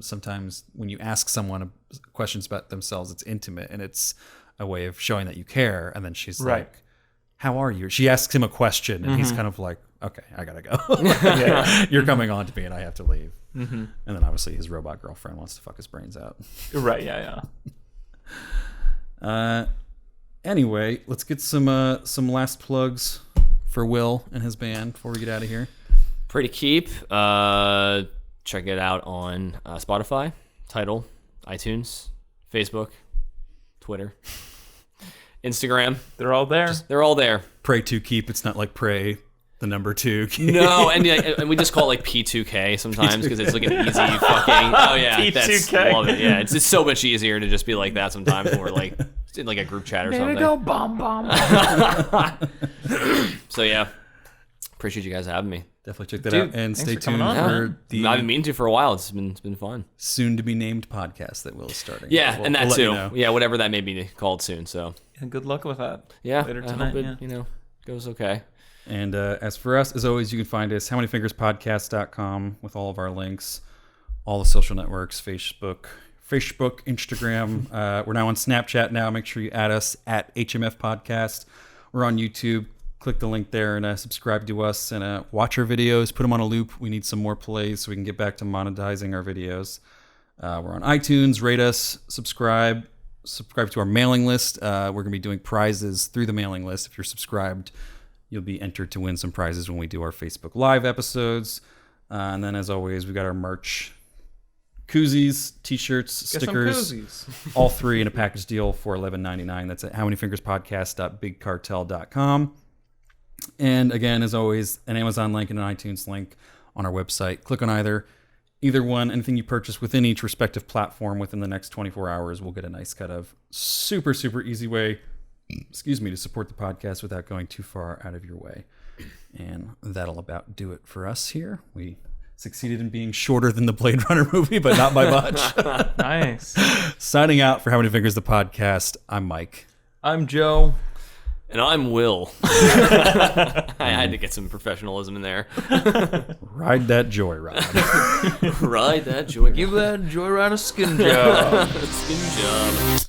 sometimes when you ask someone questions about themselves, it's intimate and it's a way of showing that you care. And then she's like, how are you? She asks him a question, and he's kind of like, okay, I gotta go. You're coming on to me, and I have to leave. And then obviously his robot girlfriend wants to fuck his brains out. Right? Yeah. Anyway, let's get some last plugs for Will and his band before we get out of here. Pretty Keep. Check it out on Spotify, Tidal, iTunes, Facebook, Twitter, Instagram. They're all there. They're all there. Pray to keep. It's not like pray the number 2. No, and we just call it like P2K sometimes because it's like an easy fucking. Oh yeah, P2K. Love it. Yeah, it's so much easier to just be like that sometimes when we're like in like a group chat or something. Go bomb. So yeah, appreciate you guys having me. Definitely check that Dude, out and thanks stay for coming tuned on, for the I've been meaning to for a while. It's been fun. soon to be named podcast that Will is starting. Yeah, and that we'll let too. you know. Yeah, whatever that may be called soon. So And good luck with that. yeah, Later I tonight. hope it goes okay. And as for us, as always, you can find us howmanyfingerspodcast.com with all of our links, all the social networks, Facebook, Instagram. We're now on Snapchat now. Make sure you add us at HMF Podcast. We're on YouTube. Click the link there and subscribe to us and watch our videos. Put them on a loop. We need some more plays so we can get back to monetizing our videos. We're on iTunes. Rate us. Subscribe to our mailing list. We're going to be doing prizes through the mailing list. If you're subscribed, you'll be entered to win some prizes when we do our Facebook Live episodes. And then, as always, we got our merch. Koozies, t-shirts, stickers, all 3 in a package deal for $11.99. That's at howmanyfingerspodcast.bigcartel.com. And again, as always, an Amazon link and an iTunes link on our website. Click on either one. Anything you purchase within each respective platform within the next 24 hours will get a nice cut of super, super easy way, to support the podcast without going too far out of your way. And that'll about do it for us here. We succeeded in being shorter than the Blade Runner movie, but not by much. Nice. Signing out for How Many Fingers the Podcast, I'm Mike. I'm Joe. And I'm Will. I had to get some professionalism in there. Ride that joyride. Ride that joy. Give that joyride a skin job. Skin job.